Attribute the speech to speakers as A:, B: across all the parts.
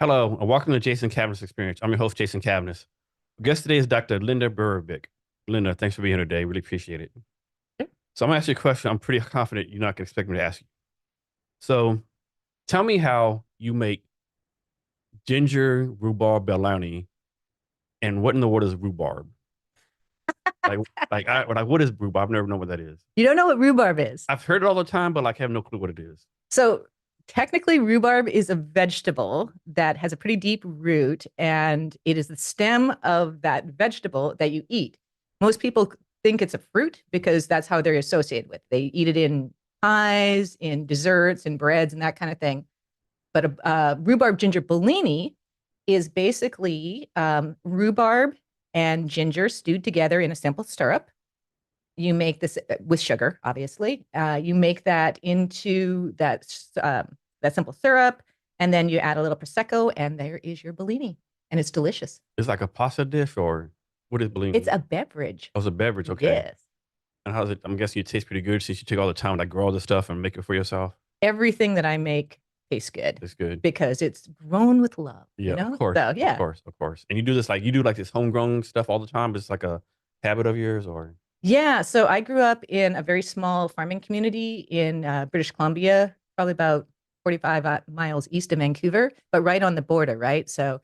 A: Hello, and welcome to Jason Cavness Experience. I'm your host, Jason Cavness. Our guest today is Dr. Linda Berberich. Linda, thanks for being here today. Really appreciate it.
B: Sure.
A: So I'm going to ask you a question I'm pretty confident you're not going to expect me to ask you. So tell me how you make ginger rhubarb bologna, and what in the world is rhubarb? Like, what is rhubarb? I've never known what that is.
B: You don't know what rhubarb is.
A: I've heard it all the time, but like, I have no clue what it is.
B: So technically, rhubarb is a vegetable that has a pretty deep root, and it is the stem of that vegetable that you eat. Most people think it's a fruit because that's how they're associated with. They eat it in pies, in desserts, in breads, and that kind of thing. But a rhubarb ginger bellini is basically rhubarb and ginger stewed together in a simple syrup. You make this with sugar, obviously. You make that into that simple syrup, and then you add a little prosecco, and there is your Bellini, and it's delicious.
A: It's like a pasta dish, or what is
B: It's
A: bologna?
B: a beverage.
A: Oh, it's a beverage. Okay.
B: Yes.
A: And how's it? I'm guessing it tastes pretty good since you take all the time to grow all this stuff and make it for yourself.
B: Everything that I make tastes good
A: It's good.
B: because it's grown with love,
A: Yeah, of course,
B: So
A: of
B: yeah.
A: course, of course. And you do like this homegrown stuff all the time. It's like a habit of yours, or
B: Yeah. So I grew up in a very small farming community in British Columbia, probably about 45 miles east of Vancouver, but right on the border, right? So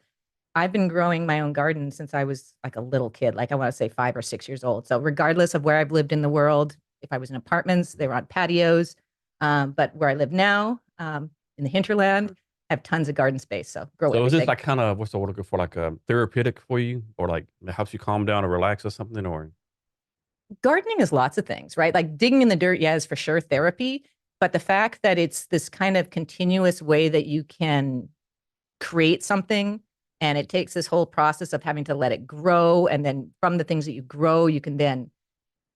B: I've been growing my own garden since I was like a little kid, like I want to say 5 or 6 years old. So regardless of where I've lived in the world, if I was in apartments, they were on patios. But where I live now, in the hinterland, I have tons of garden space. So grow
A: so is this
B: everything.
A: like kind of what's the word looking for, like therapeutic for you, or like it helps you calm down or relax or something, or
B: Gardening is lots of things, right? Like digging in the dirt, yeah, is for sure therapy. But the fact that it's this kind of continuous way that you can create something, and it takes this whole process of having to let it grow, and then from the things that you grow you can then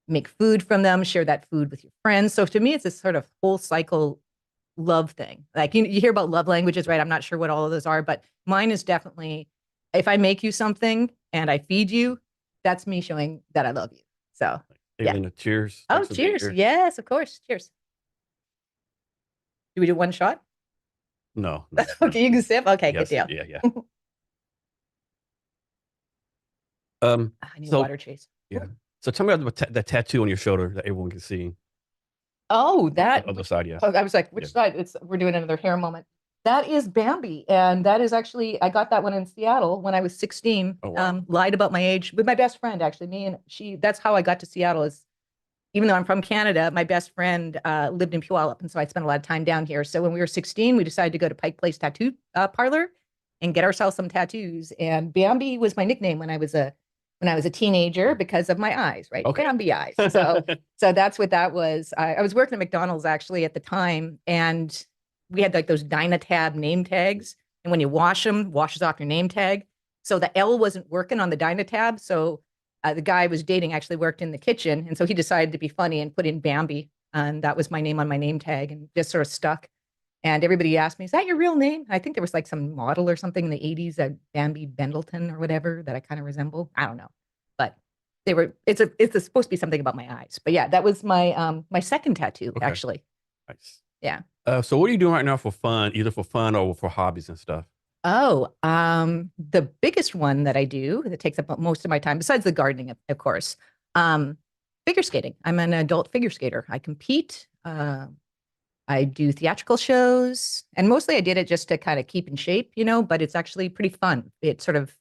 B: make food from them, share that food with your friends. So to me it's this sort of whole cycle love thing. Like you hear about love languages, right? I'm not sure what all of those are, but mine is definitely, if I make you something and I feed you, that's me showing that I love you. So
A: hey,
B: yeah.
A: Linda, cheers.
B: Oh,
A: Thanks for being
B: cheers.
A: here.
B: Yes, of course. Cheers. Do we do one shot?
A: No, no, no.
B: Okay, you can sip. Okay, good
A: Yes,
B: deal.
A: yeah, yeah.
B: I
A: Um,
B: need a
A: so
B: water chase.
A: yeah. So tell me about the tattoo on your shoulder that everyone can see.
B: Oh,
A: The
B: that
A: other side, yeah,
B: oh, I was like,
A: yeah.
B: which side? It's we're doing another hair moment. That is Bambi, and that is actually I got that one in Seattle when I was 16.
A: Oh wow.
B: Lied about my age with my best friend, actually. Me and she. That's how I got to Seattle. Is even though I'm from Canada, my best friend lived in Puyallup, and so I spent a lot of time down here. So when we were 16, we decided to go to Pike Place Tattoo Parlor and get ourselves some tattoos. And Bambi was my nickname when I was a teenager because of my eyes, right?
A: Okay.
B: Bambi eyes. So that's what that was. I was working at McDonald's actually at the time, and we had like those Dynatab name tags. And when you wash them, washes off your name tag. So the L wasn't working on the Dynatab. So the guy I was dating actually worked in the kitchen. And so he decided to be funny and put in Bambi. And that was my name on my name tag, and just sort of stuck. And everybody asked me, is that your real name? I think there was like some model or something in the 80s, Bambi Bendleton or whatever, that I kind of resemble. I don't know. But it's supposed to be something about my eyes. But yeah, that was my second tattoo,
A: Okay.
B: actually.
A: Nice.
B: Yeah.
A: So what are you doing right now for fun, either for fun or for hobbies and stuff?
B: Oh, the biggest one that I do that takes up most of my time, besides the gardening, of course, um, figure skating. I'm an adult figure skater. I compete. I do theatrical shows, and mostly I did it just to kind of keep in shape, but it's actually pretty fun. It sort of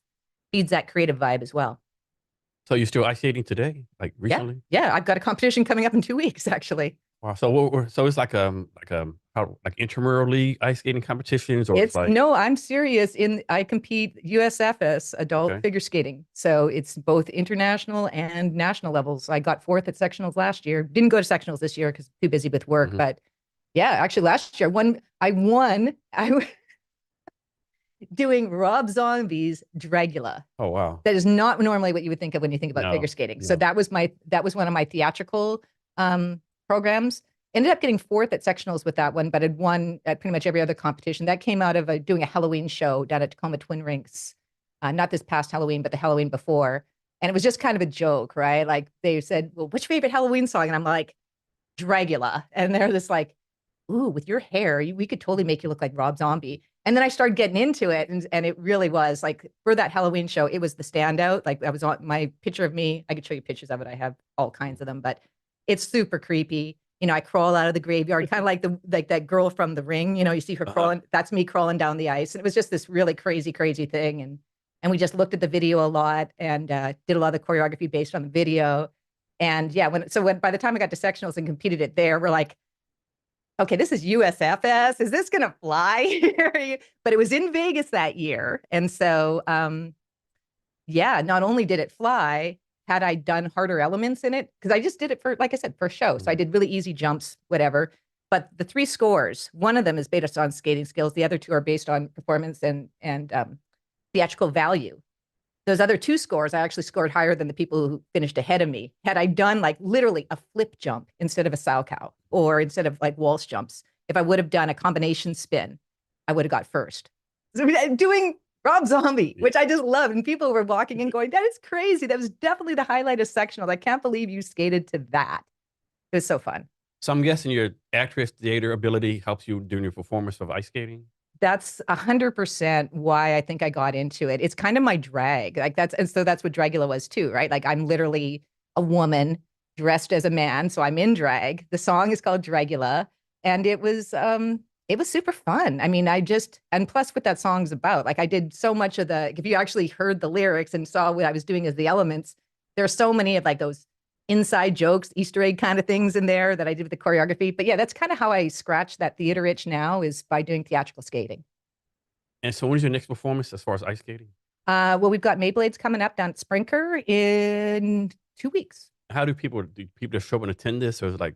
B: feeds that creative vibe as well.
A: So you're still ice skating today, like
B: Yeah.
A: recently?
B: Yeah. I've got a competition coming up in 2 weeks, actually.
A: Wow. So so it's like intramural league ice skating competitions, or it's
B: It's
A: like
B: no, I'm serious. I compete USFS adult
A: okay.
B: figure skating. So it's both international and national levels. I got fourth at sectionals last year. Didn't go to sectionals this year because too busy with work.
A: Hmm.
B: But yeah, actually last year I won. I was doing Rob Zombie's Dragula.
A: Oh wow.
B: That is not normally what you would think of when you think about figure
A: No,
B: skating. So
A: no.
B: that was one of my theatrical programs. Ended up getting fourth at sectionals with that one, but had won at pretty much every other competition. That came out of doing a Halloween show down at Tacoma Twin Rinks, not this past Halloween, but the Halloween before. And it was just kind of a joke, right? Like they said, "Well, which favorite Halloween song?" And I'm like, "Dragula," and they're just like, ooh, with your hair, we could totally make you look like Rob Zombie. And then I started getting into it, and it really was like for that Halloween show, it was the standout. Like I was on my picture of me. I could show you pictures of it. I have all kinds of them, but it's super creepy. You know, I crawl out of the graveyard, kind of like the like that girl from The Ring. You know, you see her
A: Uh-huh.
B: crawling. That's me crawling down the ice, and it was just this really crazy, crazy thing. And we just looked at the video a lot and did a lot of the choreography based on the video. And yeah, when by the time I got to sectionals and competed it there, we're like, okay, this is USFS. Is this going to fly here? But it was in Vegas that year. And so, yeah, not only did it fly, had I done harder elements in it, because I just did it for, like I said, for show. So I
A: Mhm.
B: did really easy jumps, whatever. But the three scores, one of them is based on skating skills. The other two are based on performance and theatrical value. Those other two scores, I actually scored higher than the people who finished ahead of me. Had I done like literally a flip jump instead of a sow cow or instead of like waltz jumps, if I would have done a combination spin, I would have got first. So doing Rob Zombie,
A: Yeah.
B: which I just love. And people were walking in going, that is crazy. That was definitely the highlight of sectionals. I can't believe you skated to that. It was so fun.
A: So I'm guessing your actress theater ability helps you during your performance of ice skating.
B: That's 100% why I think I got into it. It's kind of my drag. Like and so that's what Dragula was too, right? Like I'm literally a woman dressed as a man, so I'm in drag. The song is called Dragula, and it was super fun. I mean, and plus what that song's about. Like I did so much of if you actually heard the lyrics and saw what I was doing as the elements, there's so many of like those inside jokes, Easter egg kind of things in there that I did with the choreography. But yeah, that's kind of how I scratch that theater itch now is by doing theatrical skating.
A: And so when's your next performance as far as ice skating?
B: Well, we've got Mayblades coming up down at Sprinker in 2 weeks.
A: How do people just show up and attend this, or is it like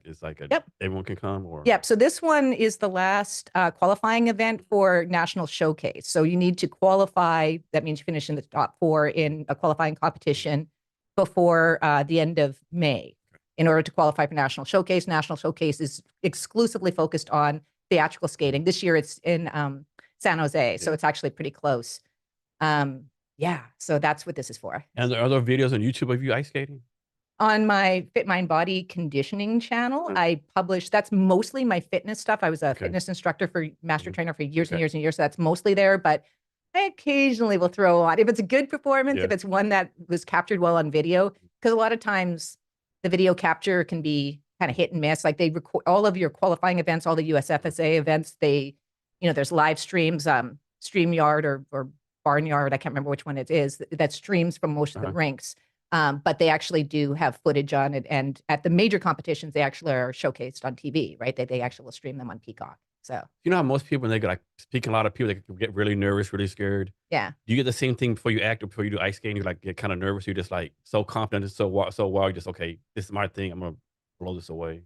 B: Yep.
A: everyone can come, or
B: Yep. So this one is the last qualifying event for National Showcase. So you need to qualify. That means you finish in the top four in a qualifying competition before the end of May in order to qualify for National Showcase. National Showcase is exclusively focused on theatrical skating. This year it's in San Jose, so
A: yeah.
B: it's actually pretty close. Um, yeah, so that's what this is for.
A: And there are other videos on YouTube of you ice skating?
B: On my Fit Mind Body conditioning channel, I publish that's mostly my fitness stuff. I was a
A: Okay.
B: fitness instructor for master
A: Mhm.
B: trainer for years and
A: Okay.
B: years and years. So that's mostly there, but I occasionally will throw on if it's a good performance,
A: Yeah.
B: if it's one that was captured well on video, because a lot of times the video capture can be kind of hit and miss. Like they record all of your qualifying events, all the USFSA events, there's live streams, StreamYard or Barnyard, I can't remember which one it is, that streams from most of the
A: Uh-huh.
B: rinks. But they actually do have footage on it. And at the major competitions, they actually are showcased on TV, right? They actually will stream them on Peacock. So,
A: You know how most people, when they get like speaking, a lot of people, they can get really nervous, really scared.
B: yeah,
A: Do you get the same thing before you act or before you do ice skating? You like get kind of nervous. You're just like so confident, and so wild. You're just okay. This is my thing. I'm gonna blow this away.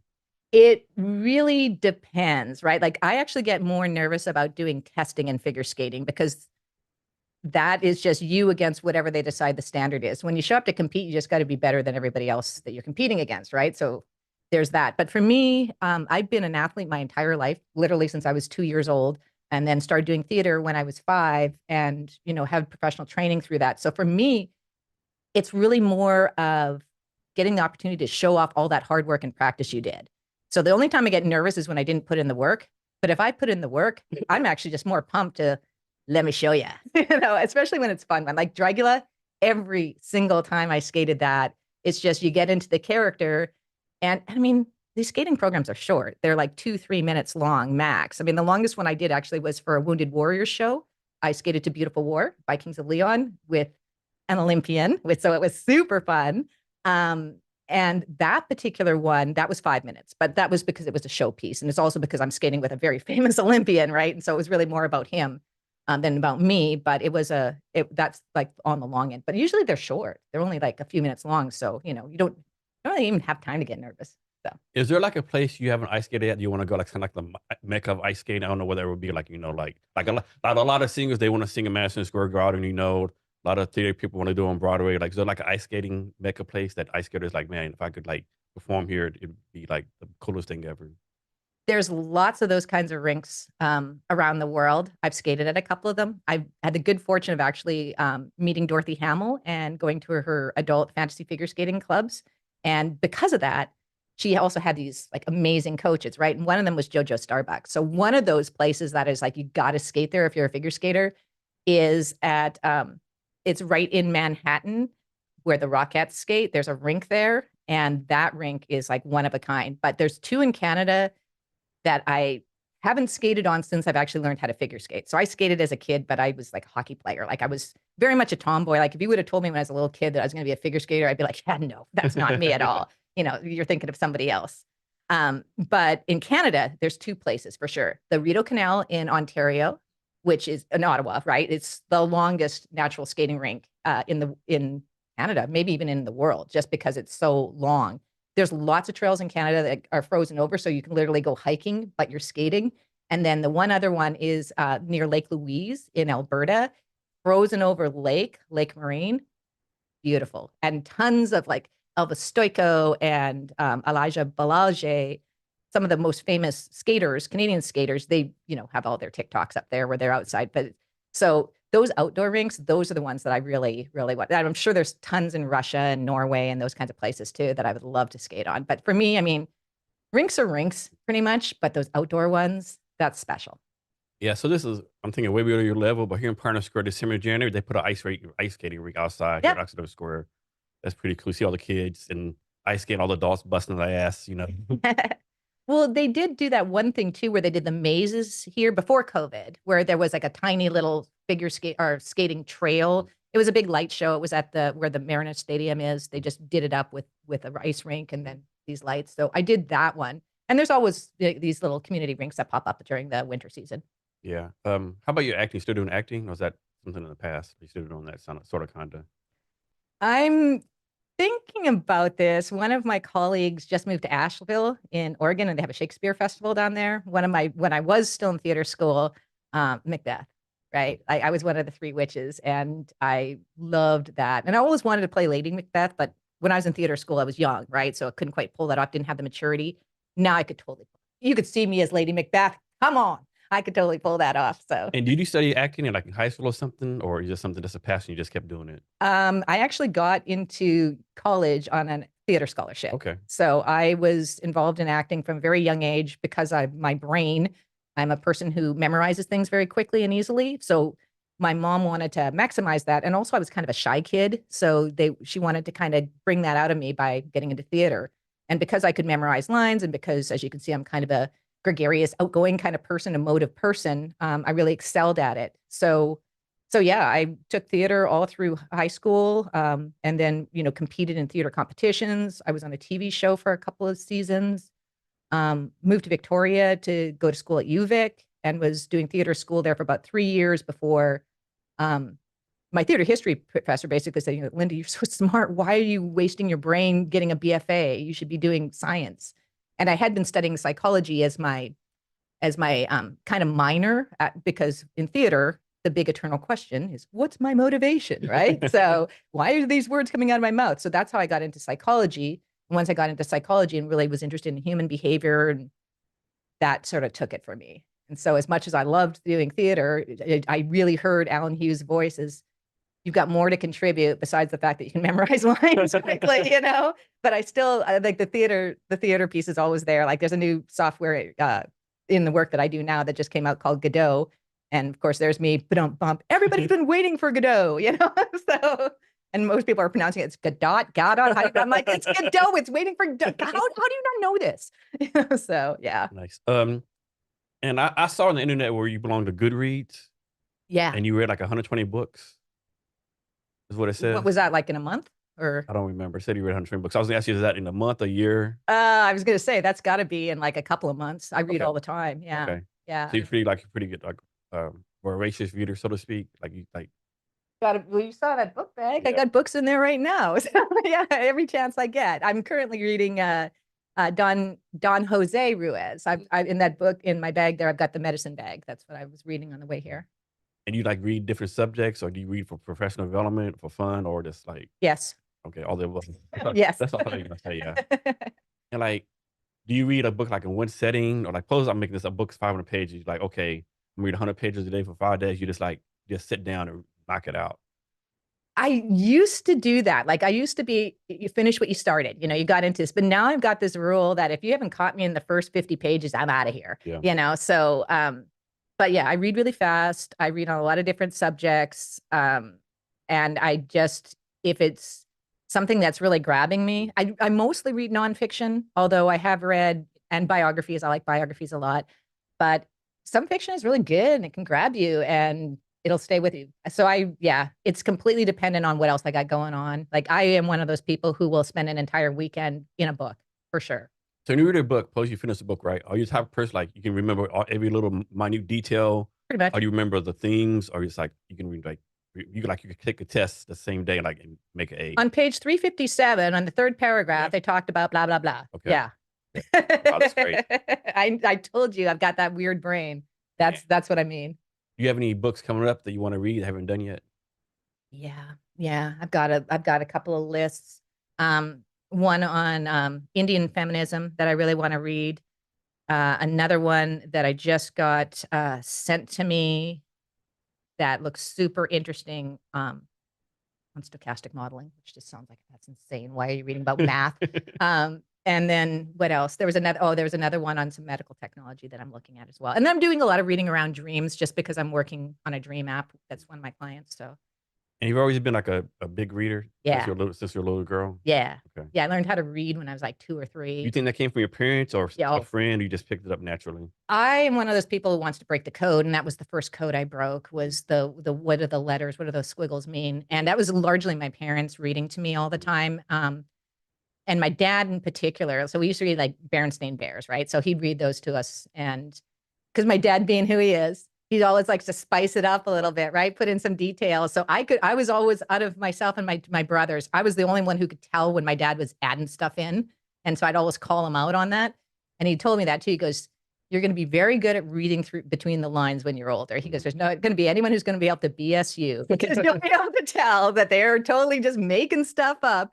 B: it really depends, right? Like, I actually get more nervous about doing testing and figure skating because that is just you against whatever they decide the standard is. When you show up to compete, you just got to be better than everybody else that you're competing against, right? So there's that. But for me, I've been an athlete my entire life, literally since I was 2 years old, and then started doing theater when I was 5, and had professional training through that. So for me, it's really more of getting the opportunity to show off all that hard work and practice you did. So the only time I get nervous is when I didn't put in the work. But if I put in the work, I'm actually just more pumped to let me show you, especially when it's fun. When like Dragula, every single time I skated that, it's just you get into the character. And I mean, these skating programs are short. They're like 2, 3 minutes long max. I mean, the longest one I did actually was for a Wounded Warriors show. I skated to Beautiful War, Vikings of Leon, with an Olympian, so it was super fun. And that particular one, that was 5 minutes, but that was because it was a showpiece. And it's also because I'm skating with a very famous Olympian, right? And so it was really more about him than about me. But that's like on the long end. But usually they're short. They're only like a few minutes long. So, you don't really even have time to get nervous. So
A: Is there like a place you have an ice skating at? You want to go like kind of like the mecca of ice skating? I don't know whether it would be like like a lot of singers they want to sing in Madison Square Garden. A lot of theater people want to do on Broadway. Like is there like an ice skating mecca place that ice skaters like, man, if I could like perform here, it'd be like the coolest thing ever.
B: there's lots of those kinds of rinks around the world. I've skated at a couple of them. I've had the good fortune of actually meeting Dorothy Hamill and going to her adult fantasy figure skating clubs. And because of that, she also had these like amazing coaches, right? And one of them was JoJo Starbucks. So one of those places that is like you got to skate there if you're a figure skater is at it's right in Manhattan where the Rockettes skate. There's a rink there, and that rink is like one of a kind. But there's two in Canada that I haven't skated on since I've actually learned how to figure skate. So I skated as a kid, but I was like a hockey player. Like I was very much a tomboy. Like if you would have told me when I was a little kid that I was going to be a figure skater, I'd be like, yeah, no, that's not me at all. You know, you're thinking of somebody else. But in Canada, there's two places for sure. The Rideau Canal in Ontario, which is in Ottawa, right? It's the longest natural skating rink in Canada, maybe even in the world, just because it's so long. There's lots of trails in Canada that are frozen over, so you can literally go hiking, but you're skating. And then the one other one is near Lake Louise in Alberta, frozen over Lake Marine, beautiful, and tons of like Elvis Stoico and Elijah Balage, some of the most famous skaters, Canadian skaters. They have all their TikToks up there where they're outside. But so those outdoor rinks, those are the ones that I really, really want. I'm sure there's tons in Russia and Norway and those kinds of places too that I would love to skate on. But for me, I mean, rinks are rinks pretty much, but those outdoor ones, that's special.
A: Yeah, so I'm thinking way below your level, but here in Pioneer Square, December, January, they put an ice skating rink outside here at
B: Yep.
A: Oxford Square. That's pretty cool. See all the kids and ice skating, all the adults busting their ass,
B: Well, they did do that one thing too, where they did the mazes here before COVID, where there was like a tiny little figure skate or skating trail. It was a big light show. It was at where the Mariner Stadium is. They just did it up with a ice rink and then these lights. So I did that one. And there's always these little community rinks that pop up during the winter season.
A: Yeah. How about your acting? You still doing acting? Or was that something in the past? You still doing that sort of, kind of?
B: I'm thinking about this. One of my colleagues just moved to Asheville in Oregon, and they have a Shakespeare festival down there. When I was still in theater school, Macbeth, right? I was one of the three witches, and I loved that. And I always wanted to play Lady Macbeth, but when I was in theater school, I was young, right? So I couldn't quite pull that off, didn't have the maturity. Now I could totally, you could see me as Lady Macbeth. Come on. I could totally pull that off. So
A: And did you study acting in like in high school or something? Or is just something that's a passion, you just kept doing it?
B: I actually got into college on a theater scholarship.
A: Okay.
B: So I was involved in acting from a very young age because my brain, I'm a person who memorizes things very quickly and easily. So my mom wanted to maximize that. And also I was kind of a shy kid. So she wanted to kind of bring that out of me by getting into theater. And because I could memorize lines and because, as you can see, I'm kind of a gregarious, outgoing kind of person, emotive person, I really excelled at it. So yeah, I took theater all through high school, and then competed in theater competitions. I was on a TV show for a couple of seasons. Moved to Victoria to go to school at UVic and was doing theater school there for about 3 years before my theater history professor basically said, Linda, you're so smart. Why are you wasting your brain getting a BFA? You should be doing science. And I had been studying psychology as my kind of minor because in theater, the big eternal question is, what's my motivation, right? So why are these words coming out of my mouth? So that's how I got into psychology. And once I got into psychology and really was interested in human behavior, and that sort of took it for me. And so as much as I loved doing theater, I really heard Alan Hughes' voice as, you've got more to contribute besides the fact that you can memorize lines quickly, But I still like the theater piece is always there. Like there's a new software in the work that I do now that just came out called Godot. And of course, there's me, bump. Everybody's been waiting for Godot, So, and most people are pronouncing it, it's Godot. I'm like, it's Godot. It's waiting for Godot. How do you not know this? So, yeah.
A: Nice. And I saw on the internet where you belong to Goodreads
B: Yeah.
A: and you read like 120 books, is what it says.
B: What was that, like in a month? Or
A: I don't remember. It said you read 120 books. I was gonna ask you, is that in a month, a year?
B: I was gonna say that's got to be in like a couple of months. I read
A: Okay.
B: all the time. Yeah.
A: Okay.
B: Yeah.
A: So you're pretty good, like voracious reader, so to speak. Like you like.
B: Well, you saw that book bag.
A: Yeah.
B: I got books in there right now. So yeah, every chance I get. I'm currently reading Don Jose Ruiz. I in that book in my bag there. I've got the medicine bag. That's what I was reading on the way here.
A: And you like read different subjects, or do you read for professional development, for fun, or just like?
B: Yes.
A: Okay, all the above.
B: Yes.
A: That's all I'm gonna say. Yeah. And like, do you read a book like in one setting, or like, suppose I'm making this a book's 500 pages. Like, okay, I'm reading 100 pages a day for 5 days. You just sit down and knock it out.
B: I used to do that. Like I used to be, you finish what you started, you got into this, but now I've got this rule that if you haven't caught me in the first 50 pages, I'm out of here,
A: Yeah.
B: So, but yeah, I read really fast. I read on a lot of different subjects. And I just, if it's something that's really grabbing me, I mostly read nonfiction, although I have read and biographies. I like biographies a lot, but some fiction is really good and it can grab you and it'll stay with you. So yeah, it's completely dependent on what else I got going on. Like I am one of those people who will spend an entire weekend in a book for sure.
A: So when you read a book, suppose you finish the book, right? Are you the type of person like you can remember every little minute detail?
B: Pretty much.
A: Or do you remember the themes? Or it's like you can read like you could take a test the same day, like and make an A.
B: On page 357, on the third paragraph, they talked about blah, blah, blah.
A: Okay.
B: Yeah.
A: Wow, that's great.
B: I told you I've got that weird brain. That's what I mean.
A: Do you have any books coming up that you want to read, haven't done yet?
B: Yeah. Yeah. I've got a couple of lists. One on Indian feminism that I really want to read. Another one that I just got sent to me that looks super interesting on stochastic modeling, which just sounds like that's insane. Why are you reading about math? And then what else? There was another one on some medical technology that I'm looking at as well. And then I'm doing a lot of reading around dreams just because I'm working on a dream app. That's one of my clients. So
A: And you've always been like a big reader
B: yeah,
A: since you're a little girl?
B: yeah,
A: Okay.
B: yeah. I learned how to read when I was like 2 or 3.
A: You think that came from your parents or
B: Yeah,
A: a friend, or you just picked it up naturally?
B: I am one of those people who wants to break the code, and that was the first code I broke. Was the what are the letters? What do those squiggles mean? And that was largely my parents reading to me all the time. And my dad in particular. So we used to read like Berenstain Bears, right? So he'd read those to us, and because my dad being who he is, he always likes to spice it up a little bit, right? Put in some details. So I was always out of myself and my brothers. I was the only one who could tell when my dad was adding stuff in. And so I'd always call him out on that. And he told me that too. He goes, you're going to be very good at reading through between the lines when you're older. He goes, there's not going to be anyone who's going to be able to BS you because you'll be able to tell that they're totally just making stuff up.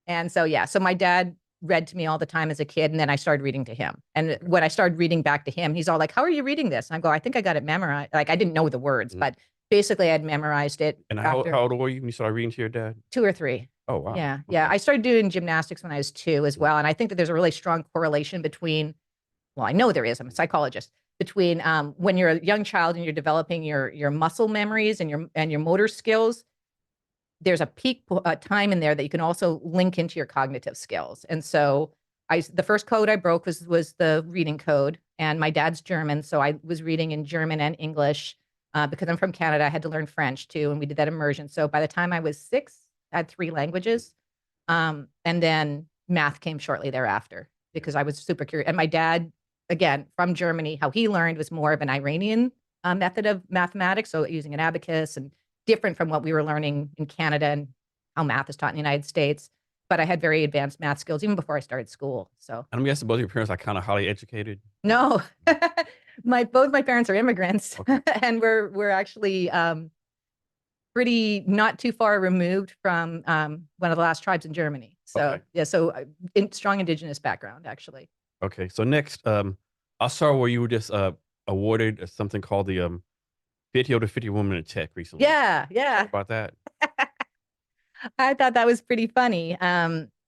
B: And so, yeah, so my dad read to me all the time as a kid. And then I started reading to him. And when I started reading back to him, he's all like, how are you reading this? And I go, I think I got it memorized. Like I didn't know the words, but basically I had memorized it.
A: And how old were you when you started reading to your dad?
B: 2 or 3.
A: Oh, wow.
B: Yeah. Okay. Yeah. I started doing gymnastics when I was 2 as well. And I think that there's a really strong correlation between, well, I know there is, I'm a psychologist, between when you're a young child and you're developing your muscle memories and your motor skills, there's a peak time in there that you can also link into your cognitive skills. And so the first code I broke was the reading code, and my dad's German. So I was reading in German and English because I'm from Canada. I had to learn French too. And we did that immersion. So by the time I was 6, I had 3 languages. And then math came shortly thereafter because I was super curious. And my dad, again, from Germany, how he learned was more of an Iranian method of mathematics. So using an abacus and different from what we were learning in Canada and how math is taught in the United States. But I had very advanced math skills even before I started school. So
A: I'm guessing both of your parents are kind of highly educated.
B: No, both my parents are immigrants,
A: okay.
B: And we're actually pretty not too far removed from one of the last tribes in Germany. So okay. Yeah, so strong indigenous background actually.
A: Okay, so next, I saw where you were just awarded something called the 50 over 50 woman in tech recently.
B: Yeah.
A: Talk about that.
B: I thought that was pretty funny.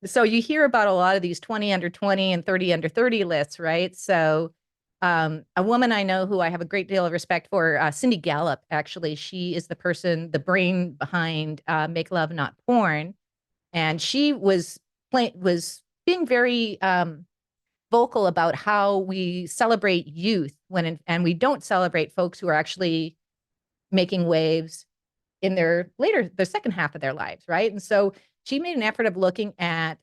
B: So you hear about a lot of these 20 under 20 and 30 under 30 lists, right? So a woman I know who I have a great deal of respect for, Cindy Gallup, actually, she is the brain behind Make Love Not Porn. And she was being very vocal about how we celebrate youth and we don't celebrate folks who are actually making waves in the second half of their lives, right? And so she made an effort of looking at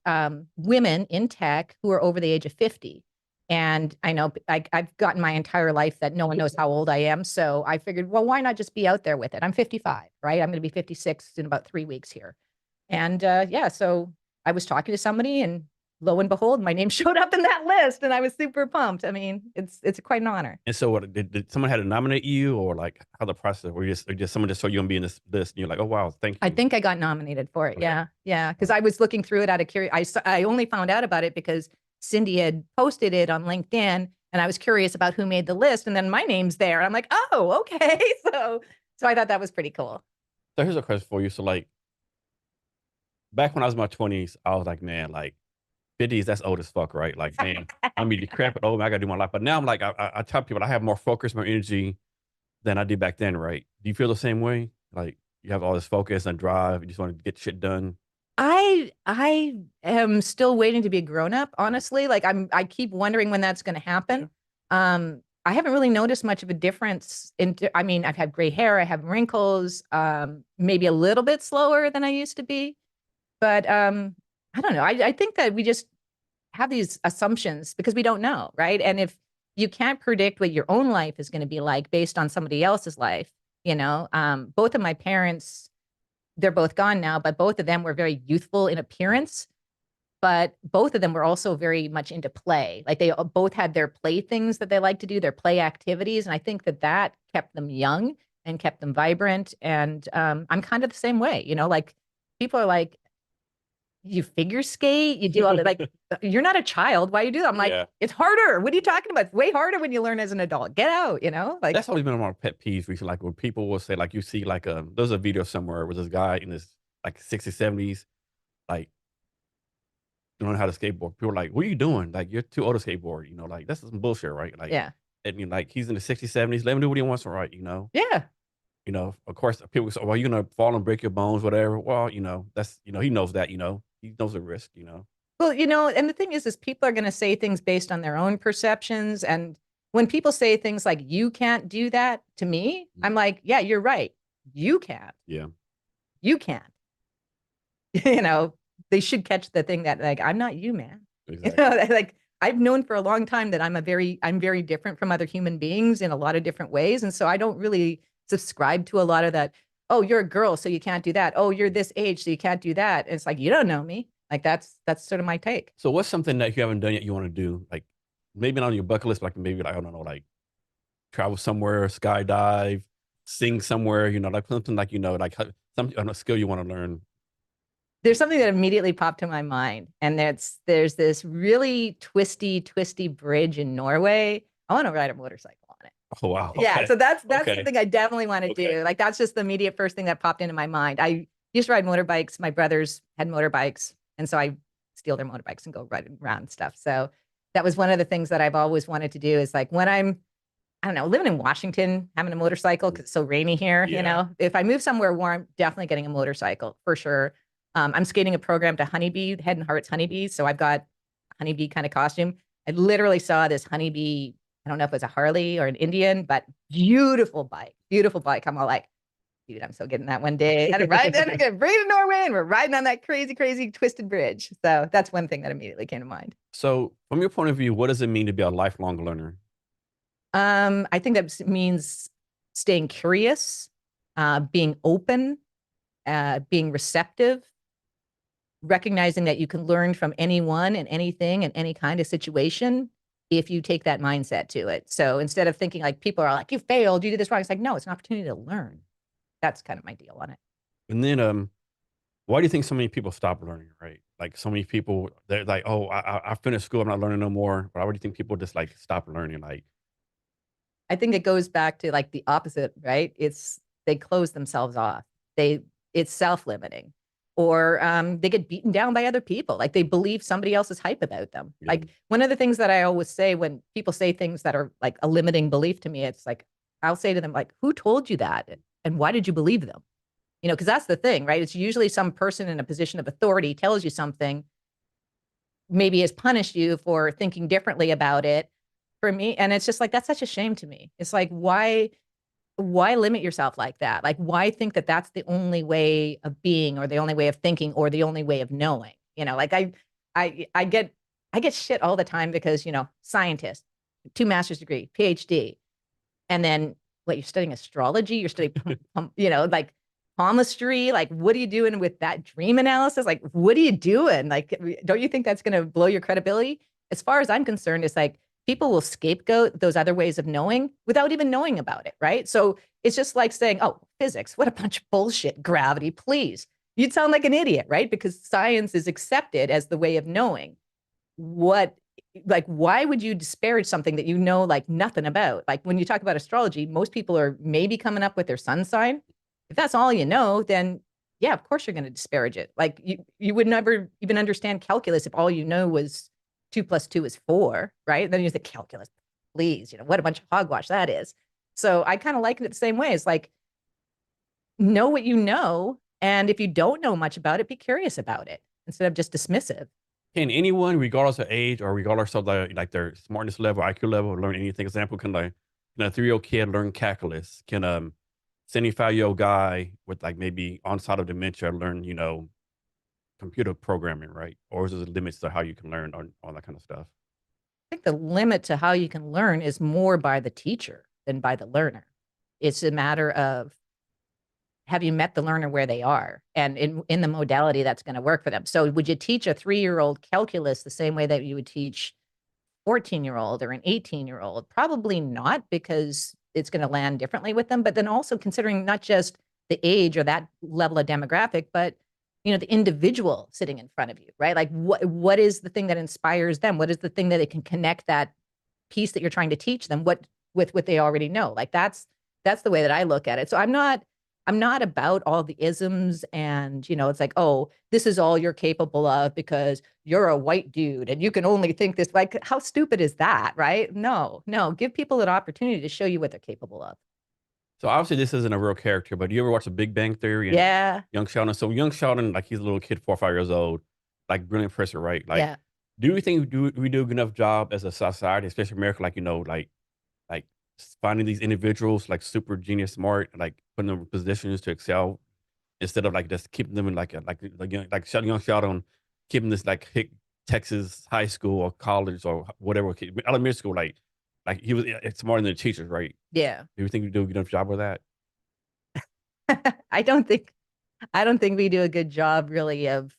B: women in tech who are over the age of 50. And I know I've gotten my entire life that no one knows how old I am. So I figured, well, why not just be out there with it? I'm 55, right? I'm going to be 56 in about 3 weeks here. And yeah, so I was talking to somebody and lo and behold, my name showed up in that list and I was super pumped. I mean, it's quite an honor.
A: And so what, did someone had to nominate you, or like how the process, or just someone just saw you gonna be in this list and you're like, oh, wow, thank you.
B: I think I got nominated for it. Okay. Yeah. Yeah. Cause I was looking through it out of curiosity. I only found out about it because Cindy had posted it on LinkedIn and I was curious about who made the list. And then my name's there. I'm like, oh, okay. So I thought that was pretty cool.
A: So here's a question for you. So like, back when I was in my 20s, I was like, man, like 50s, that's old as fuck, right? Like, man, I'm be decrepit, old man, I gotta do my life. But now I'm like, I tell people I have more focus, more energy than I did back then, right? Do you feel the same way? Like you have all this focus and drive, you just want to get shit done.
B: I am still waiting to be a grown up, honestly. Like I keep wondering when that's going to happen. I haven't really noticed much of a difference I mean, I've had gray hair, I have wrinkles, maybe a little bit slower than I used to be. But I don't know. I think that we just have these assumptions because we don't know, right? And if you can't predict what your own life is going to be like based on somebody else's life, both of my parents, they're both gone now, but both of them were very youthful in appearance. But both of them were also very much into play. Like they both had their play things that they like to do, their play activities. And I think that that kept them young and kept them vibrant. And I'm kind of the same way, like people are like, you figure skate, you do all that. Like, you're not a child. Why you do that? I'm like,
A: Yeah.
B: it's harder. What are you talking about? It's way harder when you learn as an adult. Get out, like,
A: That's always been one of my pet peeves recently. Like when people will say, like, you see, like, there's a video somewhere with this guy in his like 60s, 70s, like, learn how to skateboard. People are like, what are you doing? Like, you're too old to skateboard, like, that's some bullshit, right? Like,
B: yeah,
A: and like, he's in the 60s, 70s, let him do what he wants, right?
B: yeah.
A: Of course, people say, well, you're going to fall and break your bones, whatever. Well, that's, he knows that, he knows the risk.
B: Well, and the thing is people are going to say things based on their own perceptions. And when people say things like, you can't do that to me, I'm like, yeah, you're right. You can't.
A: Yeah.
B: You can't. you know, they should catch the thing that like, I'm not you, man.
A: Exactly.
B: Like I've known for a long time that I'm very different from other human beings in a lot of different ways. And so I don't really subscribe to a lot of that. Oh, you're a girl, so you can't do that. Oh, you're this age, so you can't do that. And it's like, you don't know me. Like that's sort of my take.
A: So what's something that you haven't done yet you want to do? Like maybe not on your bucket list, but like maybe like, I don't know, like travel somewhere, skydive, sing somewhere, like something like, like some a skill you want to learn.
B: There's something that immediately popped to my mind, and there's this really twisty bridge in Norway. I want to ride a motorcycle on it.
A: Oh wow.
B: Yeah,
A: Okay.
B: so that's
A: Okay.
B: something I definitely want to do. Like that's just the immediate first thing that popped into my mind. I used to ride motorbikes. My brothers had motorbikes, and so I steal their motorbikes and go ride around and stuff. So that was one of the things that I've always wanted to do is like when I don't know, living in Washington, having a motorcycle because it's so rainy here, if I move somewhere warm, definitely getting a motorcycle for sure. I'm skating a program to Honeybee, Head and Hearts Honeybee. So I've got a honeybee kind of costume. I literally saw this honeybee. I don't know if it was a Harley or an Indian, but beautiful bike, beautiful bike. I'm all like, dude, I'm so getting that one day. I'm going to bring it to Norway and we're riding on that crazy twisted bridge. So that's one thing that immediately came to mind.
A: So from your point of view, what does it mean to be a lifelong learner?
B: I think that means staying curious, being open, being receptive, recognizing that you can learn from anyone and anything and any kind of situation if you take that mindset to it. So instead of thinking like people are like, you failed, you did this wrong. It's like, no, it's an opportunity to learn. That's kind of my deal on it.
A: And then why do you think so many people stop learning, right? Like so many people, they're like, oh, I finished school, I'm not learning no more. But why do you think people just like stop learning? Like,
B: I think it goes back to like the opposite, right? They close themselves off. It's self-limiting, or they get beaten down by other people. Like they believe somebody else's hype about them.
A: yeah.
B: Like one of the things that I always say when people say things that are like a limiting belief to me, it's like I'll say to them like, "Who told you that, and why did you believe them?" Because that's the thing, right? It's usually some person in a position of authority tells you something, maybe has punished you for thinking differently about it. For me, and it's just like that's such a shame to me. It's like why limit yourself like that? Like why think that that's the only way of being or the only way of thinking or the only way of knowing? Like I get shit all the time because, scientist, 2 master's degree, PhD, and then what, you're studying astrology, you're studying like palmistry, like what are you doing with that dream analysis? Like what are you doing? Like don't you think that's going to blow your credibility? As far as I'm concerned, it's like people will scapegoat those other ways of knowing without even knowing about it, right? So it's just like saying, oh, physics, what a bunch of bullshit. Gravity, please. You'd sound like an idiot, right? Because science is accepted as the way of knowing. Why would you disparage something that you know like nothing about? Like when you talk about astrology, most people are maybe coming up with their sun sign. If that's all you know, then Yeah, of course you're going to disparage it. Like you would never even understand calculus if all you know was 2 plus 2 is 4, right? Then you say calculus, please, what a bunch of hogwash that is. So I kind of liken it the same way. It's like know what you know, and if you don't know much about it, be curious about it instead of just dismissive.
A: Can anyone, regardless of age or regardless of their smartness level, IQ level, learn anything? Example, can a 3-year-old kid learn calculus? Can 75-year-old guy with like maybe onset of dementia learn, computer programming, right? Or is there limits to how you can learn on all that kind of stuff?
B: I think the limit to how you can learn is more by the teacher than by the learner. It's a matter of have you met the learner where they are and in the modality that's going to work for them. So would you teach a 3-year-old calculus the same way that you would teach 14-year-old or an 18-year-old? Probably not, because it's going to land differently with them. But then also considering not just the age or that level of demographic, but the individual sitting in front of you, right? Like what is the thing that inspires them? What is the thing that they can connect that piece that you're trying to teach them with what they already know? Like that's the way that I look at it. So I'm not about all the isms and, it's like, oh, this is all you're capable of because you're a white dude and you can only think this. Like, how stupid is that, right? No, no, give people an opportunity to show you what they're capable of.
A: So obviously this isn't a real character, but do you ever watch The Big Bang Theory and
B: Yeah,
A: Young Sheldon? So Young Sheldon, like he's a little kid, 4 or 5 years old, like brilliant person, right? Like,
B: yeah.
A: do you think we do a good enough job as a society, especially America, like like finding these individuals like super genius, smart, like putting them in positions to excel instead of like just keeping them in like Young Sheldon, keeping this like hick Texas high school or college or whatever elementary school, like he was smarter than the teachers, right?
B: Yeah.
A: Do you think we do a good enough job with that?
B: I don't think we do a good job really of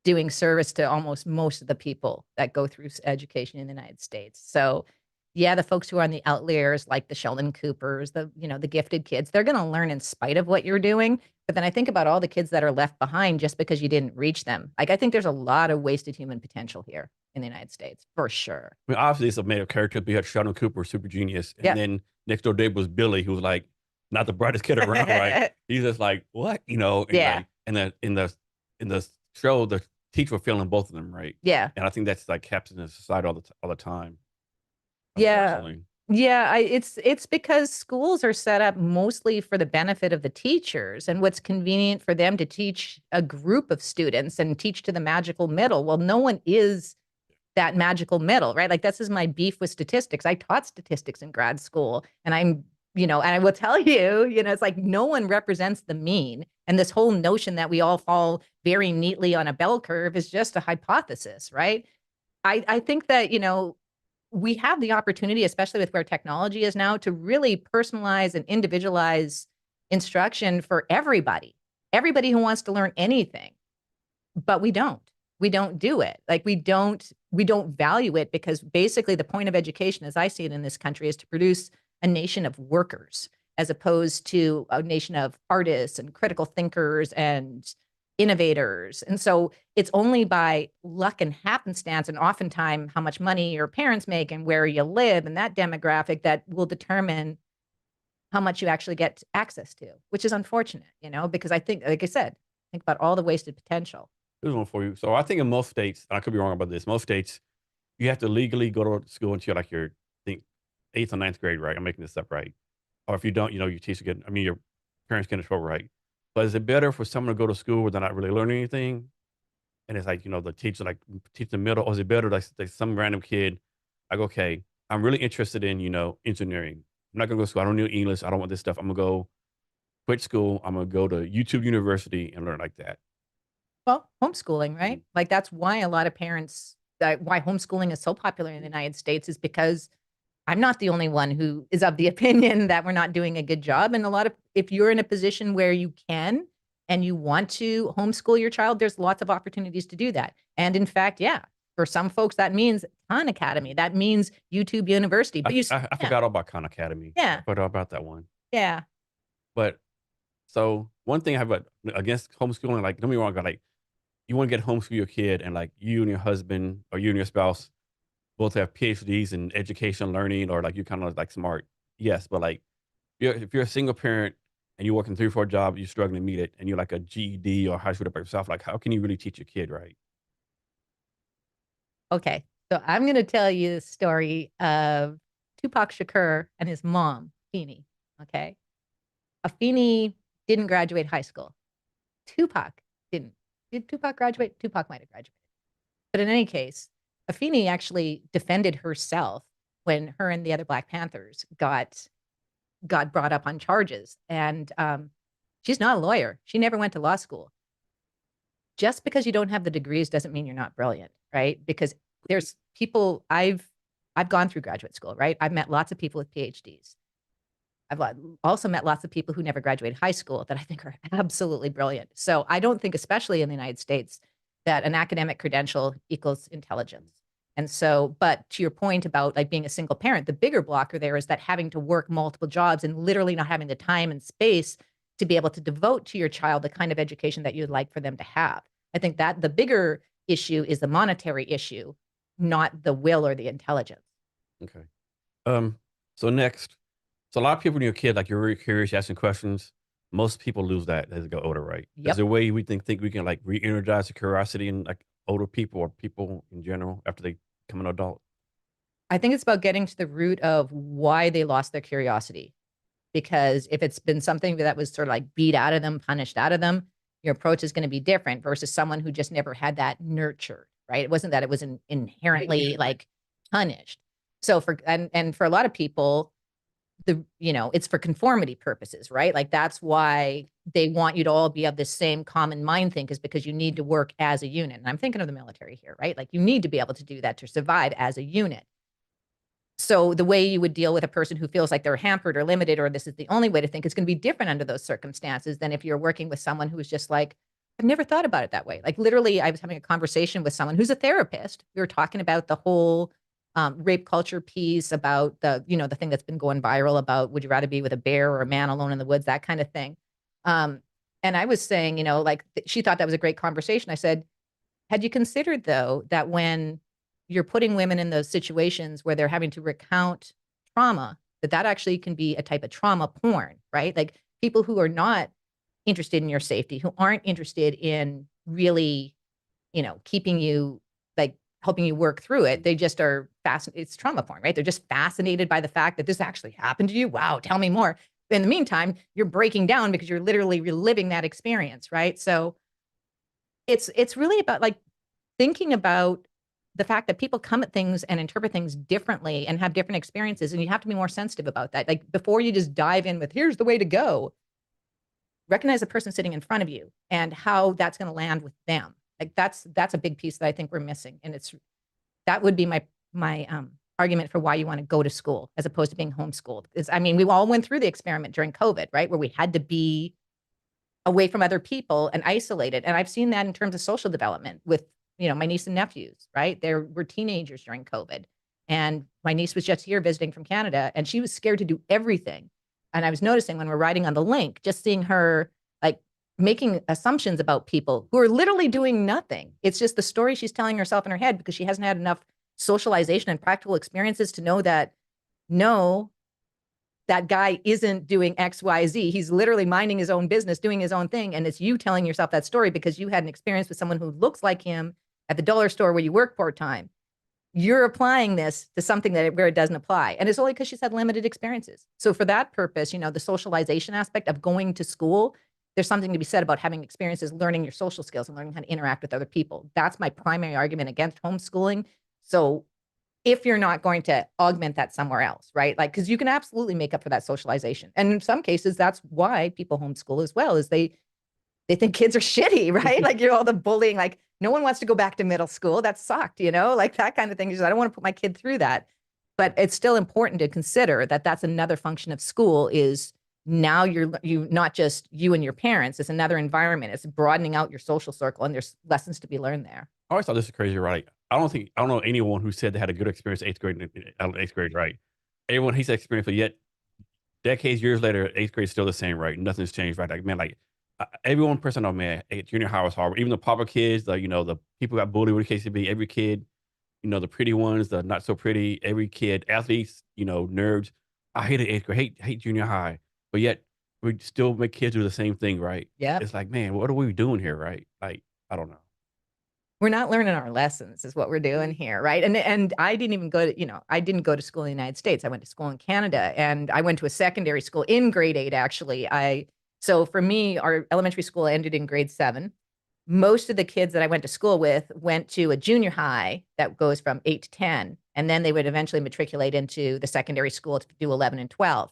B: doing service to almost most of the people that go through education in the United States. So, yeah, the folks who are on the outliers, like the Sheldon Coopers, the gifted kids, they're going to learn in spite of what you're doing. But then I think about all the kids that are left behind just because you didn't reach them. Like I think there's a lot of wasted human potential here in the United States, for sure.
A: I mean, obviously it's a made up character. We had Sheldon Cooper, super genius, and
B: Yeah.
A: then next door neighbor was Billy, who was like not the brightest kid around, right? He's just like what, and
B: Yeah.
A: like in the show, the teacher was failing both of them, right?
B: Yeah.
A: And I think that's like happens in society all the time,
B: Yeah.
A: unfortunately.
B: Yeah, it's because schools are set up mostly for the benefit of the teachers and what's convenient for them to teach a group of students and teach to the magical middle. Well, no one is that magical middle, right? Like this is my beef with statistics. I taught statistics in grad school and and I will tell you, it's like no one represents the mean. And this whole notion that we all fall very neatly on a bell curve is just a hypothesis, right? I think that, we have the opportunity, especially with where technology is now, to really personalize and individualize instruction for everybody who wants to learn anything. But we don't do it. Like we don't value it because basically the point of education, as I see it in this country, is to produce a nation of workers as opposed to a nation of artists and critical thinkers and innovators. And so it's only by luck and happenstance and oftentimes how much money your parents make and where you live and that demographic that will determine how much you actually get access to, which is unfortunate, because I think, like I said, think about all the wasted potential.
A: Here's one for you. So I think in most states, and I could be wrong about this, most states you have to legally go to school until like your think eighth or ninth grade, right? I'm making this up, right? Or if you don't, your teacher get, I mean, your parents get in trouble, right? But is it better for someone to go to school where they're not really learning anything? And it's like, the teacher like teach the middle, or is it better like some random kid, like, okay, I'm really interested in, engineering. I'm not gonna go to school. I don't need English. I don't want this stuff. I'm gonna go quit school. I'm gonna go to YouTube University and learn like that.
B: Well, homeschooling,
A: Mhm.
B: right? Like that's why a lot of parents, why homeschooling is so popular in the United States is because I'm not the only one who is of the opinion that we're not doing a good job. And if you're in a position where you can and you want to homeschool your child, there's lots of opportunities to do that. And in fact, yeah, for some folks, that means Khan Academy, that means YouTube University. But
A: I
B: yeah,
A: forgot all about Khan Academy. I
B: yeah,
A: forgot all about that one.
B: yeah.
A: But so one thing I have against homeschooling, like, don't get me wrong, like you want to get homeschool your kid, and like you and your husband or you and your spouse both have PhDs in education, learning, or like you kind of like smart. Yes, but like if you're a single parent and you're working 3 or 4 jobs, you're struggling to meet it, and you're like a GED or high school by yourself. Like, how can you really teach your kid right?
B: Okay. So I'm going to tell you the story of Tupac Shakur and his mom, Feenie. Okay. Afeni didn't graduate high school. Tupac didn't. Did Tupac graduate? Tupac might have graduated. But in any case, Afeni actually defended herself when her and the other Black Panthers got brought up on charges. And she's not a lawyer. She never went to law school. Just because you don't have the degrees doesn't mean you're not brilliant, right? Because there's people I've gone through graduate school, right? I've met lots of people with PhDs. I've also met lots of people who never graduated high school that I think are absolutely brilliant. So I don't think, especially in the United States, that an academic credential equals intelligence. And so, but to your point about like being a single parent, the bigger blocker there is that having to work multiple jobs and literally not having the time and space to be able to devote to your child the kind of education that you'd like for them to have. I think that the bigger issue is the monetary issue, not the will or the intelligence.
A: Okay. Um, so next, so a lot of people when you're a kid, like you're really curious, you're asking questions. Most people lose that as they go older, right? Is
B: Yep.
A: there a way we think we can like re-energize the curiosity in like older people or people in general after they become an adult?
B: I think it's about getting to the root of why they lost their curiosity. Because if it's been something that was sort of like beat out of them, punished out of them, your approach is going to be different versus someone who just never had that nurtured, right? It wasn't that it was inherently like punished. So and for a lot of people, it's for conformity purposes, right? Like that's why they want you to all be of the same common mind think is because you need to work as a unit. And I'm thinking of the military here, right? Like you need to be able to do that to survive as a unit. So the way you would deal with a person who feels like they're hampered or limited, or this is the only way to think, is going to be different under those circumstances than if you're working with someone who's just like, I've never thought about it that way. Like literally, I was having a conversation with someone who's a therapist. We were talking about the whole rape culture piece about the thing that's been going viral about would you rather be with a bear or a man alone in the woods, that kind of thing. Um, and I was saying, like she thought that was a great conversation. I said, had you considered though that when you're putting women in those situations where they're having to recount trauma, that actually can be a type of trauma porn, right? Like people who are not interested in your safety, who aren't interested in really, keeping you like helping you work through it. They just are fascinated. It's trauma porn, right? They're just fascinated by the fact that this actually happened to you. Wow, tell me more. In the meantime, you're breaking down because you're literally reliving that experience, right? So it's really about like thinking about the fact that people come at things and interpret things differently and have different experiences. And you have to be more sensitive about that. Like before you just dive in with, here's the way to go, recognize the person sitting in front of you and how that's going to land with them. Like that's a big piece that I think we're missing. And that would be my argument for why you want to go to school as opposed to being homeschooled. I mean, we all went through the experiment during COVID, right? Where we had to be away from other people and isolated. And I've seen that in terms of social development with, my niece and nephews, right? They were teenagers during COVID. And my niece was just here visiting from Canada and she was scared to do everything. And I was noticing when we're riding on the link, just seeing her like making assumptions about people who are literally doing nothing. It's just the story she's telling herself in her head because she hasn't had enough socialization and practical experiences to know that no, that guy isn't doing X, Y, Z. He's literally minding his own business, doing his own thing. And it's you telling yourself that story because you had an experience with someone who looks like him at the dollar store where you work part time. You're applying this to something where it doesn't apply. And it's only because she's had limited experiences. So for that purpose, the socialization aspect of going to school, there's something to be said about having experiences, learning your social skills and learning how to interact with other people. That's my primary argument against homeschooling. So if you're not going to augment that somewhere else, right? Like, because you can absolutely make up for that socialization. And in some cases, that's why people homeschool as well, is they think kids are shitty, right? Like all the bullying, like no one wants to go back to middle school. That sucked, like that kind of thing. I don't want to put my kid through that. But it's still important to consider that that's another function of school is now you not just you and your parents, it's another environment. It's broadening out your social circle and there's lessons to be learned there.
A: I always thought this is crazy, right? I don't know anyone who said they had a good experience eighth grade, eighth grade, right? Everyone hates that experience, but yet decades, years later, eighth grade is still the same, right? Nothing's changed, right? Like, man, like every one person, oh man, junior high was hard. Even the popular kids, the people got bullied, what the case to be, every kid, the pretty ones, the not so pretty, every kid, athletes, nerds. I hated eighth grade, hate junior high, but yet we still make kids do the same thing, right?
B: Yep.
A: It's like, man, what are we doing here, right? Like, I don't know.
B: We're not learning our lessons is what we're doing here, right? And I didn't even go to, I didn't go to school in the United States. I went to school in Canada, and I went to a secondary school in grade 8 actually. I So for me, our elementary school ended in grade 7. Most of the kids that I went to school with went to a junior high that goes from 8 to 10, and then they would eventually matriculate into the secondary school to do 11 and 12.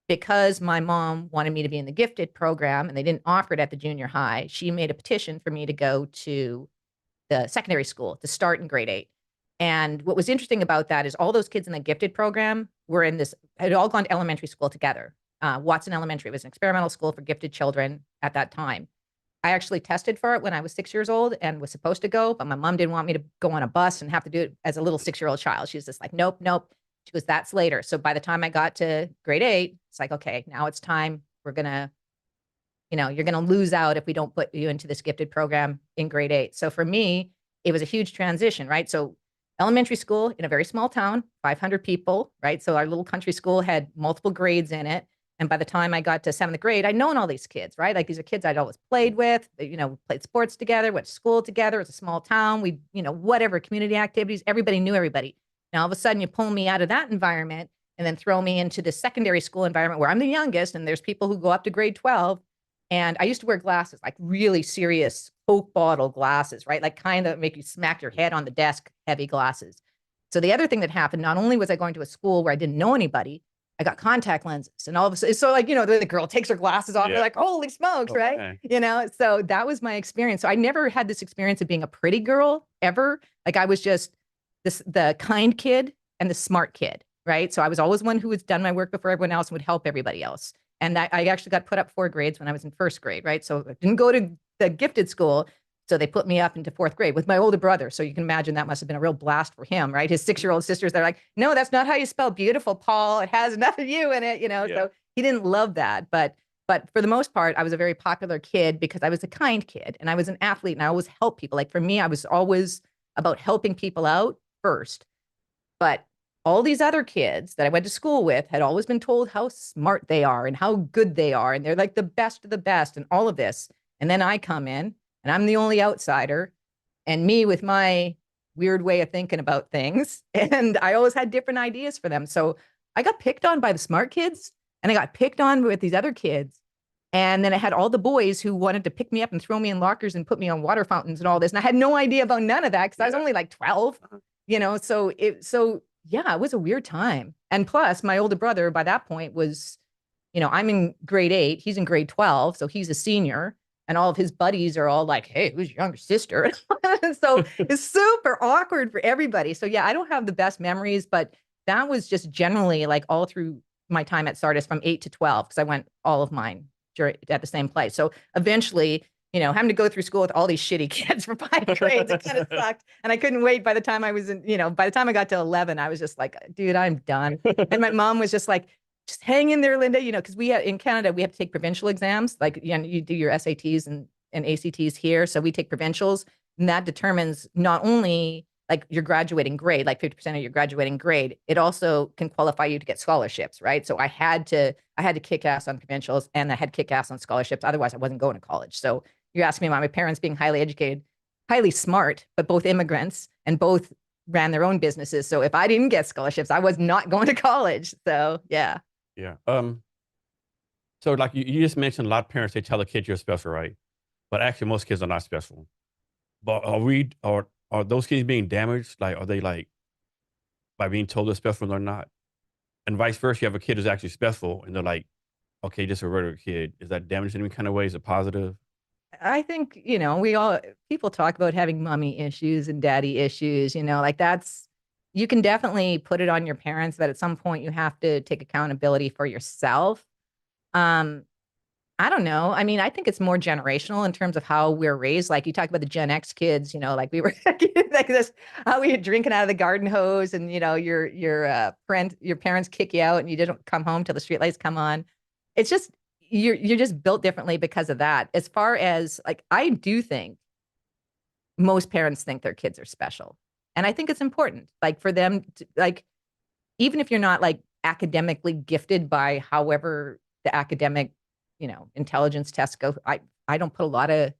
B: Because my mom wanted me to be in the gifted program and they didn't offer it at the junior high, she made a petition for me to go to the secondary school to start in grade 8. And what was interesting about that is all those kids in the gifted program were in this, had all gone to elementary school together. Watson Elementary was an experimental school for gifted children at that time. I actually tested for it when I was 6 years old and was supposed to go, but my mom didn't want me to go on a bus and have to do it as a little 6-year-old child. She was just like, nope, nope. She goes, that's later. So by the time I got to grade 8, it's like, okay, now it's time. We're going to, you're going to lose out if we don't put you into this gifted program in grade 8. So for me, it was a huge transition, right? So elementary school in a very small town, 500 people, right? So our little country school had multiple grades in it. And by the time I got to 7th grade, I'd known all these kids, right? Like these are kids I'd always played with, played sports together, went to school together. It's a small town. We, whatever community activities, everybody knew everybody. Now, all of a sudden you pull me out of that environment and then throw me into the secondary school environment where I'm the youngest and there's people who go up to grade 12. And I used to wear glasses, like really serious Coke bottle glasses, right? Like kind of make you smack your head on the desk, heavy glasses. So the other thing that happened, not only was I going to a school where I didn't know anybody, I got contact lenses. And all of a sudden, so like, the girl takes her glasses off. Yeah. They're like, holy smokes, okay. Right? So that was my experience. So I never had this experience of being a pretty girl ever. Like I was just the kind kid and the smart kid, right? So I was always one who had done my work before everyone else and would help everybody else. And that I actually got put up 4 grades when I was in 1st grade, right? So I didn't go to the gifted school. So they put me up into 4th grade with my older brother. So you can imagine that must have been a real blast for him, right? His 6-year-old sisters, they're like, no, that's not how you spell beautiful, Paul. It has enough of you in it, Yeah. So he didn't love that. But for the most part, I was a very popular kid because I was a kind kid and I was an athlete and I always helped people. Like for me, I was always about helping people out first. But all these other kids that I went to school with had always been told how smart they are and how good they are. And they're like the best of the best and all of this. And then I come in and I'm the only outsider and me with my weird way of thinking about things. And I always had different ideas for them. So I got picked on by the smart kids and I got picked on with these other kids. And then I had all the boys who wanted to pick me up and throw me in lockers and put me on water fountains and all this. And I had no idea about none of that because I was only like 12, so yeah, it was a weird time. And plus, my older brother by that point was, I'm in grade 8, he's in grade 12, so he's a senior, and all of his buddies are all like, hey, who's your younger sister? So it's super awkward for everybody. So yeah, I don't have the best memories, but that was just generally like all through my time at Sardis from 8 to 12, because I went all of mine at the same place. So eventually, having to go through school with all these shitty kids for 5 grades, it kind of sucked. And I couldn't wait by the time I was by the time I got to 11, I was just like, dude, I'm done. And my mom was just like, just hang in there, Linda, because in Canada, we have to take provincial exams. Like, you do your SATs and ACTs here. So we take provincials, and that determines not only like your graduating grade, like 50% of your graduating grade, it also can qualify you to get scholarships, right? So I had to kick ass on provincials and I had to kick ass on scholarships. Otherwise, I wasn't going to college. So you're asking me about my parents being highly educated, highly smart, but both immigrants and both ran their own businesses. So if I didn't get scholarships, I was not going to college. So yeah.
A: Yeah. So like you just mentioned, a lot of parents, they tell the kids you're special, right? But actually most kids are not special. But are those kids being damaged? Like, are they like by being told they're special or not? And vice versa, you have a kid who's actually special and they're like, okay, just a regular kid. Is that damaged in any kind of way? Is it positive?
B: I think, people talk about having mommy issues and daddy issues, like you can definitely put it on your parents that at some point you have to take accountability for yourself. I don't know. I mean, I think it's more generational in terms of how we're raised. Like you talk about the Gen X kids, like we were like this, how we were drinking out of the garden hose and, your parents kick you out and you didn't come home till the streetlights come on. It's just, you're just built differently because of that. As far as like, I do think most parents think their kids are special. And I think it's important, like for them to, like, even if you're not like academically gifted by however the academic intelligence tests go. I don't put a lot of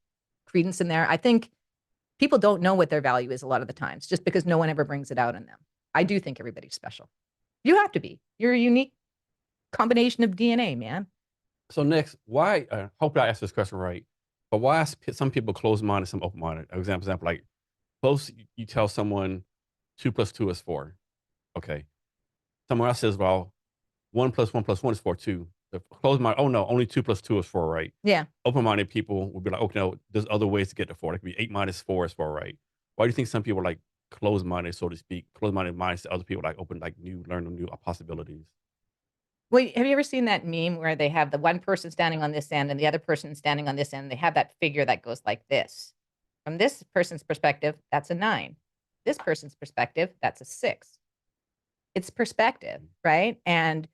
B: credence in there. I think people don't know what their value is a lot of the times just because no one ever brings it out in them. I do think everybody's special. You have to be. You're a unique combination of DNA, man.
A: So next, why? Hope I asked this question right. But why some people closed-minded, some open-minded? Example, like close. You tell someone 2 + 2 is 4. Okay. Someone else says, well, 1 + 1 + 1 is 4 too. The closed-minded, oh no, only 2 + 2 is 4, right?
B: Yeah.
A: Open-minded people will be like, okay, no, there's other ways to get to 4. It could be 8 - 4 is 4, right? Why do you think some people are like closed-minded, so to speak, closed-minded minds to other people like open, like learn new possibilities?
B: Well, have you ever seen that meme where they have the one person standing on this end and the other person standing on this end? They have that figure that goes like this. From this person's perspective, that's a 9. This person's perspective, that's a 6. It's perspective, right? And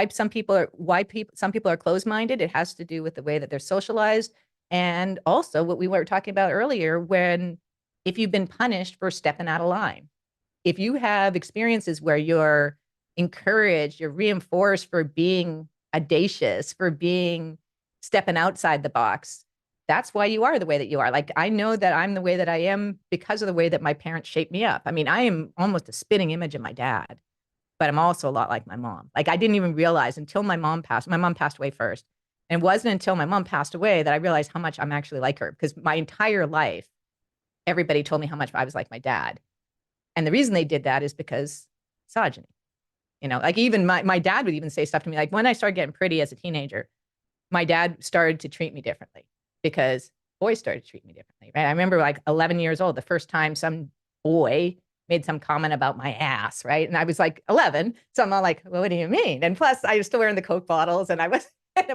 B: some people are closed-minded. It has to do with the way that they're socialized, and also what we were talking about earlier, if you've been punished for stepping out of line. If you have experiences where you're encouraged, you're reinforced for being audacious, for stepping outside the box, that's why you are the way that you are. Like, I know that I'm the way that I am because of the way that my parents shaped me up. I mean, I am almost a spitting image of my dad, but I'm also a lot like my mom. Like, I didn't even realize until my mom passed. My mom passed away first. And it wasn't until my mom passed away that I realized how much I'm actually like her, because my entire life, everybody told me how much I was like my dad. And the reason they did that is because misogyny. Like, even my dad would even say stuff to me. Like, when I started getting pretty as a teenager, my dad started to treat me differently because boys started to treat me differently, right? I remember, like, 11 years old, the first time some boy made some comment about my ass, right? And I was like 11. So I'm all like, well, what do you mean? And plus, I was still wearing the Coke bottles, and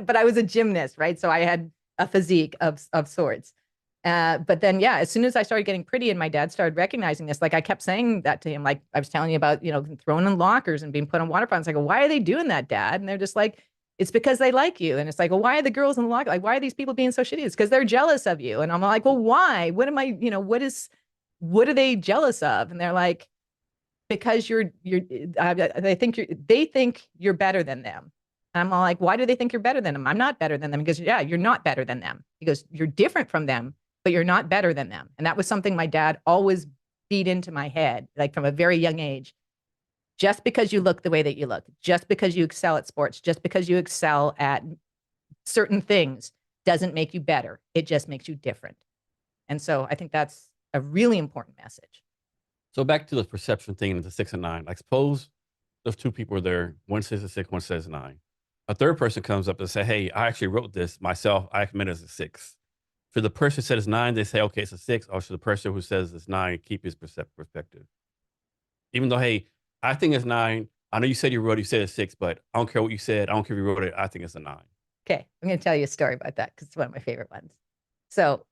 B: but I was a gymnast, right? So I had a physique of sorts. But then, yeah, as soon as I started getting pretty and my dad started recognizing this, like, I kept saying that to him, like I was telling you about, throwing in lockers and being put on water fountains. I go, why are they doing that, Dad? And they're just like, it's because they like you. And it's like, well, why are the girls in the locker? Like, why are these people being so shitty? It's because they're jealous of you. And I'm like, well, why? What am I, what are they jealous of? And they're like, because they think you're better than them. And I'm all like, why do they think you're better than them? I'm not better than them. Because, yeah, you're not better than them. He goes, you're different from them, but you're not better than them. And that was something my dad always beat into my head, like from a very young age. Just because you look the way that you look, just because you excel at sports, just because you excel at certain things doesn't make you better. It just makes you different. And so I think that's a really important message.
A: So back to the perception thing and the 6 and 9. Like, suppose there's 2 people there. One says a 6, one says 9. A third person comes up and say, hey, I actually wrote this myself. I meant it as a 6. For the person who said it's 9, they say, okay, it's a 6. Or should the person who says it's 9 keep his perspective? Even though, hey, I think it's 9. I know you said you said it's 6, but I don't care what you said. I don't care if you wrote it. I think it's a 9.
B: Okay, I'm going to tell you a story about that because it's one of my favorite ones. So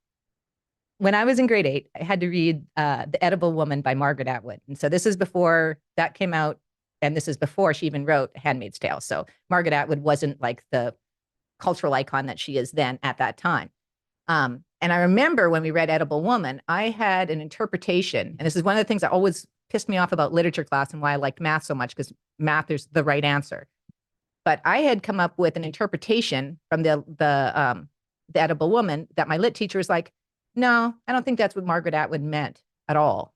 B: when I was in grade 8, I had to read The Edible Woman by Margaret Atwood. And so this is before that came out, and this is before she even wrote Handmaid's Tale. So Margaret Atwood wasn't like the cultural icon that she is then at that time. And I remember when we read Edible Woman, I had an interpretation, and this is one of the things that always pissed me off about literature class and why I liked math so much, because math is the right answer. But I had come up with an interpretation from the Edible Woman that my lit teacher was like, no, I don't think that's what Margaret Atwood meant at all.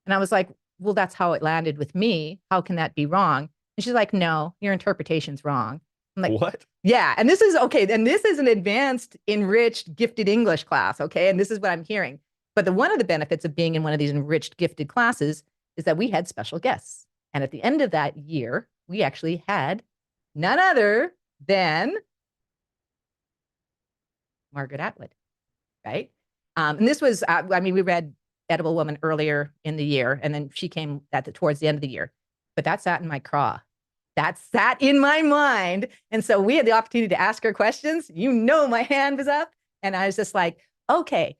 B: And I was like, well, that's how it landed with me. How can that be wrong? And she's like, no, your interpretation's wrong. I'm like,
A: what?
B: Yeah. And this is okay. And this is an advanced, enriched, gifted English class. Okay. And this is what I'm hearing. But one of the benefits of being in one of these enriched, gifted classes is that we had special guests. And at the end of that year, we actually had none other than Margaret Atwood. Right. And this was, we read Edible Woman earlier in the year, and then she came towards the end of the year. But that sat in my craw. That sat in my mind. And so we had the opportunity to ask her questions. My hand was up. And I was just like, okay,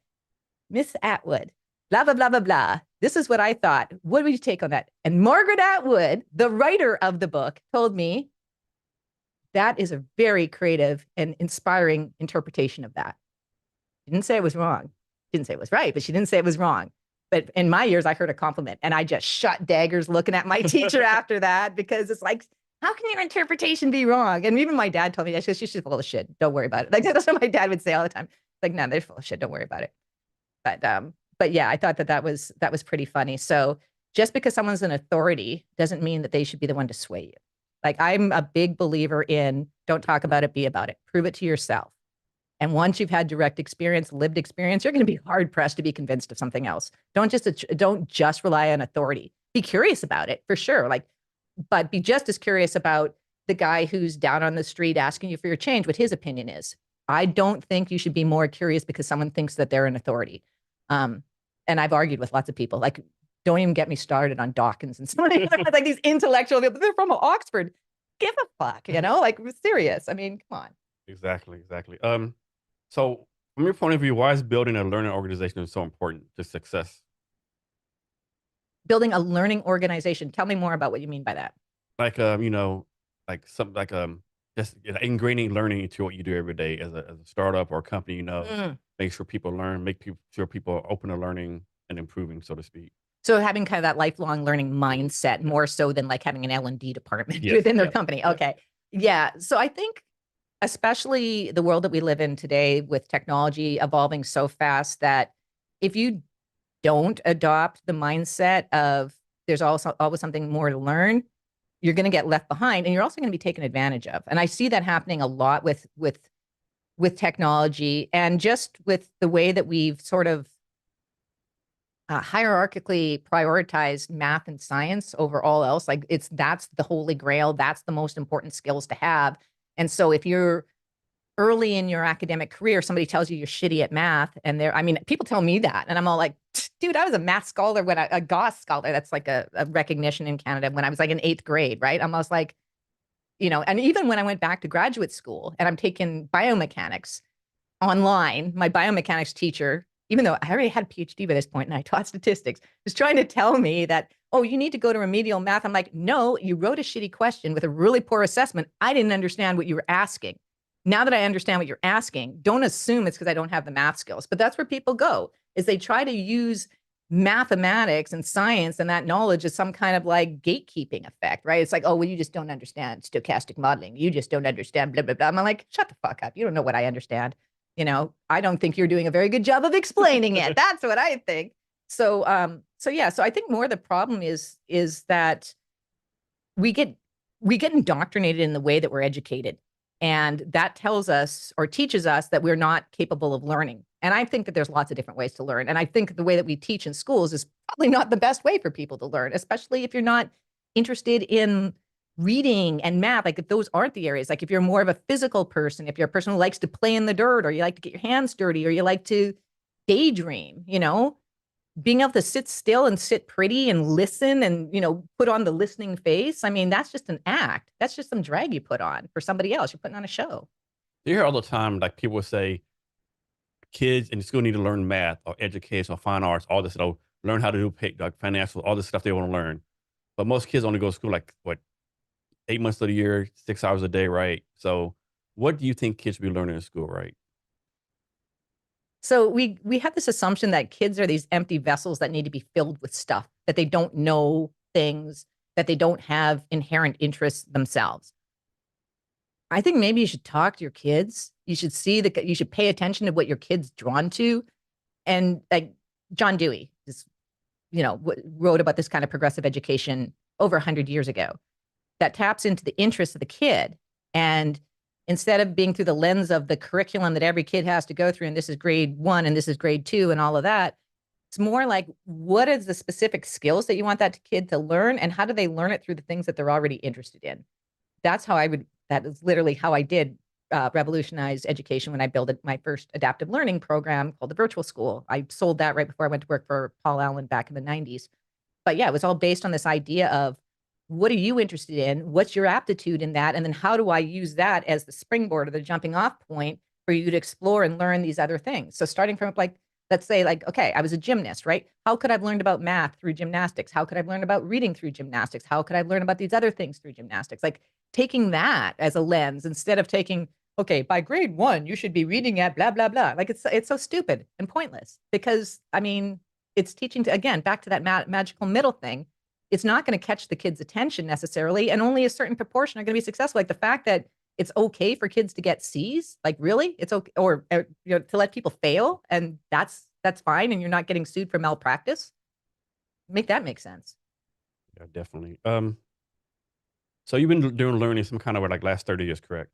B: Miss Atwood, blah, blah, blah, blah, blah. This is what I thought. What would you take on that? And Margaret Atwood, the writer of the book, told me that is a very creative and inspiring interpretation of that. She didn't say it was wrong. She didn't say it was right, but she didn't say it was wrong. But in my years, I heard a compliment, and I just shot daggers looking at my teacher after that, because it's like, how can your interpretation be wrong? And even my dad told me, she's just full of shit. Don't worry about it. Like that's what my dad would say all the time. Like, no, they're full of shit. Don't worry about it. But yeah, I thought that was pretty funny. So just because someone's an authority doesn't mean that they should be the one to sway you. Like I'm a big believer in don't talk about it, be about it. Prove it to yourself. And once you've had direct experience, lived experience, you're going to be hard pressed to be convinced of something else. Don't just rely on authority. Be curious about it for sure. Like, but be just as curious about the guy who's down on the street asking you for your change, what his opinion is. I don't think you should be more curious because someone thinks that they're an authority. Um, and I've argued with lots of people. Like, don't even get me started on Dawkins and some of these like these intellectual people. They're from Oxford. Give a fuck, like we're serious. I mean, come on.
A: Exactly, exactly. So from your point of view, why is building a learning organization so important to success?
B: Building a learning organization. Tell me more about what you mean by that.
A: Like like some like just ingraining learning into what you do every day as a startup or a company,
B: Mm.
A: make sure people learn, sure people are open to learning and improving, so to speak.
B: So having kind of that lifelong learning mindset more so than like having an L&D department
A: Yes,
B: within their
A: yes,
B: company.
A: yes.
B: Okay. Yeah. So I think especially the world that we live in today with technology evolving so fast that if you don't adopt the mindset of there's also always something more to learn, you're going to get left behind and you're also going to be taken advantage of. And I see that happening a lot with technology and just with the way that we've sort of hierarchically prioritized math and science over all else. Like that's the holy grail. That's the most important skills to have. And so if you're early in your academic career, somebody tells you you're shitty at math, and I mean, people tell me that, and I'm all like, dude, I was a math scholar a Goss scholar. That's like a recognition in Canada when I was like in 8th grade, right? I'm almost like, and even when I went back to graduate school and I'm taking biomechanics online, my biomechanics teacher, even though I already had a PhD by this point and I taught statistics, was trying to tell me that, oh, you need to go to remedial math. I'm like, no, you wrote a shitty question with a really poor assessment. I didn't understand what you were asking. Now that I understand what you're asking, don't assume it's because I don't have the math skills. But that's where people go, is they try to use mathematics and science and that knowledge as some kind of like gatekeeping effect, right? It's like, oh, well, you just don't understand stochastic modeling. You just don't understand blah, blah, blah. I'm like, shut the fuck up. You don't know what I understand. I don't think you're doing a very good job of explaining it. That's what I think. So yeah, so I think more the problem is that we get indoctrinated in the way that we're educated. And that tells us or teaches us that we're not capable of learning. And I think that there's lots of different ways to learn. And I think the way that we teach in schools is probably not the best way for people to learn, especially if you're not interested in reading and math. Like if those aren't the areas, like if you're more of a physical person, if you're a person who likes to play in the dirt, or you like to get your hands dirty, or you like to daydream, being able to sit still and sit pretty and listen and, put on the listening face. I mean, that's just an act. That's just some drag you put on for somebody else. You're putting on a show.
A: You hear all the time, like people say, kids in school need to learn math or education or fine arts, all this, learn how to do like financial, all this stuff they want to learn. But most kids only go to school like what, 8 months of the year, 6 hours a day, right? So, what do you think kids should be learning in school, right?
B: So we have this assumption that kids are these empty vessels that need to be filled with stuff, that they don't know things, that they don't have inherent interests themselves. I think maybe you should talk to your kids. You should you should pay attention to what your kid's drawn to. And like John Dewey just, wrote about this kind of progressive education over 100 years ago that taps into the interests of the kid. And instead of being through the lens of the curriculum that every kid has to go through, and this is grade 1 and this is grade 2 and all of that, it's more like, what is the specific skills that you want that kid to learn, and how do they learn it through the things that they're already interested in? That is literally how I did revolutionize education when I built my first adaptive learning program called the Virtual School. I sold that right before I went to work for Paul Allen back in the 90s. But yeah, it was all based on this idea of, what are you interested in? What's your aptitude in that? And then how do I use that as the springboard or the jumping off point for you to explore and learn these other things? So starting from like, let's say like, okay, I was a gymnast, right? How could I have learned about math through gymnastics? How could I have learned about reading through gymnastics? How could I have learned about these other things through gymnastics? Like taking that as a lens instead of taking, okay, by grade 1, you should be reading at blah, blah, blah. Like it's so stupid and pointless because, I mean, it's teaching to, again, back to that magical middle thing. it's not going to catch the kids' attention necessarily, and only a certain proportion are going to be successful. Like the fact that it's okay for kids to get C's, like really, it's okay, or you know, to let people fail, and that's fine, and you're not getting sued for malpractice. Make that make sense.
A: Yeah, definitely. So you've been doing learning some kind of like last 30 years, correct?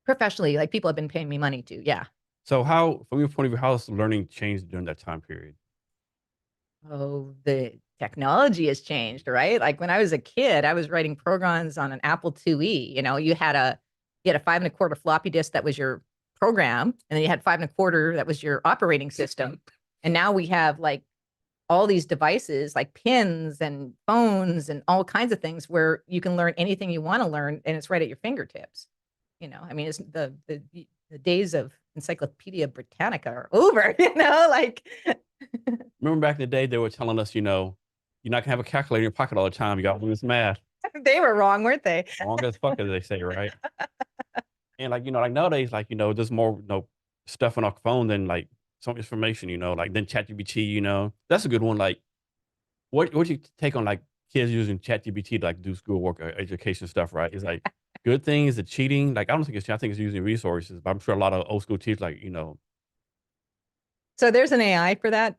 B: Professionally, like people have been paying me money to, yeah.
A: So how, from your point of view, how has learning changed during that time period?
B: Oh, the technology has changed, right? Like when I was a kid, I was writing programs on an Apple IIe. You know, you had a 5 1/4 floppy disk that was your program, and then you had 5 1/4 that was your operating system. And now we have like all these devices like pins and phones and all kinds of things where you can learn anything you want to learn, and it's right at your fingertips. You know, I mean, it's the days of Encyclopedia Britannica are over, you know, like
A: Remember back in the day, they were telling us, you're not gonna have a calculator in your pocket all the time. You got to do this math.
B: they were wrong, weren't they?
A: Wrong as fuck, as they say, right? And like, like nowadays, like, there's more, stuff on our phone than like some information, like than ChatGPT, That's a good one. Like, what you take on like kids using ChatGPT to like do schoolwork or education stuff, right? Is like good things, the cheating. Like, I don't think I think it's using resources, but I'm sure a lot of old school teachers, like,
B: So there's an AI for that.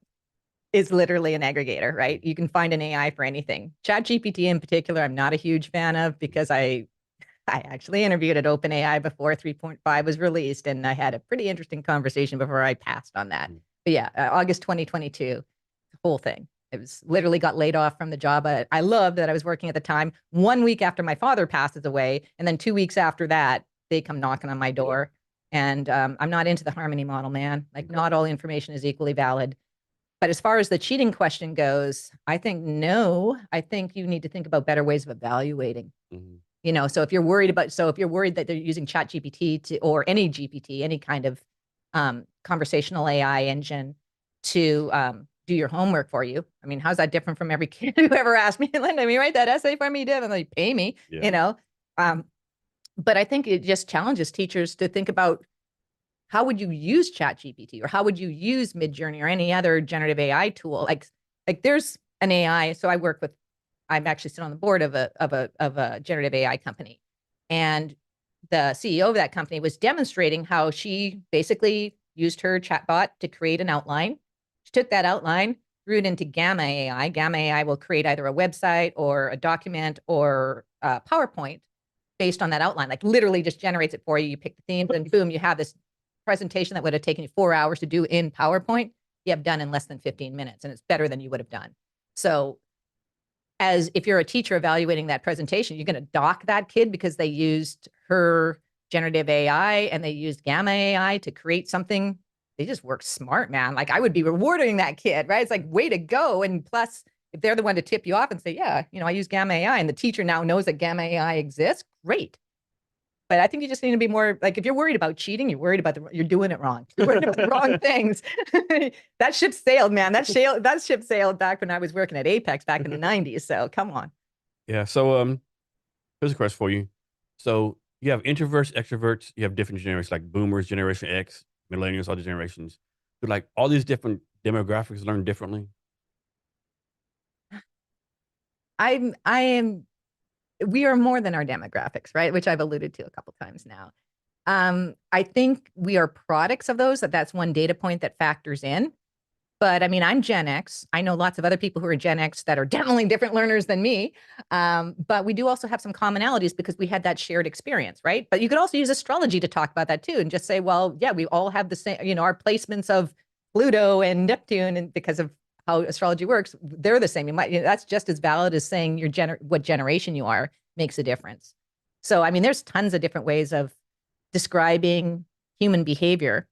B: Is literally an aggregator, right? You can find an AI for anything. ChatGPT in particular, I'm not a huge fan of because I actually interviewed at OpenAI before 3.5 was released, and I had a pretty interesting conversation before I passed on that. But yeah, August 2022, the whole thing. It was literally got laid off from the job I loved that I was working at the time. 1 week after my father passes away, and then 2 weeks after that, they come knocking on my door. And I'm not into the harmony model, man. Like, not all information is equally valid. But as far as the cheating question goes, I think no. I think you need to think about better ways of evaluating.
A: Mhm.
B: You know, so if you're worried that they're using Chat GPT or any GPT, any kind of conversational AI engine to do your homework for you. I mean, how's that different from every kid who ever asked me, Linda, let me write that essay for me, definitely pay me,
A: Yeah.
B: you know? Um, but I think it just challenges teachers to think about how would you use Chat GPT, or how would you use Midjourney or any other generative AI tool? Like there's an AI. So I'm actually sit on the board of a generative AI company. And the CEO of that company was demonstrating how she basically used her chatbot to create an outline. She took that outline, threw it into Gamma AI. Gamma AI will create either a website or a document or a PowerPoint based on that outline, like literally just generates it for you. You pick the themes and boom, you have this presentation that would have taken you 4 hours to do in PowerPoint, you have done in less than 15 minutes, and it's better than you would have done. So as if you're a teacher evaluating that presentation, you're going to dock that kid because they used her generative AI and they used Gamma AI to create something. They just work smart, man. Like, I would be rewarding that kid, right? It's like, way to go. And plus, if they're the one to tip you off and say, yeah, I use Gamma AI, and the teacher now knows that Gamma AI exists, great. But I think you just need to be more like, if you're worried about cheating, you're worried about you're doing it wrong. You're worried about the wrong things. That ship sailed, man. That ship sailed back when I was working at Apex back in the 90s. So come on.
A: Yeah. So, here's a question for you. So you have introverts, extroverts, you have different generations like boomers, Generation X, millennials, other generations. Do like all these different demographics learn differently?
B: I am we are more than our demographics, right? Which I've alluded to a couple times now. I think we are products of those. That's one data point that factors in. But I mean, I'm Gen X. I know lots of other people who are Gen X that are definitely different learners than me. But we do also have some commonalities because we had that shared experience, right? But you could also use astrology to talk about that too, and just say, well, yeah, we all have the same, our placements of Pluto and Neptune, and because of how astrology works, they're the same. That's just as valid as saying what generation you are makes a difference. So, I mean, there's tons of different ways of describing human behavior.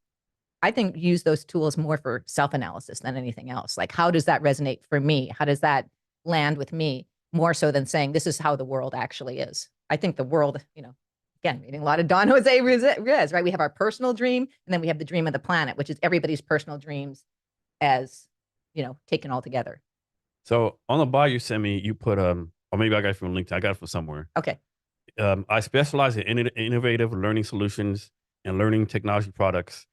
B: I think use those tools more for self-analysis than anything else. Like, how does that resonate for me? How does that land with me? More so than saying this is how the world actually is. I think the world, again, reading a lot of Don Jose Riz, right? We have our personal dream, and then we have the dream of the planet, which is everybody's personal dreams as, taken all together.
A: So on the bio you sent me, you put, or maybe I got it from LinkedIn. I got it from somewhere.
B: Okay.
A: I specialize in innovative learning solutions and learning technology products,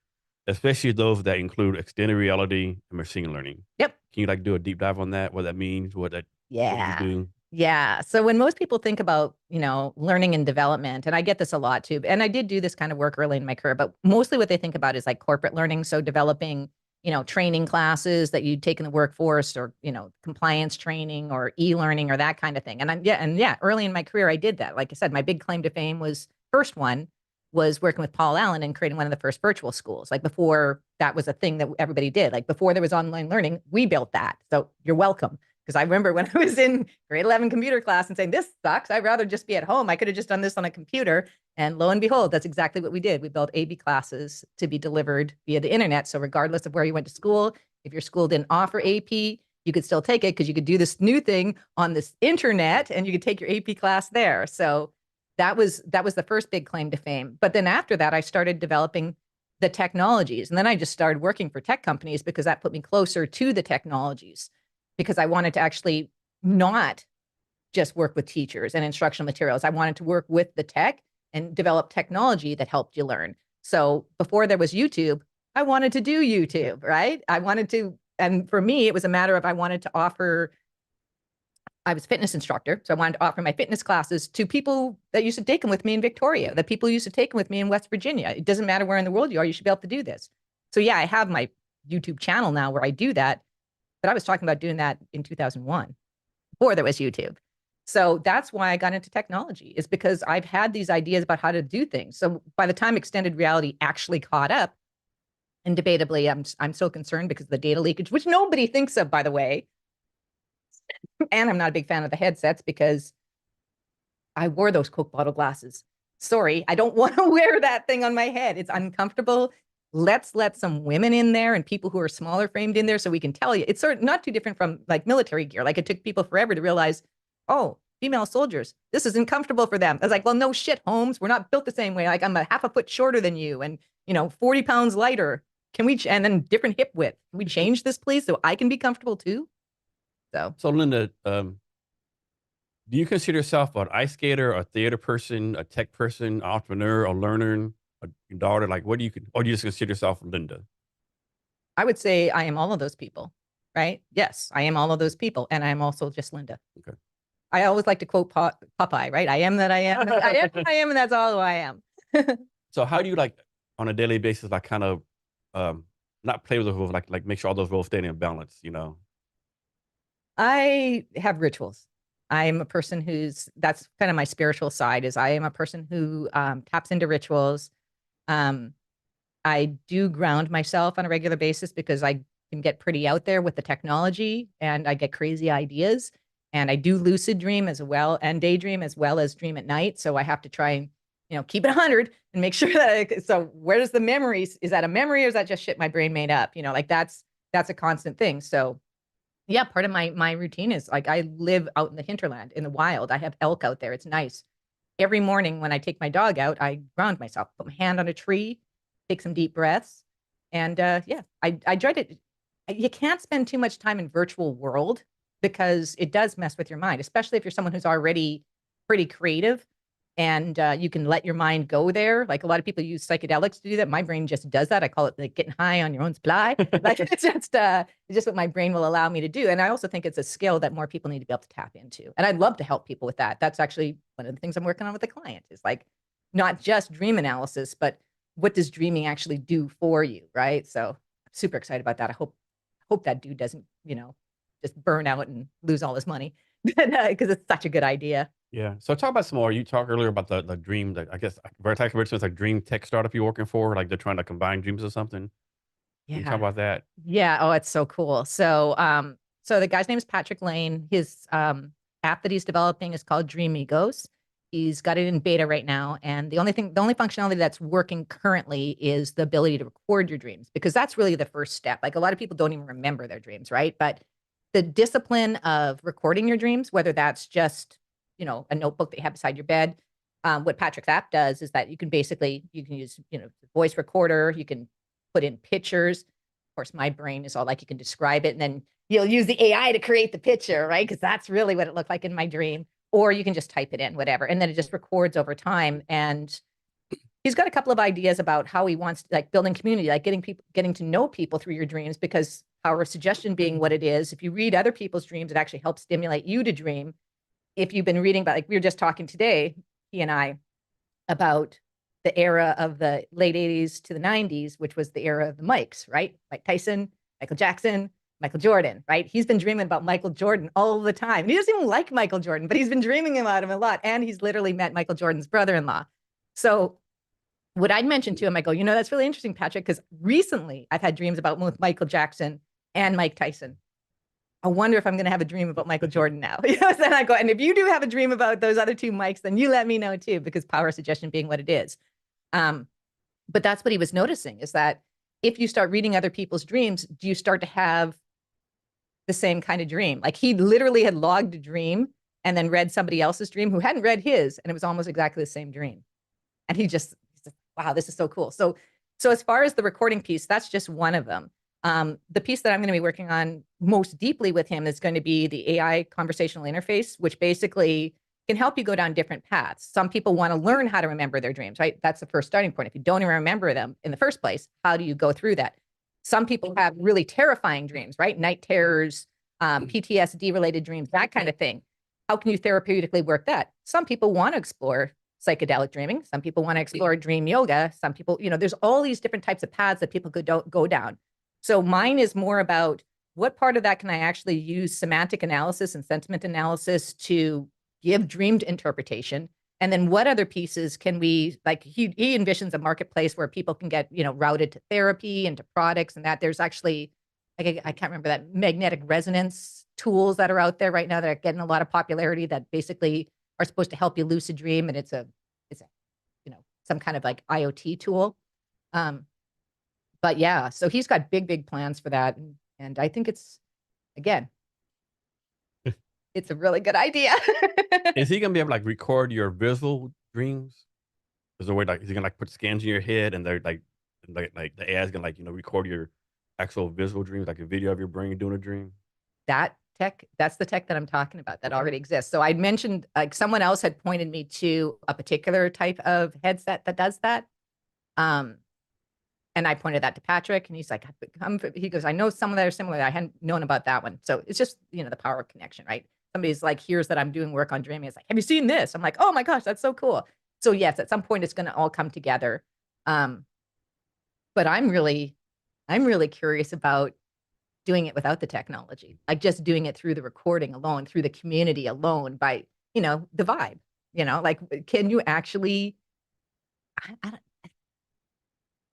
A: especially those that include extended reality and machine learning.
B: Yep.
A: Can you like do a deep dive on that? What that means? What that What do you
B: Yeah.
A: do?
B: Yeah. So when most people think about, learning and development, and I get this a lot too, and I did do this kind of work early in my career, but mostly what they think about is like corporate learning. So developing, training classes that you take in the workforce or, compliance training or e-learning or that kind of thing. And early in my career, I did that. Like I said, my big claim to fame was first one was working with Paul Allen and creating one of the first virtual schools. Like before that was a thing that everybody did. Like before there was online learning, we built that. So you're welcome. Because I remember when I was in grade 11 computer class and saying, this sucks. I'd rather just be at home. I could have just done this on a computer. And lo and behold, that's exactly what we did. We built AB classes to be delivered via the internet. So regardless of where you went to school, if your school didn't offer AP, you could still take it because you could do this new thing on this internet and you could take your AP class there. So that was the first big claim to fame. But then after that, I started developing the technologies. And then I just started working for tech companies because that put me closer to the technologies because I wanted to actually not just work with teachers and instructional materials. I wanted to work with the tech and develop technology that helped you learn. So before there was YouTube, I wanted to do YouTube, right? And for me, it was a matter of I was a fitness instructor. So I wanted to offer my fitness classes to people that used to take them with me in Victoria, that people used to take them with me in West Virginia. It doesn't matter where in the world you are, you should be able to do this. So yeah, I have my YouTube channel now where I do that, but I was talking about doing that in 2001 before there was YouTube. So that's why I got into technology is because I've had these ideas about how to do things. So by the time extended reality actually caught up, and debatably, I'm so concerned because of the data leakage, which nobody thinks of, by the way. And I'm not a big fan of the headsets because I wore those Coke bottle glasses. Sorry, I don't want to wear that thing on my head. It's uncomfortable. Let's let some women in there and people who are smaller framed in there so we can tell you. It's sort of not too different from like military gear. Like it took people forever to realize, oh, female soldiers, this isn't comfortable for them. I was like, well, no shit, Holmes. We're not built the same way. Like I'm a half a foot shorter than you and, 40 pounds lighter. And then different hip width. Can we change this, please, so I can be comfortable too? So
A: So Linda, do you consider yourself an ice skater, a theater person, a tech person, entrepreneur, a learner, a daughter? Like, what do you, or do you just consider yourself Linda?
B: I would say I am all of those people, right? Yes, I am all of those people. And I am also just Linda.
A: Okay.
B: I always like to quote Popeye, right? I am that I am. I am, I am, and that's all who I am.
A: So how do you like on a daily basis, like kind of, um, not play with the rules, like make sure all those rules stay in balance, you know?
B: I have rituals. I'm a person that's kind of my spiritual side is I am a person who taps into rituals. Um, I do ground myself on a regular basis because I can get pretty out there with the technology and I get crazy ideas. And I do lucid dream as well and daydream as well as dream at night. So I have to try and, keep it 100 and make sure so where does the memories, is that a memory or is that just shit my brain made up? Like that's a constant thing. So yeah, part of my routine is like I live out in the hinterland in the wild. I have elk out there. It's nice. Every morning when I take my dog out, I ground myself, put my hand on a tree, take some deep breaths. And yeah, I try to, you can't spend too much time in virtual world because it does mess with your mind, especially if you're someone who's already pretty creative and you can let your mind go there. Like a lot of people use psychedelics to do that. My brain just does that. I call it like getting high on your own supply. Like it's just what my brain will allow me to do. And I also think it's a skill that more people need to be able to tap into. And I'd love to help people with that. That's actually one of the things I'm working on with a client is like not just dream analysis, but what does dreaming actually do for you, right? So I'm super excited about that. I hope that dude doesn't, just burn out and lose all his money because it's such a good idea.
A: Yeah. So talk about some more. You talked earlier about the dream that I guess Vertex is like dream tech startup you're working for, like they're trying to combine dreams or something. Can you talk
B: Yeah.
A: about that?
B: Yeah. Oh, it's so cool. So the guy's name is Patrick Lane. His app that he's developing is called Dream Egos. He's got it in beta right now. And the only functionality that's working currently is the ability to record your dreams, because that's really the first step. Like a lot of people don't even remember their dreams, right? But the discipline of recording your dreams, whether that's just, a notebook that you have beside your bed. What Patrick's app does is that you can use, voice recorder, you can put in pictures. Of course, my brain is all like, you can describe it and then you'll use the AI to create the picture, right? Because that's really what it looked like in my dream. Or you can just type it in, whatever. And then it just records over time. And he's got a couple of ideas about how he wants like building community, like getting to know people through your dreams, because power of suggestion being what it is. If you read other people's dreams, it actually helps stimulate you to dream. If you've been reading about, like we were just talking today, he and I, about the era of the late 80s to the 90s, which was the era of the Mikes, right? Mike Tyson, Michael Jackson, Michael Jordan, right? He's been dreaming about Michael Jordan all the time. And he doesn't even like Michael Jordan, but he's been dreaming about him a lot. And he's literally met Michael Jordan's brother-in-law. So what I'd mentioned to him, I go, that's really interesting, Patrick, because recently I've had dreams about both Michael Jackson and Mike Tyson. I wonder if I'm going to have a dream about Michael Jordan now. Then I go, and if you do have a dream about those other two Mikes, then you let me know too, because power suggestion being what it is. But that's what he was noticing, is that if you start reading other people's dreams, do you start to have the same kind of dream? Like he literally had logged a dream and then read somebody else's dream who hadn't read his, and it was almost exactly the same dream. And he just, wow, this is so cool. So as far as the recording piece, that's just one of them. The piece that I'm going to be working on most deeply with him is going to be the AI conversational interface, which basically can help you go down different paths. Some people want to learn how to remember their dreams, right? That's the first starting point. If you don't even remember them in the first place, how do you go through that? Some people have really terrifying dreams, right? Night terrors, PTSD related dreams, that kind of thing. How can you therapeutically work that? Some people want to explore psychedelic dreaming. Some people want to explore dream yoga. Some people, there's all these different types of paths that people could go down. So mine is more about what part of that can I actually use semantic analysis and sentiment analysis to give dreamed interpretation? And then what other pieces can we, like he envisions a marketplace where people can get, routed to therapy and to products, and that there's actually, I can't remember, that magnetic resonance tools that are out there right now that are getting a lot of popularity that basically are supposed to help you lucid dream. And it's a some kind of like IoT tool. But yeah, so he's got big plans for that. And I think it's, again, it's a really good idea.
A: Is he gonna be able to like record your visual dreams? Is there a way like is he gonna like put scans in your head and they're like the AI's gonna like record your actual visual dreams, like a video of your brain doing a dream?
B: That tech, that's the tech that I'm talking about that already exists. So I mentioned, like, someone else had pointed me to a particular type of headset that does that. And I pointed that to Patrick, and he's like, he goes, I know some that are similar. I hadn't known about that one. So it's just, the power of connection, right? Somebody's like, hears that I'm doing work on dreaming. It's like, have you seen this? I'm like, oh my gosh, that's so cool. So yes, at some point it's going to all come together. But I'm really curious about doing it without the technology, like just doing it through the recording alone, through the community alone, by, the vibe, like, can you actually,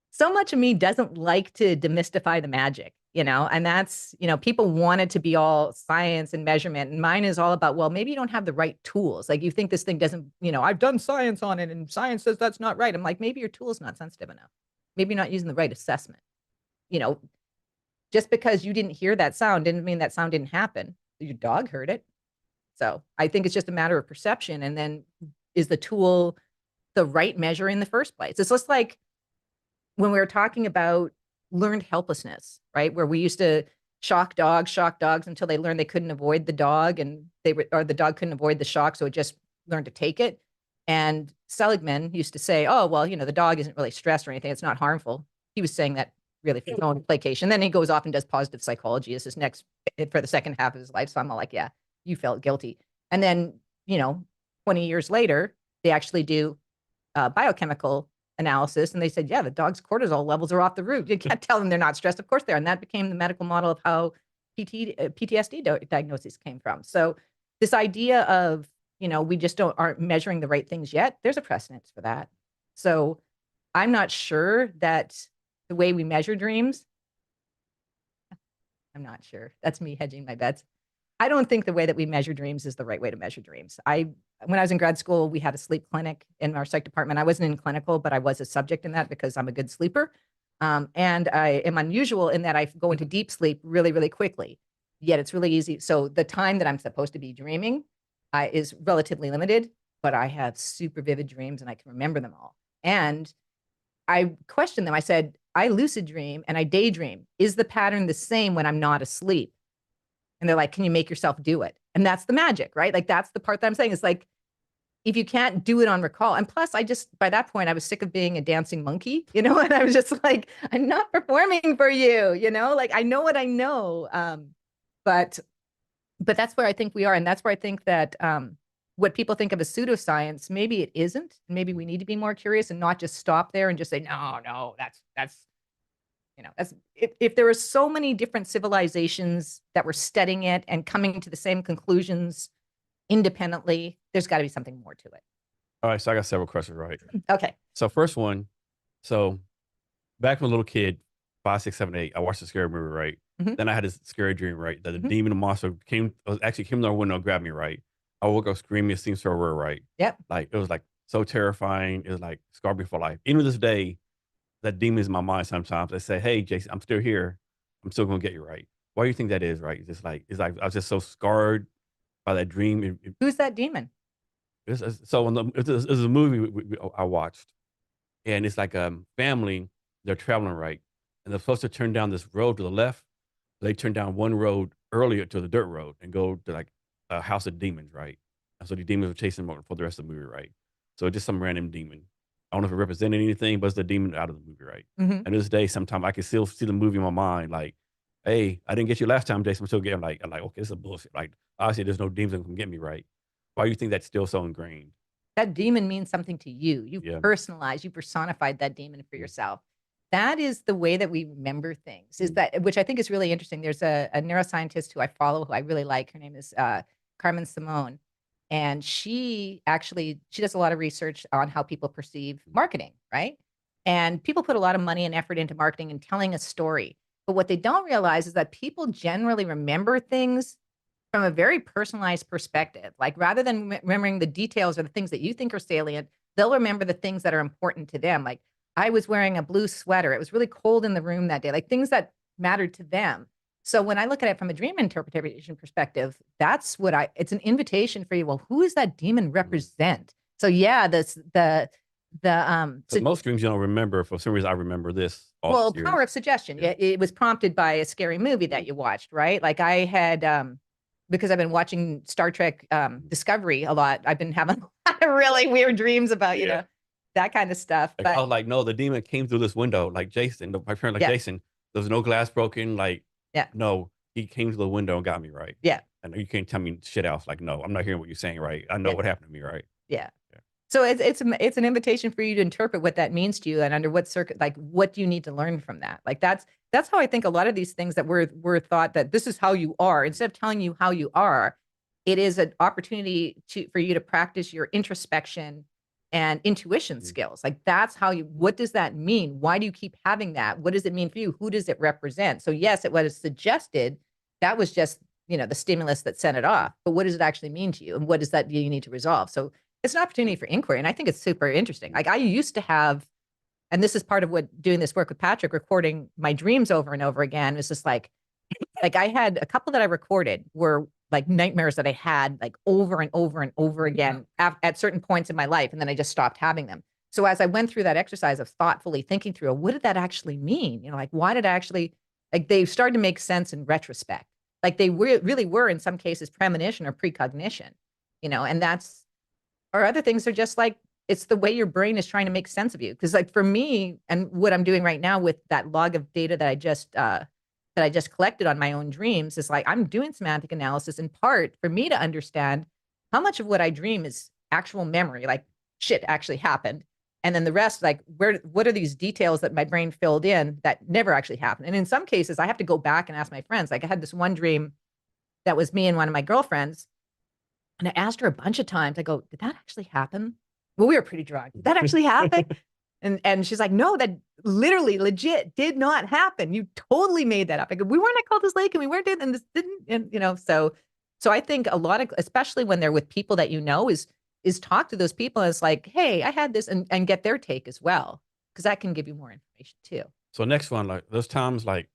B: so much of me doesn't like to demystify the magic, and that's, people want it to be all science and measurement. And mine is all about, well, maybe you don't have the right tools. Like you think this thing doesn't, I've done science on it and science says that's not right. I'm like, maybe your tool is not sensitive enough. Maybe you're not using the right assessment. Just because you didn't hear that sound didn't mean that sound didn't happen. Your dog heard it. So I think it's just a matter of perception. And then is the tool the right measure in the first place? It's just like when we were talking about learned helplessness, right? Where we used to shock dogs until they learned they couldn't avoid the dog, and or the dog couldn't avoid the shock. So it just learned to take it. And Seligman used to say, oh, well, the dog isn't really stressed or anything. It's not harmful. He was saying that really for his own placation. Then he goes off and does positive psychology as his next, for the second half of his life. So I'm all like, yeah, you felt guilty. And then, 20 years later, they actually do biochemical analysis. And they said, yeah, the dog's cortisol levels are off the roof. You can't tell them they're not stressed. Of course they are. And that became the medical model of how PTSD diagnoses came from. So this idea of, we just aren't measuring the right things yet, there's a precedence for that. So I'm not sure that the way we measure dreams, I'm not sure. That's me hedging my bets. I don't think the way that we measure dreams is the right way to measure dreams. When I was in grad school, we had a sleep clinic in our psych department. I wasn't in clinical, but I was a subject in that because I'm a good sleeper. And I am unusual in that I go into deep sleep really, really quickly, yet it's really easy. So the time that I'm supposed to be dreaming is relatively limited, but I have super vivid dreams and I can remember them all. And I questioned them. I said, I lucid dream and I daydream. Is the pattern the same when I'm not asleep? And they're like, can you make yourself do it? And that's the magic, right? Like, that's the part that I'm saying. It's like, if you can't do it on recall, and plus I just, by that point, I was sick of being a dancing monkey, you know, and I was just like, I'm not performing for you, you know, like I know what I know. But that's where I think we are. And that's where I think that what people think of as pseudoscience, maybe it isn't. Maybe we need to be more curious and not just stop there and just say, no, that's, you know, that's, if there are so many different civilizations that were studying it and coming to the same conclusions independently, there's got to be something more to it.
A: All right, so I got several questions, right?
B: Okay.
A: So first one, so back when a little kid, 5, 6, 7, 8, I watched a scary movie, right? Then I had this scary dream, right? That the demon and monster came to our window and grabbed me, right? I woke up screaming, it seems so real, right?
B: Yep.
A: Like it was like so terrifying. It was like scarred me for life. Even to this day, that demon is in my mind sometimes. I say, hey, Jason, I'm still here. I'm still gonna get you, right? Why do you think that is, right? It's like I was just so scarred by that dream.
B: Who's that demon?
A: So it was a movie I watched, and it's like a family, they're traveling, right? And they're supposed to turn down this road to the left. They turn down one road earlier to the dirt road and go to like a house of demons, right? And so the demons were chasing them for the rest of the movie, right? So it's just some random demon. I don't know if it represented anything, but it's the demon out of the movie, right? And to this day, sometimes I can still see the movie in my mind, like, hey, I didn't get you last time, Jason. I'm still getting I'm like, okay, this is bullshit. Like, obviously, there's no demons that can get me, right? Why do you think that's still so ingrained?
B: That demon means something to you. You personalized, you personified that demon for yourself. That is the way that we remember things, is that, which I think is really interesting. There's a neuroscientist who I follow, who I really like. Her name is Carmen Simone. And she does a lot of research on how people perceive marketing, right? And people put a lot of money and effort into marketing and telling a story. But what they don't realize is that people generally remember things from a very personalized perspective. Like rather than remembering the details or the things that you think are salient, they'll remember the things that are important to them. Like, I was wearing a blue sweater. It was really cold in the room that day, like things that mattered to them. So when I look at it from a dream interpretation perspective, that's what it's an invitation for you. Well, who does that demon represent? So yeah,
A: so most dreams you don't remember. For some reason, I remember this.
B: Well, power of suggestion. Yeah. It was prompted by a scary movie that you watched, right? Like I had, because I've been watching Star Trek Discovery a lot, I've been having a lot of really weird dreams about, you know, that kind of stuff.
A: Like,
B: but
A: I was like, no, the demon came through this window, like Jason, my friend, like Jason. There was no glass broken. Like, no, he came to the window and got me, right?
B: Yeah.
A: And you can't tell me shit else. Like, no, I'm not hearing what you're saying, right? I know what happened to me, right?
B: Yeah. So it's an invitation for you to interpret what that means to you and under what like what do you need to learn from that? Like that's how I think a lot of these things that we're thought that this is how you are, instead of telling you how you are, it is an opportunity for you to practice your introspection and intuition skills. Like that's how what does that mean? Why do you keep having that? What does it mean for you? Who does it represent? So yes, it was suggested. That was just, you know, the stimulus that sent it off. But what does it actually mean to you? And what does that you need to resolve? So it's an opportunity for inquiry. And I think it's super interesting. Like I used to have, and this is part of what doing this work with Patrick, recording my dreams over and over again, is just like I had a couple that I recorded were like nightmares that I had like over and over and over again at certain points in my life. And then I just stopped having them. So as I went through that exercise of thoughtfully thinking through, what did that actually mean? You know, like, why did I actually, like, they started to make sense in retrospect. Like they really were in some cases premonition or precognition, you know, and that's, or other things are just like, it's the way your brain is trying to make sense of you. Because like for me, and what I'm doing right now with that log of data that I just collected on my own dreams is like, I'm doing semantic analysis in part for me to understand how much of what I dream is actual memory, like shit actually happened. And then the rest, like what are these details that my brain filled in that never actually happened? And in some cases, I have to go back and ask my friends. Like I had this one dream that was me and one of my girlfriends. And I asked her a bunch of times, I go, did that actually happen? Well, we were pretty drunk. Did that actually happen? And she's like, no, that literally legit did not happen. You totally made that up. I go, we weren't at Cultus Lake and we weren't in, and this didn't, and you know, so I think a lot of, especially when they're with people that you know, is talk to those people. And it's like, hey, I had this, and get their take as well, because that can give you more information too.
A: So next one, like those times, like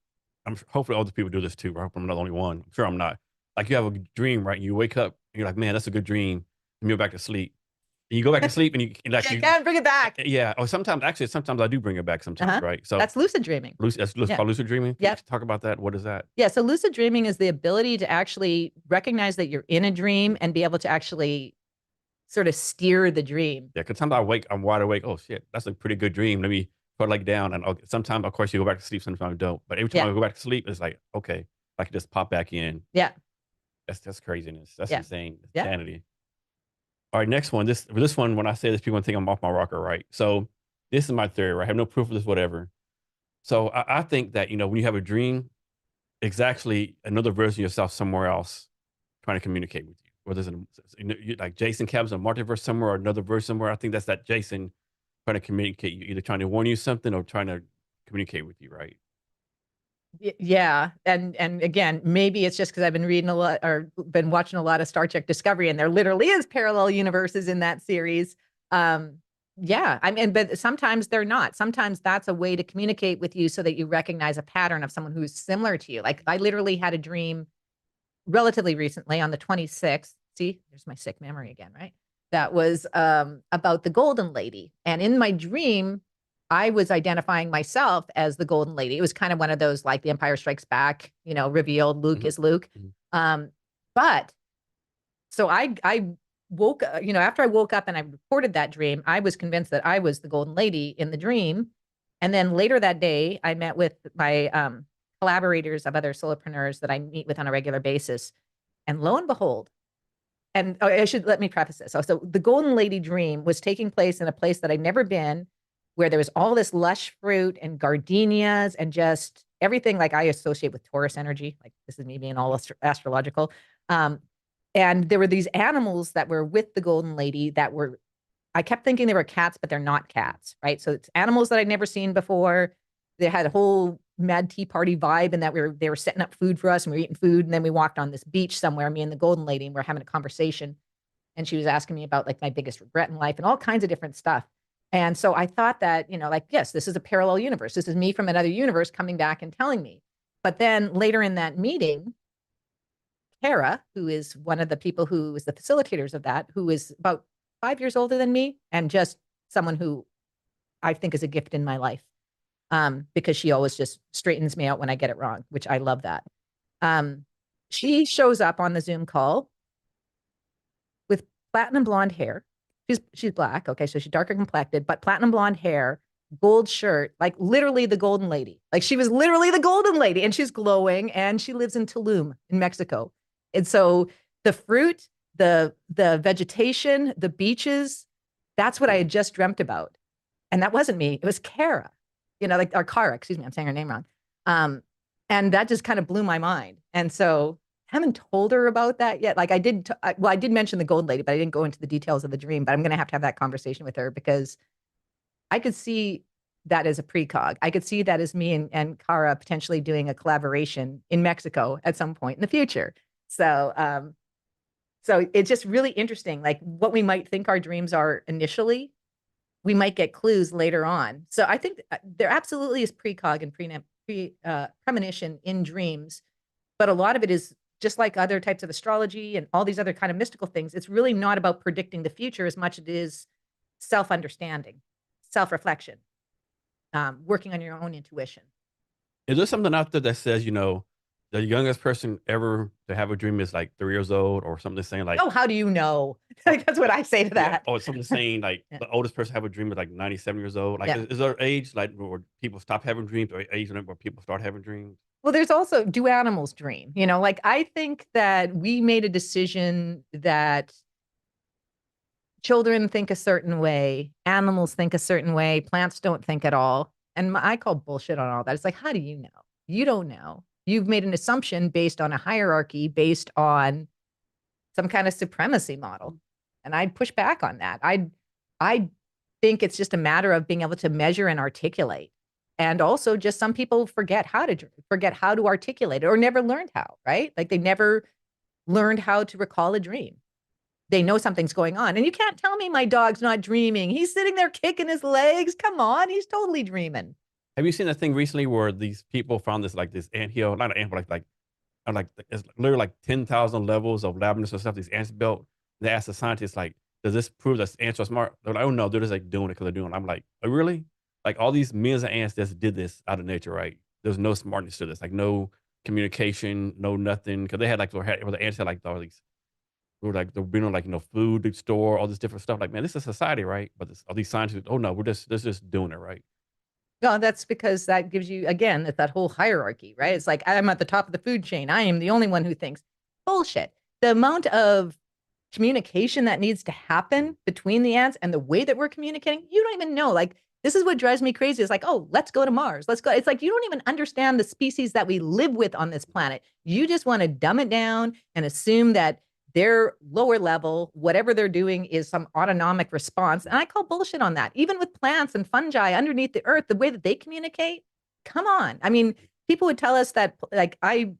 A: hopefully other people do this too. I hope I'm not the only one. I'm sure I'm not. Like you have a dream, right? And you wake up and you're like, man, that's a good dream. And you're back to sleep. And you go back to sleep and you
B: can't bring it back.
A: Yeah. Or sometimes I do bring it back sometimes, right? So
B: that's lucid dreaming.
A: That's called lucid dreaming.
B: Yeah.
A: Talk about that. What is that?
B: Yeah. So lucid dreaming is the ability to actually recognize that you're in a dream and be able to actually sort of steer the dream.
A: Yeah, because sometimes I wake, I'm wide awake. Oh shit, that's a pretty good dream. Let me put like down, and sometimes, of course, you go back to sleep. Sometimes I don't. But every time
B: Yeah.
A: I go back to sleep, it's like, okay, I can just pop back in.
B: Yeah.
A: That's craziness. That's
B: Yeah.
A: insane.
B: Yeah.
A: Insanity. All right, next one. This one, when I say this, people think I'm off my rocker, right? So this is my theory, right? I have no proof of this, whatever. So I think that when you have a dream, it's actually another version of yourself somewhere else trying to communicate with you. Whether it's like Jason Cabs in a multiverse somewhere or another verse somewhere. I think that's that Jason trying to communicate you, either trying to warn you something or trying to communicate with you, right?
B: Yeah, and again, maybe it's just because I've been reading a lot or been watching a lot of Star Trek Discovery, and there literally is parallel universes in that series. Um, yeah, I mean, but sometimes they're not. Sometimes that's a way to communicate with you so that you recognize a pattern of someone who's similar to you. Like I literally had a dream relatively recently on the 26th. See, there's my sick memory again, right? That was about the Golden Lady. And in my dream, I was identifying myself as the Golden Lady. It was kind of one of those like the Empire Strikes Back, revealed Luke
A: Mhm.
B: is Luke.
A: Mhm.
B: But so I woke, after I woke up and I reported that dream, I was convinced that I was the Golden Lady in the dream. And then later that day, I met with my collaborators of other solopreneurs that I meet with on a regular basis. And lo and behold, and I should let me preface this. So the Golden Lady dream was taking place in a place that I'd never been, where there was all this lush fruit and gardenias and just everything like I associate with Taurus energy. Like this is me being all astrological. Um, and there were these animals that were with the Golden Lady that were, I kept thinking they were cats, but they're not cats, right? So it's animals that I'd never seen before. They had a whole mad tea party vibe, and that they were setting up food for us, and we were eating food, and then we walked on this beach somewhere, me and the Golden Lady, and we're having a conversation, and she was asking me about like my biggest regret in life and all kinds of different stuff. And so I thought that, like, yes, this is a parallel universe. This is me from another universe coming back and telling me. But then later in that meeting, Kara, who is one of the people who is the facilitators of that, who is about 5 years older than me and just someone who I think is a gift in my life, because she always just straightens me out when I get it wrong, which I love that. Um, she shows up on the Zoom call with platinum blonde hair. She's black, okay, so she's darker complected, but platinum blonde hair, gold shirt, like literally the Golden Lady. Like she was literally the Golden Lady, and she's glowing, and she lives in Tulum in Mexico. And so the fruit, the vegetation, the beaches, that's what I had just dreamt about. And that wasn't me. It was Kara, like or Kara, excuse me, I'm saying her name wrong. Um, and that just kind of blew my mind. And so I haven't told her about that yet. Like I did mention the Gold Lady, but I didn't go into the details of the dream. But I'm going to have that conversation with her because I could see that as a precog. I could see that as me and Kara potentially doing a collaboration in Mexico at some point in the future. So it's just really interesting, like what we might think our dreams are initially, we might get clues later on. So I think there absolutely is precog and premonition in dreams, but a lot of it is just like other types of astrology and all these other kind of mystical things. It's really not about predicting the future as much as it is self-understanding, self-reflection, working on your own intuition.
A: Is there something out there that says, the youngest person ever to have a dream is like 3 years old, or something saying like,
B: Oh, how do you know?
A: oh,
B: That's what I say to
A: yeah,
B: that.
A: or something saying like
B: Yeah.
A: the oldest person have a dream is like 97 years old? Like,
B: Yeah.
A: is there age like where people stop having dreams, or age where people start having dreams?
B: Well, there's also, do animals dream? Like I think that we made a decision that children think a certain way, animals think a certain way, plants don't think at all. And I call bullshit on all that. It's like, how do you know? You don't know. You've made an assumption based on a hierarchy, based on some kind of supremacy model. And I'd push back on that. I think it's just a matter of being able to measure and articulate. And also just some people forget how to articulate it or never learned how, right? Like they never learned how to recall a dream. They know something's going on. And you can't tell me my dog's not dreaming. He's sitting there kicking his legs. Come on, he's totally dreaming.
A: Have you seen that thing recently where these people found this anthill, not an ant, but like it's literally like 10,000 levels of labyrinths or stuff these ants built. They asked the scientists like, does this prove that ants are smart? They're like, oh no, they're just like doing it because they're doing it. I'm like, oh, really? Like all these millions of ants just did this out of nature, right? There's no smartness to this, like no communication, no nothing. Because they had like, where the ants had like all these we're like they're bringing like food to store, all this different stuff. Like, man, this is society, right? But all these scientists, oh no, they're just doing it right.
B: No, that's because that gives you, again, it's that whole hierarchy, right? It's like, I'm at the top of the food chain. I am the only one who thinks bullshit. The amount of communication that needs to happen between the ants and the way that we're communicating, you don't even know. Like, this is what drives me crazy. It's like, oh, let's go to Mars. Let's go. It's like, you don't even understand the species that we live with on this planet. You just want to dumb it down and assume that their lower level, whatever they're doing, is some autonomic response. And I call bullshit on that. Even with plants and fungi underneath the earth, the way that they communicate, come on. I mean, people would tell us that, like, I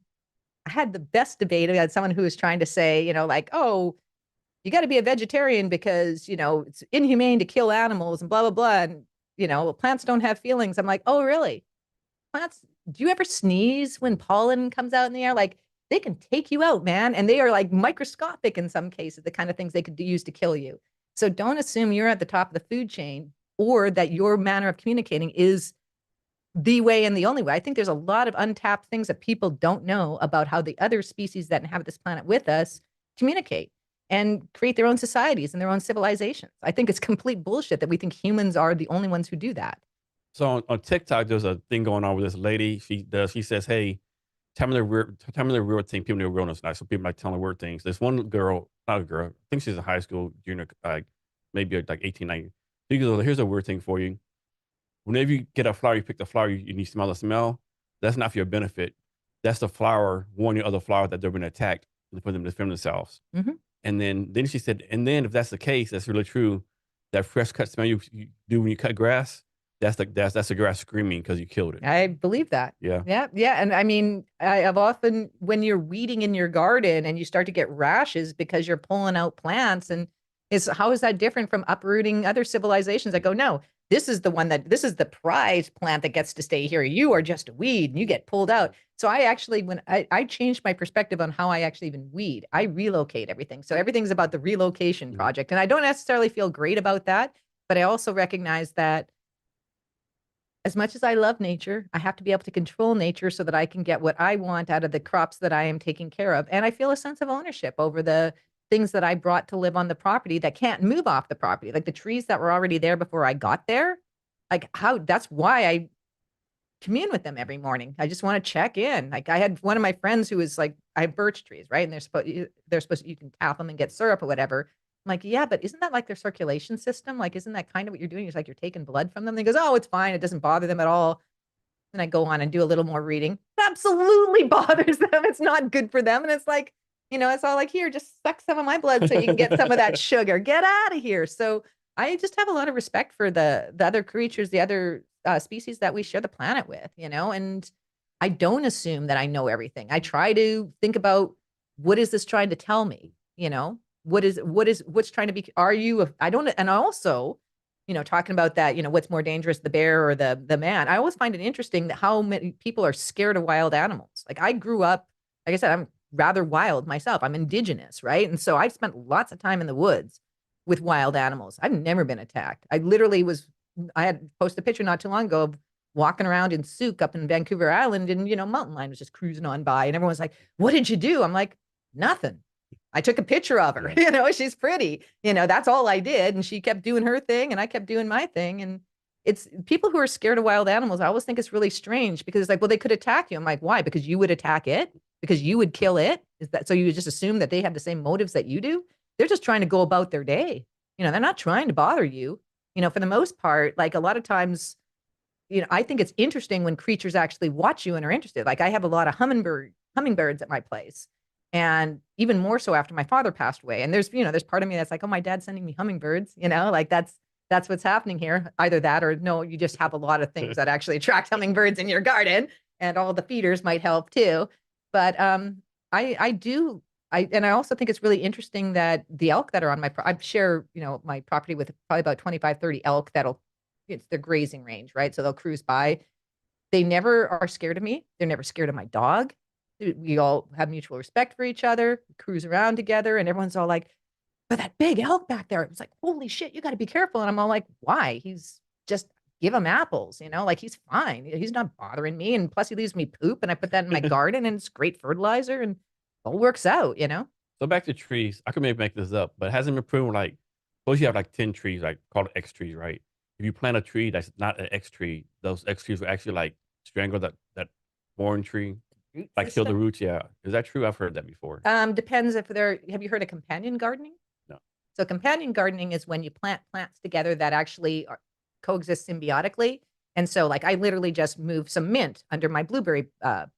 B: had the best debate. I had someone who was trying to say, like, oh, you got to be a vegetarian because, it's inhumane to kill animals and blah, blah, blah. And, plants don't have feelings. I'm like, oh, really? Plants, do you ever sneeze when pollen comes out in the air? Like, they can take you out, man. And they are like microscopic in some cases, the kind of things they could use to kill you. So don't assume you're at the top of the food chain or that your manner of communicating is the way and the only way. I think there's a lot of untapped things that people don't know about how the other species that inhabit this planet with us communicate and create their own societies and their own civilizations. I think it's complete bullshit that we think humans are the only ones who do that.
A: So on TikTok, there's a thing going on with this lady. She says, "Hey, tell me the real thing. People need realness now." So people like telling weird things. There's one girl, not a girl. I think she's in high school, junior, maybe like 18, 19. She goes, "Here's a weird thing for you. Whenever you get a flower, you pick the flower, and you smell the smell. That's not for your benefit. That's the flower warning other flowers that they're being attacked for them to defend themselves."
B: Mm-hmm.
A: And then she said, and then if that's the case, that's really true. That fresh cut smell you do when you cut grass, that's the grass screaming because you killed it.
B: I believe that.
A: Yeah.
B: Yeah. Yeah. And I mean, I've often, when you're weeding in your garden and you start to get rashes because you're pulling out plants, and how is that different from uprooting other civilizations? I go, no, this is the prize plant that gets to stay here. You are just a weed and you get pulled out. So I actually, when I changed my perspective on how I actually even weed, I relocate everything. So everything's about the relocation project. And I don't necessarily feel great about that, but I also recognize that as much as I love nature, I have to be able to control nature so that I can get what I want out of the crops that I am taking care of. And I feel a sense of ownership over the things that I brought to live on the property that can't move off the property, like the trees that were already there before I got there. That's why I commune with them every morning. I just want to check in. Like, I had one of my friends who was like, I have birch trees, right? And they're supposed to, you can tap them and get syrup or whatever. I'm like, yeah, but isn't that like their circulation system? Like, isn't that kind of what you're doing? It's like you're taking blood from them. And he goes, oh, it's fine. It doesn't bother them at all. And I go on and do a little more reading. It absolutely bothers them. It's not good for them. And it's like, it's all like, here, just suck some of my blood so you can get some of that sugar. Get out of here. So I just have a lot of respect for the other creatures, the other species that we share the planet with, and I don't assume that I know everything. I try to think about, what is this trying to tell me? What's trying to be, I don't, and also, talking about that, what's more dangerous, the bear or the man. I always find it interesting that how many people are scared of wild animals. Like, I grew up, like I said, I'm rather wild myself. I'm indigenous, right? And so I spent lots of time in the woods with wild animals. I've never been attacked. I had posted a picture not too long ago of walking around in Souk up in Vancouver Island, and, mountain lion was just cruising on by, and everyone's like, what did you do? I'm like, nothing. I took a picture of her, she's pretty, that's all I did. And she kept doing her thing and I kept doing my thing. And it's people who are scared of wild animals. I always think it's really strange because it's like, well, they could attack you. I'm like, why? Because you would attack it? Because you would kill it? Is that, so you would just assume that they have the same motives that you do? They're just trying to go about their day. They're not trying to bother you, for the most part. Like, a lot of times, I think it's interesting when creatures actually watch you and are interested. Like, I have a lot of hummingbirds at my place. And even more so after my father passed away. And there's part of me that's like, oh, my dad's sending me hummingbirds, like that's what's happening here. Either that or no, you just have a lot of things that actually attract hummingbirds in your garden, and all the feeders might help too. But I also think it's really interesting that the elk that are on I share, my property with probably about 25, 30 elk it's their grazing range, right? So they'll cruise by. They never are scared of me. They're never scared of my dog. We all have mutual respect for each other, cruise around together, and everyone's all like, but that big elk back there, it was like, holy shit, you got to be careful. And I'm all like, why? He's just, give him apples, like, he's fine. He's not bothering me. And plus he leaves me poop, and I put that in my garden, and it's great fertilizer, and it all works out.
A: So back to trees, I could maybe make this up, but it hasn't been proven. Like, suppose you have like 10 trees, like called X trees, right? If you plant a tree that's not an X tree, those X trees will actually like strangle that foreign tree,
B: Root
A: like kill the
B: system.
A: roots. Yeah, is that true? I've heard that before.
B: Depends if they're, have you heard of companion gardening?
A: No.
B: So companion gardening is when you plant plants together that actually coexist symbiotically. And so like I literally just moved some mint under my blueberry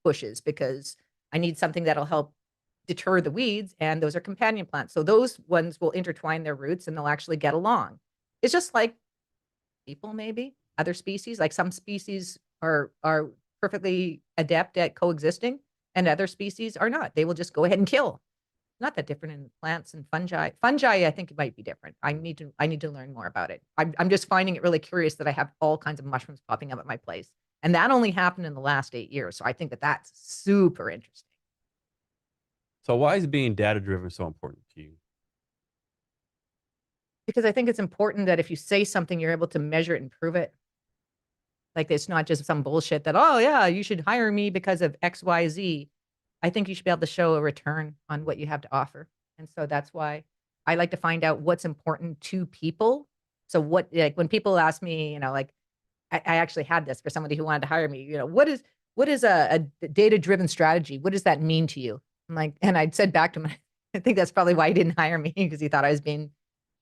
B: bushes because I need something that'll help deter the weeds. And those are companion plants. So those ones will intertwine their roots and they'll actually get along. It's just like people, maybe other species, like some species are perfectly adept at coexisting and other species are not. They will just go ahead and kill. Not that different in plants and fungi. Fungi, I think it might be different. I need to learn more about it. I'm just finding it really curious that I have all kinds of mushrooms popping up at my place, and that only happened in the last 8 years. So I think that that's super interesting
A: So why is being data driven so important to you?
B: because I think it's important that if you say something, you're able to measure it and prove it. Like it's not just some bullshit that, oh yeah, you should hire me because of X, Y, Z. I think you should be able to show a return on what you have to offer. And so that's why I like to find out what's important to people. So what, like when people ask me, like I actually had this for somebody who wanted to hire me, what is a data-driven strategy? What does that mean to you? I'm like, and I said back to him, I think that's probably why he didn't hire me because he thought I was being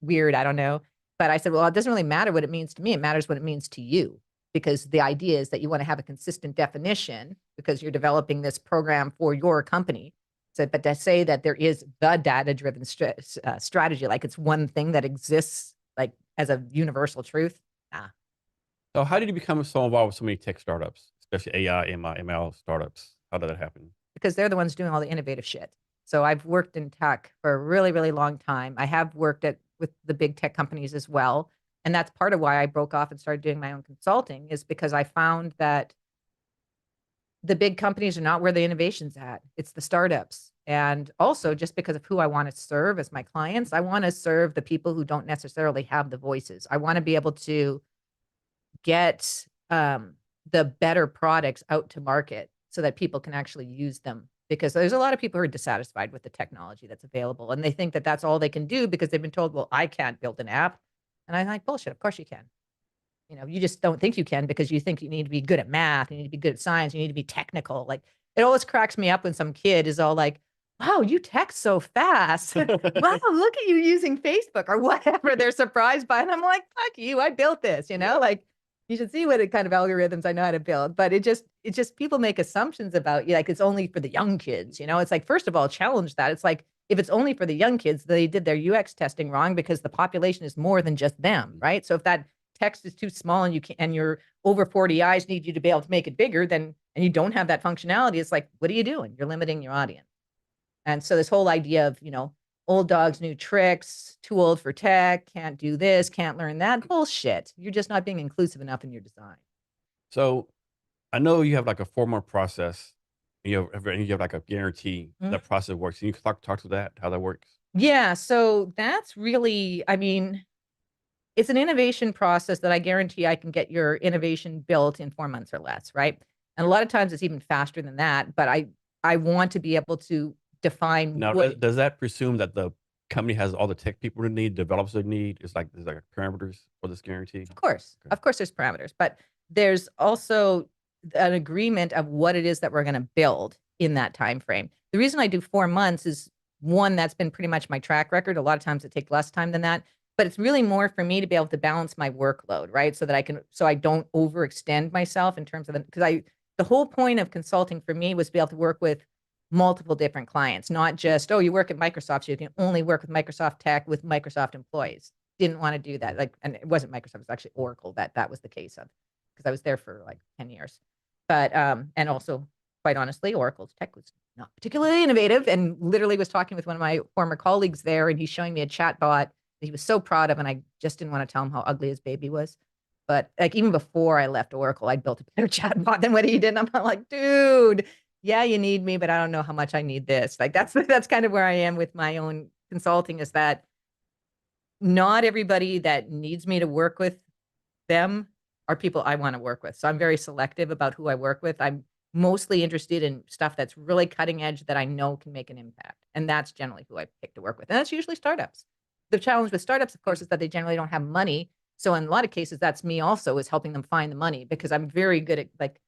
B: weird. I don't know. But I said, well, it doesn't really matter what it means to me. It matters what it means to you because the idea is that you want to have a consistent definition because you're developing this program for your company. So, but to say that there is the data-driven strategy, like it's one thing that exists like as a universal truth, nah.
A: So how did you become so involved with so many tech startups, especially AI, ML startups? How did that happen?
B: Because they're the ones doing all the innovative shit. So I've worked in tech for a really, really long time. I have worked at with the big tech companies as well. And that's part of why I broke off and started doing my own consulting is because I found that the big companies are not where the innovation's at. It's the startups. And also just because of who I want to serve as my clients, I want to serve the people who don't necessarily have the voices. I want to be able to get the better products out to market so that people can actually use them because there's a lot of people who are dissatisfied with the technology that's available and they think that that's all they can do because they've been told, well, I can't build an app. And I'm like, bullshit, of course you can. You just don't think you can because you think you need to be good at math, you need to be good at science, you need to be technical. Like it always cracks me up when some kid is all like, wow, you text so fast. Wow, look at you using Facebook or whatever. They're surprised by it. And I'm like, fuck you, I built this, like you should see what kind of algorithms I know how to build. But it just people make assumptions about you, like it's only for the young kids. It's like, first of all, challenge that. It's like if it's only for the young kids, they did their UX testing wrong because the population is more than just them, right? So if that text is too small and you can and your over 40 eyes need you to be able to make it bigger, then and you don't have that functionality, it's like, what are you doing? You're limiting your audience. And so this whole idea of, old dogs, new tricks, too old for tech, can't do this, can't learn that, bullshit. You're just not being inclusive enough in your design.
A: So I know you have like a 4 month process. And you have like a guarantee
B: Mhm.
A: that process works. Can you talk to that, how that works?
B: Yeah, so that's really, I mean, it's an innovation process that I guarantee I can get your innovation built in 4 months or less, right? And a lot of times it's even faster than that, but I want to be able to define
A: Now,
B: what.
A: does that presume that the company has all the tech people they need, developers they need? It's like there's like parameters for this guarantee.
B: Of course.
A: Okay.
B: Of course, there's parameters, but there's also an agreement of what it is that we're going to build in that time frame. The reason I do 4 months is one, that's been pretty much my track record. A lot of times it takes less time than that, but it's really more for me to be able to balance my workload, right? So I don't overextend myself in terms of the whole point of consulting for me was to be able to work with multiple different clients, not just, oh, you work at Microsoft, so you can only work with Microsoft tech with Microsoft employees. Didn't want to do that. Like, and it wasn't Microsoft, it was actually Oracle that was the case of because I was there for like 10 years. But and also quite honestly, Oracle's tech was not particularly innovative and literally was talking with one of my former colleagues there and he's showing me a chat bot that he was so proud of and I just didn't want to tell him how ugly his baby was. But like even before I left Oracle, I'd built a better chat bot than what he did. And I'm like, dude, yeah, you need me, but I don't know how much I need this. Like that's kind of where I am with my own consulting is that not everybody that needs me to work with them are people I want to work with. So I'm very selective about who I work with. mostly interested in stuff that's really cutting edge that I know can make an impact. And that's generally who I pick to work with. And that's usually startups. The challenge with startups, of course, is that they generally don't have money. So in a lot of cases, that's me also, is helping them find the money, because I'm very good at, like,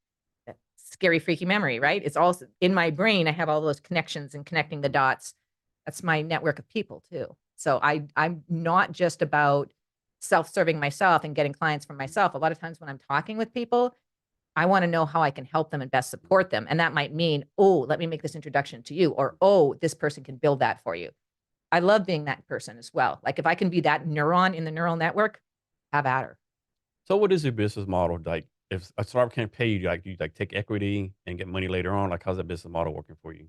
B: scary, freaky memory, right? It's also in my brain. I have all those connections and connecting the dots. That's my network of people too. So I'm not just about self-serving myself and getting clients from myself. A lot of times when I'm talking with people, I want to know how I can help them and best support them. And that might mean, oh, let me make this introduction to you, or, oh, this person can build that for you. I love being that person as well. Like, if I can be that neuron in the neural network, have at her.
A: So what is your business model? Like if a startup can't pay you, like you like take equity and get money later on, like how's that business model working for you?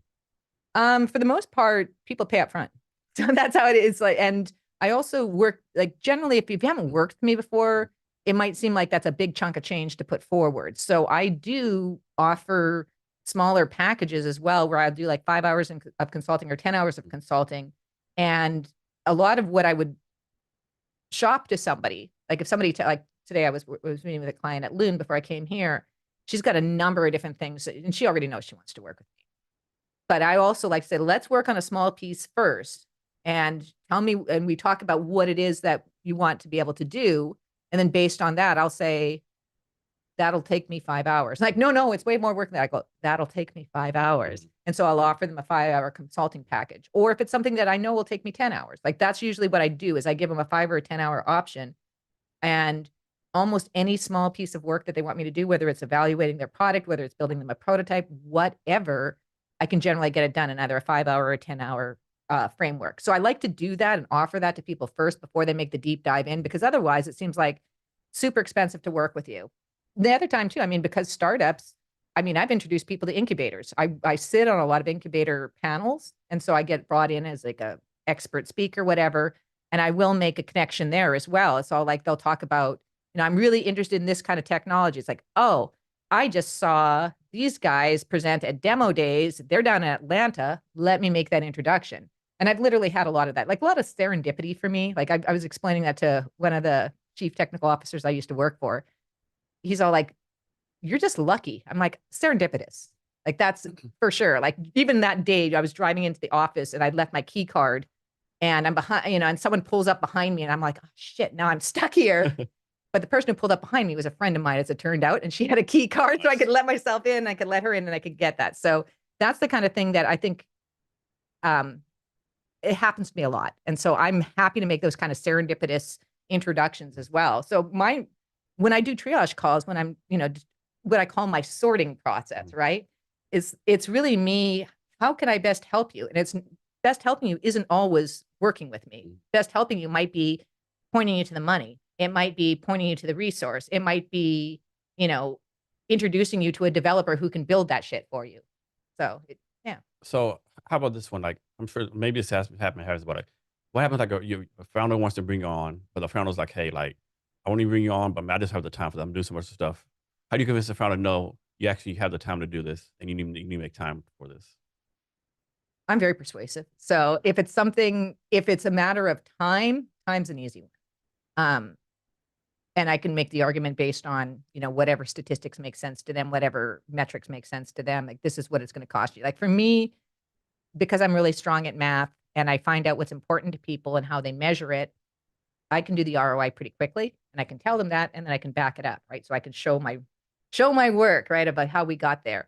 B: For the most part, people pay up front. So that's how it is. Like, and I also work, like, generally, if you haven't worked with me before, it might seem like that's a big chunk of change to put forward. So I do offer smaller packages as well, where I'll do like 5 hours of consulting or 10 hours of consulting. And a lot of what I would shop to somebody, like if somebody, like today I was meeting with a client at Loon before I came here. She's got a number of different things, and she already knows she wants to work with me. But I also like to say, let's work on a small piece first, and tell me, and we talk about what it is that you want to be able to do. And then based on that, I'll say, that'll take me 5 hours. Like, no, no, it's way more work than that. I go, that'll take me 5 hours. And so I'll offer them a 5 hour consulting package. Or if it's something that I know will take me 10 hours, like that's usually what I do, is I give them a 5 or a 10 hour option. And almost any small piece of work that they want me to do, whether it's evaluating their product, whether it's building them a prototype, whatever, I can generally get it done in either a 5 hour or a 10 hour framework. So I like to do that and offer that to people first before they make the deep dive in, because otherwise it seems like super expensive to work with you. The other time too, I mean, because startups, I mean, I've introduced people to incubators. I sit on a lot of incubator panels. And so I get brought in as like a expert speaker, whatever. And I will make a connection there as well. It's all like, they'll talk about, I'm really interested in this kind of technology. It's like, oh, I just saw these guys present at demo days. They're down in Atlanta. Let me make that introduction. And I've literally had a lot of that, like a lot of serendipity for me. Like I was explaining that to one of the chief technical officers I used to work for. He's all like, you're just lucky. I'm like, serendipitous. Like, that's for sure. Like, even that day I was driving into the office and I'd left my key card, and I'm behind, and someone pulls up behind me, and I'm like, oh shit, now I'm stuck here. But the person who pulled up behind me was a friend of mine, as it turned out, and she had a key card, so I could let myself in, I could let her in, and I could get that. So that's the kind of thing that I think it happens to me a lot. And so I'm happy to make those kind of serendipitous introductions as well. So when I do triage calls, when I'm, what I call my sorting process, right? It's really me. How can I best help you? And it's best helping you isn't always working with me. Best helping you might be pointing you to the money. It might be pointing you to the resource. It might be, introducing you to a developer who can build that shit for you. So yeah.
A: So how about this one? Like I'm sure maybe this has happened, but like, what happens like a founder wants to bring you on, but the founder's like, hey, like I want to bring you on, but I just have the time for that. I'm doing so much stuff. How do you convince the founder, no, you actually have the time to do this and you need to make time for this?
B: I'm very persuasive. So if it's a matter of time, time's an easy one. And I can make the argument based on, whatever statistics make sense to them, whatever metrics make sense to them. Like, this is what it's going to cost you. Like, for me, because I'm really strong at math and I find out what's important to people and how they measure it, I can do the ROI pretty quickly, and I can tell them that, and then I can back it up, right? So I can show my work, right, about how we got there.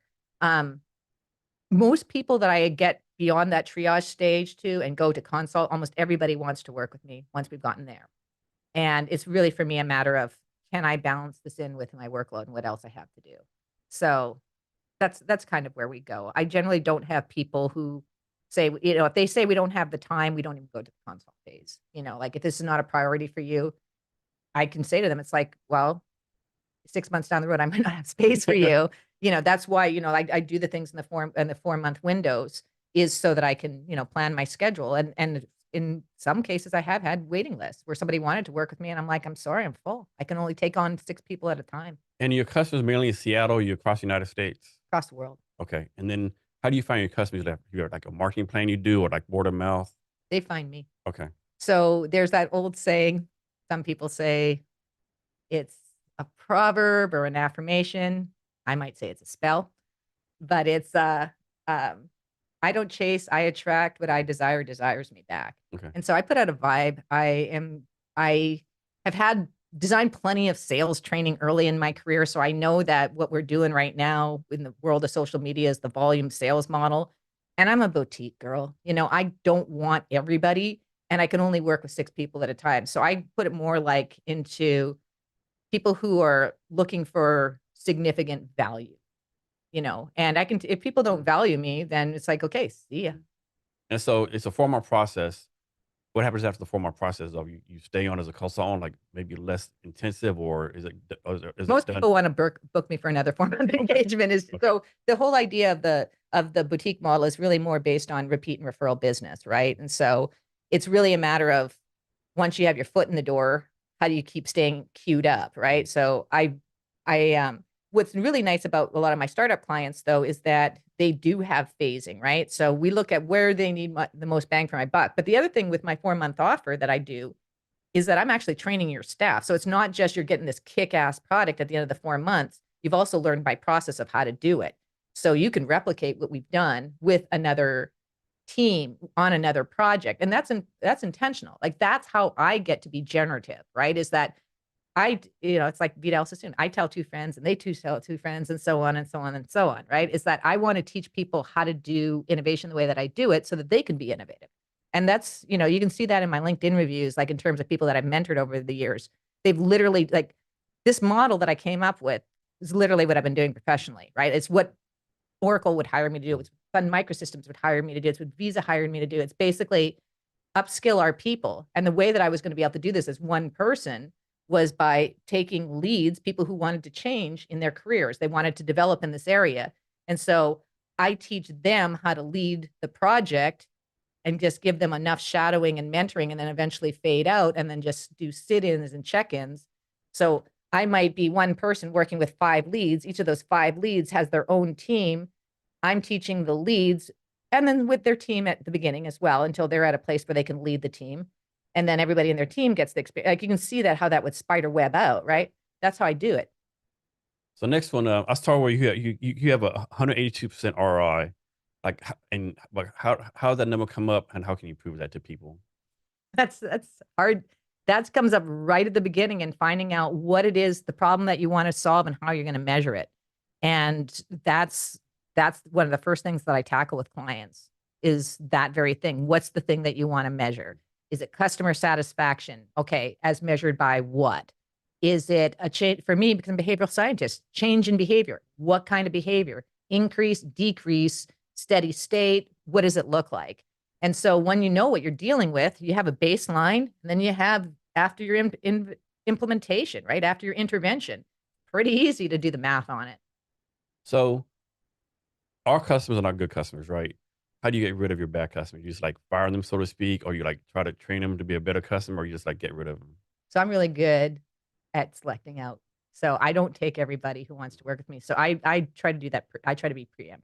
B: Most people that I get beyond that triage stage to and go to consult, almost everybody wants to work with me once we've gotten there. And it's really, for me, a matter of, can I balance this in with my workload and what else I have to do? So that's kind of where we go. I generally don't have people who say, if they say we don't have the time, we don't even go to the consult phase. Like, if this is not a priority for you, I can say to them, it's like, well, 6 months down the road, I might not have space for you. That's why, I do the things in the 4-month windows, is so that I can, plan my schedule. And in some cases I have had waiting lists where somebody wanted to work with me and I'm like, I'm sorry, I'm full. I can only take on 6 people at a time.
A: And your customers mainly in Seattle, you're across the United States?
B: Across the world.
A: Okay. And then how do you find your customers? You have like a marketing plan you do, or like word of mouth?
B: They find me.
A: Okay.
B: So there's that old saying, some people say it's a proverb or an affirmation. I might say it's a spell. but it's I don't chase, I attract. What I desire desires me back.
A: Okay.
B: And so I put out a vibe. I have had designed plenty of sales training early in my career. So I know that what we're doing right now in the world of social media is the volume sales model. And I'm a boutique girl. I don't want everybody, and I can only work with 6 people at a time. So I put it more like into people who are looking for significant value, and I can, if people don't value me, then it's like, okay, see ya.
A: And so it's a 4 month process. What happens after the 4 month process? Of you stay on as a consultant, like maybe less intensive, or is it
B: Most
A: done?
B: people want to book me for another form of engagement. Is
A: Okay.
B: so the whole idea of the boutique model is really more based on repeat and referral business, right? And so it's really a matter of, once you have your foot in the door, how do you keep staying queued up, right? So I what's really nice about a lot of my startup clients though is that they do have phasing, right? So we look at where they need the most bang for my buck. But the other thing with my 4 month offer that I do is that I'm actually training your staff. So it's not just you're getting this kick-ass product at the end of the 4 months. You've also learned by process of how to do it. So you can replicate what we've done with another team on another project. And that's intentional. Like, that's how I get to be generative, right? Is that it's like Vidal Sassoon. I tell 2 friends and they too tell 2 friends, and so on and so on and so on, right? Is that I want to teach people how to do innovation the way that I do it so that they can be innovative. And that's, you can see that in my LinkedIn reviews, like in terms of people that I've mentored over the years. They've literally, like, this model that I came up with is literally what I've been doing professionally, right? It's what Oracle would hire me to do. It's Fund Microsystems would hire me to do. It's what Visa hired me to do. It's basically upskill our people. And the way that I was going to be able to do this as one person was by taking leads, people who wanted to change in their careers. They wanted to develop in this area. And so I teach them how to lead the project and just give them enough shadowing and mentoring, and then eventually fade out and then just do sit-ins and check-ins. So I might be one person working with 5 leads. Each of those 5 leads has their own team. I'm teaching the leads and then with their team at the beginning as well, until they're at a place where they can lead the team. And then everybody in their team gets the experience. Like, you can see that how that would spider web out, right? That's how I do it.
A: So next one, I start where you have a 182% ROI. Like how does that number come up, and how can you prove that to people?
B: That's hard. That comes up right at the beginning, and finding out what it is, the problem that you want to solve, and how you're going to measure it. And that's one of the first things that I tackle with clients, is that very thing. What's the thing that you want to measure? Is it customer satisfaction? Okay, as measured by what? Is it a change for me, because I'm a behavioral scientist? Change in behavior. What kind of behavior? Increase, decrease, steady state? What does it look like? And so when you know what you're dealing with, you have a baseline, and then you have, after your implementation, right? After your intervention, pretty easy to do the math on it.
A: So our customers are not good customers, right? How do you get rid of your bad customers? You just like fire them, so to speak, or you like try to train them to be a better customer, or you just like get rid of them?
B: So I'm really good at selecting out. So I don't take everybody who wants to work with me. So I try to do that. I try to be preemptive.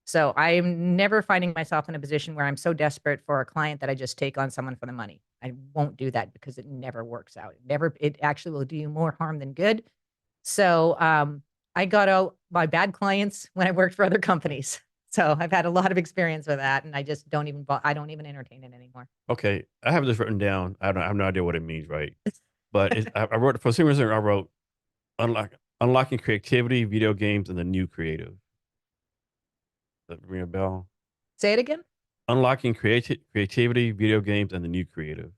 B: So I'm never finding myself in a position where I'm so desperate for a client that I just take on someone for the money. I won't do that, because it never works out. It actually will do you more harm than good. So I got out my bad clients when I worked for other companies. So I've had a lot of experience with that, and I don't even entertain it anymore.
A: Okay, I have this written down. I have no idea what it means, right? But I wrote, for some reason I wrote unlock, unlocking creativity, video games, and the new creative. Does that ring a bell?
B: Say it again.
A: Unlocking creativity, video games, and the new creative,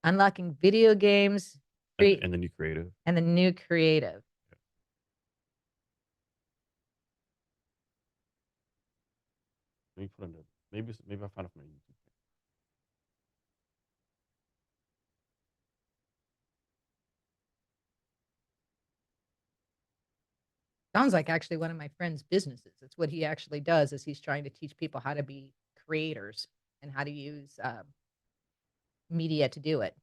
B: Unlocking video games, free,
A: and the new creative.
B: and the new creative.
A: Let me put in the maybe I'll find it from YouTube.
B: Sounds like actually one of my friend's businesses. It's what he actually does, is he's trying to teach people how to be creators and how to use media to do it.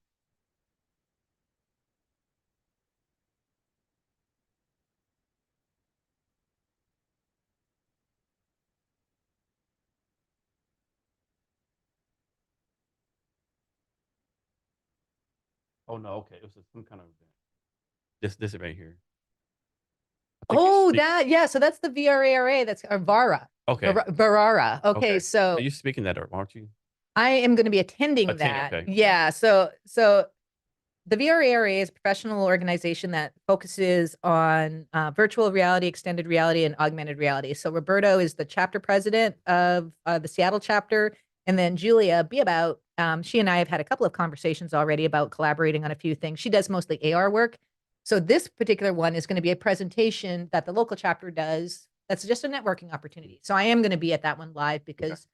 A: Oh no, okay, it was some kind of event. This right here. I think it's
B: Oh, Oh, that, yeah. So that's the VRARA. That's or VARA.
A: Okay.
B: Varara. Okay.
A: Okay. So
B: So
A: you're speaking that, aren't you?
B: I am going to be attending
A: Attending.
B: that.
A: Okay.
B: Yeah. So the VRARA is a professional organization that focuses on virtual reality, extended reality, and augmented reality. So Roberto is the chapter president of the Seattle chapter, and then Julia Beabout, she and I have had a couple of conversations already about collaborating on a few things. She does mostly AR work. So this particular one is going to be a presentation that the local chapter does. That's just a networking opportunity. So I am going to be at that one live
A: Okay.
B: because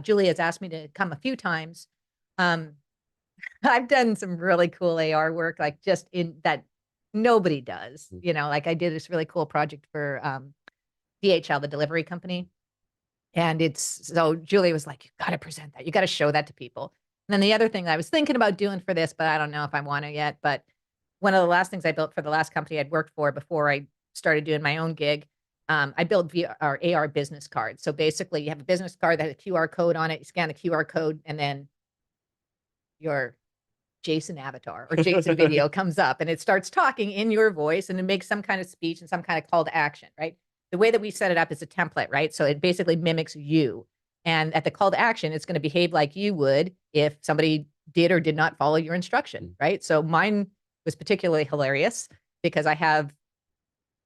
B: Julia has asked me to come a few times. Um, I've done some really cool AR work, like just in that nobody does.
A: Mm.
B: Like I did this really cool project for DHL, the delivery company. And it's so Julie was like, you got to present that. You got to show that to people. And then the other thing I was thinking about doing for this, but I don't know if I want to yet. But one of the last things I built for the last company I'd worked for before I started doing my own gig, I built VR, AR business cards. So basically, you have a business card that has a QR code on it. You scan the QR code, and then your Jason avatar or Jason video comes up and it starts talking in your voice and it makes some kind of speech and some kind of call to action, right? The way that we set it up is a template, right? So it basically mimics you. And at the call to action, it's going to behave like you would if somebody did or did not follow your instruction, right? So mine was particularly hilarious because I have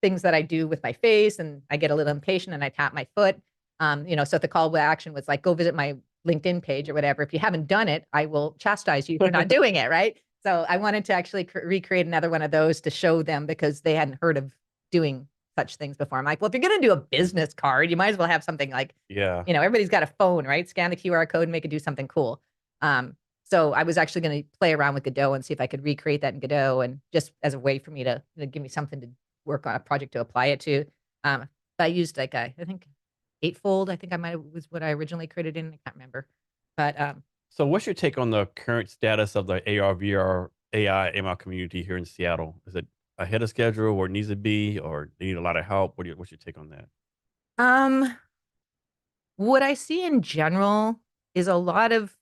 B: things that I do with my face and I get a little impatient and I tap my foot. So if the call to action was like, go visit my LinkedIn page or whatever, if you haven't done it, I will chastise you for not doing it, right? So I wanted to actually recreate another one of those to show them because they hadn't heard of doing such things before. I'm like, well, if you're going to do a business card, you might as well have something like,
A: Yeah.
B: everybody's got a phone, right? Scan the QR code and make it do something cool. So I was actually going to play around with Godot and see if I could recreate that in Godot and just as a way for me to give me something to work on a project to apply it to. I used like I think Eightfold. I think I might have was what I originally created in. I can't remember, but
A: So what's your take on the current status of the AR, VR, AI, ML community here in Seattle? Is it ahead of schedule where it needs to be, or do you need a lot of help? What's your take on that?
B: um, what I see in general is a lot of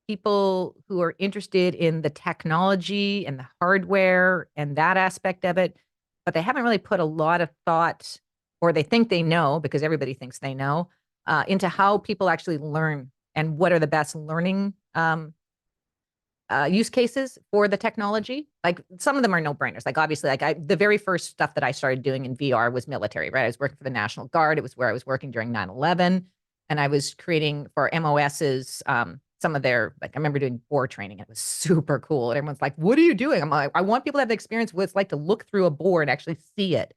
B: people who are interested in the technology and the hardware and that aspect of it, but they haven't really put a lot of thought, or they think they know because everybody thinks they know, into how people actually learn and what are the best learning use cases for the technology. Like some of them are no brainers. Like obviously, the very first stuff that I started doing in VR was military, right? I was working for the National Guard. It was where I was working during 9/11. And I was creating for MOS's, some of their, like, I remember doing board training. And it was super cool. And everyone's like, what are you doing? I'm like, I want people to have the experience what it's like to look through a board and actually see it.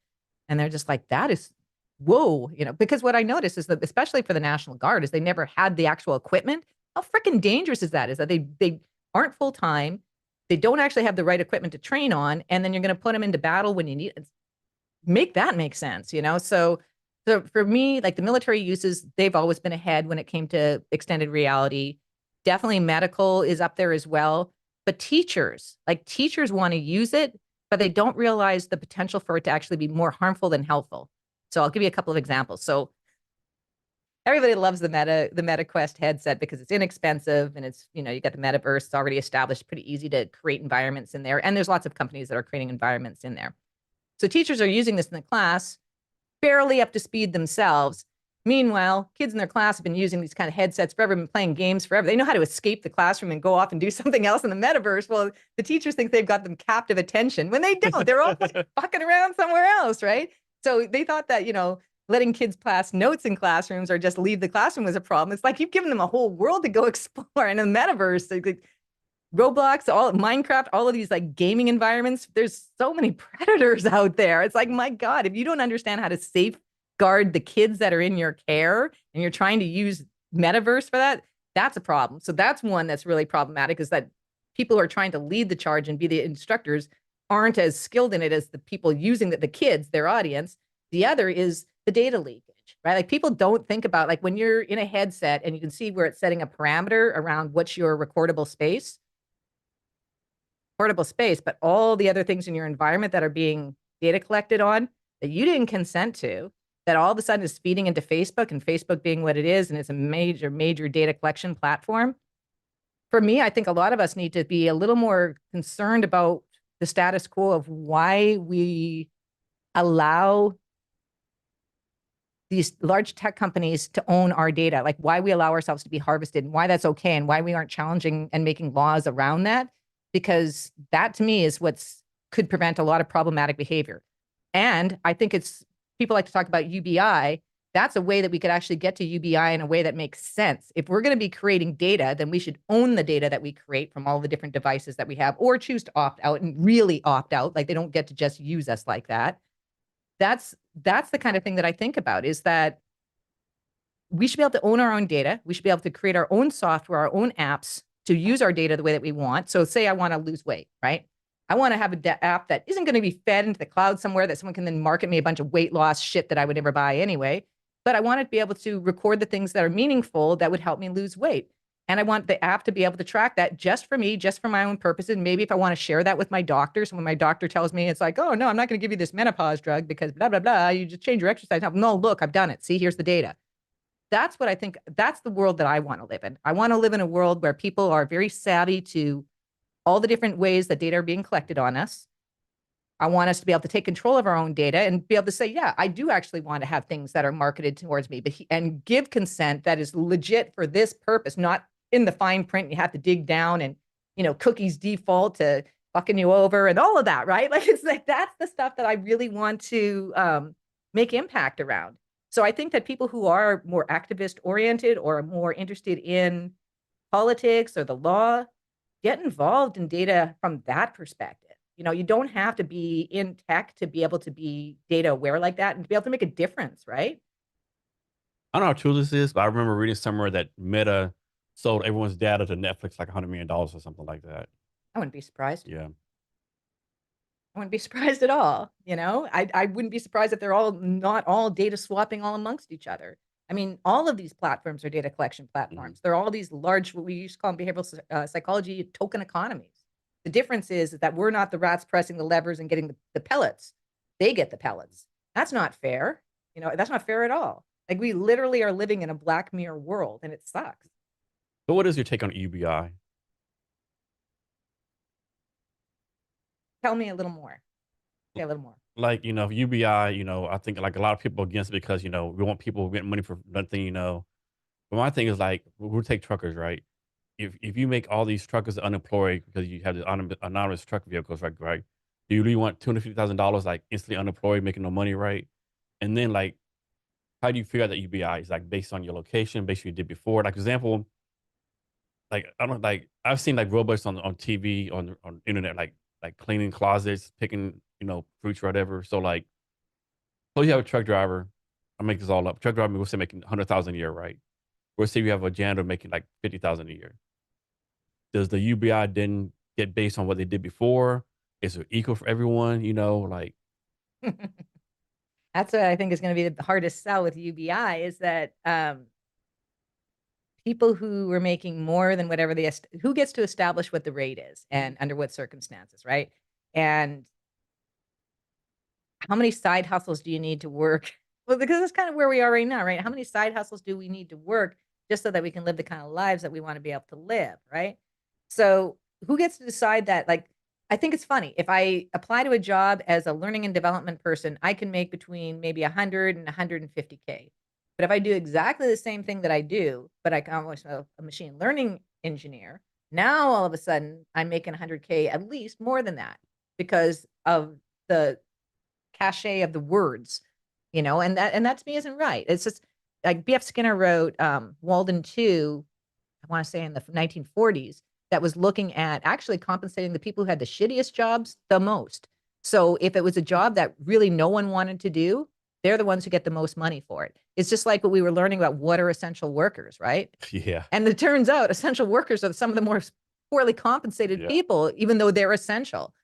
B: And they're just like, that is, whoa, because what I noticed is that, especially for the National Guard, is they never had the actual equipment. How freaking dangerous is that? Is that they aren't full time. They don't actually have the right equipment to train on. And then you're going to put them into battle when you need it. Make that make sense. So for me, like the military uses, they've always been ahead when it came to extended reality. Definitely medical is up there as well. But teachers want to use it, but they don't realize the potential for it to actually be more harmful than helpful. So I'll give you a couple of examples. So everybody loves the Meta Quest headset because it's inexpensive and it's, you got the metaverse, it's already established, pretty easy to create environments in there. And there's lots of companies that are creating environments in there. So teachers are using this in the class, barely up to speed themselves. Meanwhile, kids in their class have been using these kind of headsets forever, been playing games forever. They know how to escape the classroom and go off and do something else in the metaverse. Well, the teachers think they've got them captive attention when they don't. They're all like fucking around somewhere else, right? So they thought that, letting kids pass notes in classrooms or just leave the classroom was a problem. It's like you've given them a whole world to go explore in the metaverse. Like Roblox, all Minecraft, all of these like gaming environments. There's so many predators out there. It's like, my God, if you don't understand how to safeguard the kids that are in your care and you're trying to use metaverse for that, that's a problem. So that's one that's really problematic, is that people who are trying to lead the charge and be the instructors aren't as skilled in it as the people using the kids, their audience. The other is the data leakage, right? Like people don't think about, like, when you're in a headset and you can see where it's setting a parameter around what's your recordable space, but all the other things in your environment that are being data collected on that you didn't consent to, that all of a sudden is feeding into Facebook, and Facebook being what it is, and it's a major, major data collection platform. For me, I think a lot of us need to be a little more concerned about the status quo of why we allow these large tech companies to own our data, like why we allow ourselves to be harvested and why that's okay and why we aren't challenging and making laws around that, because that to me is what's could prevent a lot of problematic behavior. And I think it's people like to talk about UBI. That's a way that we could actually get to UBI in a way that makes sense. If we're going to be creating data, then we should own the data that we create from all the different devices that we have, or choose to opt out and really opt out. Like they don't get to just use us like that. That's the kind of thing that I think about, is that we should be able to own our own data. We should be able to create our own software, our own apps to use our data the way that we want. So say I want to lose weight, right? I want to have an app that isn't going to be fed into the cloud somewhere that someone can then market me a bunch of weight loss shit that I would never buy anyway. But I want to be able to record the things that are meaningful that would help me lose weight. And I want the app to be able to track that just for me, just for my own purposes. Maybe if I want to share that with my doctor, so when my doctor tells me, it's like, oh, no, I'm not going to give you this menopause drug because blah, blah, blah. You just change your exercise. No, look, I've done it. See, here's the data. That's what I think. That's the world that I want to live in. I want to live in a world where people are very savvy to all the different ways that data are being collected on us. I want us to be able to take control of our own data and be able to say, yeah, I do actually want to have things that are marketed towards me, and give consent that is legit for this purpose, not in the fine print. You have to dig down and, cookies default to fucking you over and all of that, right? Like, it's like, that's the stuff that I really want to make impact around. So I think that people who are more activist oriented or are more interested in politics or the law, get involved in data from that perspective. You don't have to be in tech to be able to be data aware like that and to be able to make a difference, right?
A: I don't know how true this is, but I remember reading somewhere that Meta sold everyone's data to Netflix like $100 million or something like that.
B: I wouldn't be surprised.
A: Yeah.
B: I wouldn't be surprised at all. I wouldn't be surprised if they're all not all data swapping all amongst each other. I mean, all of these platforms are data collection platforms. They're all these large, what we used to call them behavioral psychology token economies. The difference is that we're not the rats pressing the levers and getting the pellets. They get the pellets. That's not fair. That's not fair at all. Like, we literally are living in a Black Mirror world, and it sucks.
A: But what is your take on UBI?
B: Tell me a little more. Say a little more.
A: Like, UBI, I think like a lot of people against it because, we want people getting money for nothing, But my thing is like, we'll take truckers, right? If you make all these truckers unemployed because you have the anonymous truck vehicles, right? Do you really want $250,000 like instantly unemployed, making no money, right? And then like, how do you figure out that UBI is like based on your location, based on what you did before? Like example, like I don't like I've seen like robots on TV on internet like cleaning closets, picking fruits or whatever. So like, suppose you have a truck driver. I make this all up. Truck driver, we'll say making 100,000 a year, right? We'll say you have a janitor making like 50,000 a year. Does the UBI then get based on what they did before? Is it equal for everyone? Like
B: That's what I think is going to be the hardest sell with UBI, is that people who are making more than whatever who gets to establish what the rate is and under what circumstances, right? And how many side hustles do you need to work? Well, because that's kind of where we are right now, right? How many side hustles do we need to work just so that we can live the kind of lives that we want to be able to live, right? So who gets to decide that? Like, I think it's funny. If I apply to a job as a learning and development person, I can make between maybe 100 and 150K. But if I do exactly the same thing that I do, but I come with a machine learning engineer, now all of a sudden I'm making 100K, at least more than that, because of the cachet of the words, and that to me isn't right. It's just like B.F. Skinner wrote Walden 2, I want to say in the 1940s, that was looking at actually compensating the people who had the shittiest jobs the most. So if it was a job that really no one wanted to do, they're the ones who get the most money for it. It's just like what we were learning about what are essential workers, right?
A: yeah.
B: And it turns out essential workers are some of the more poorly compensated people, even though they're essential.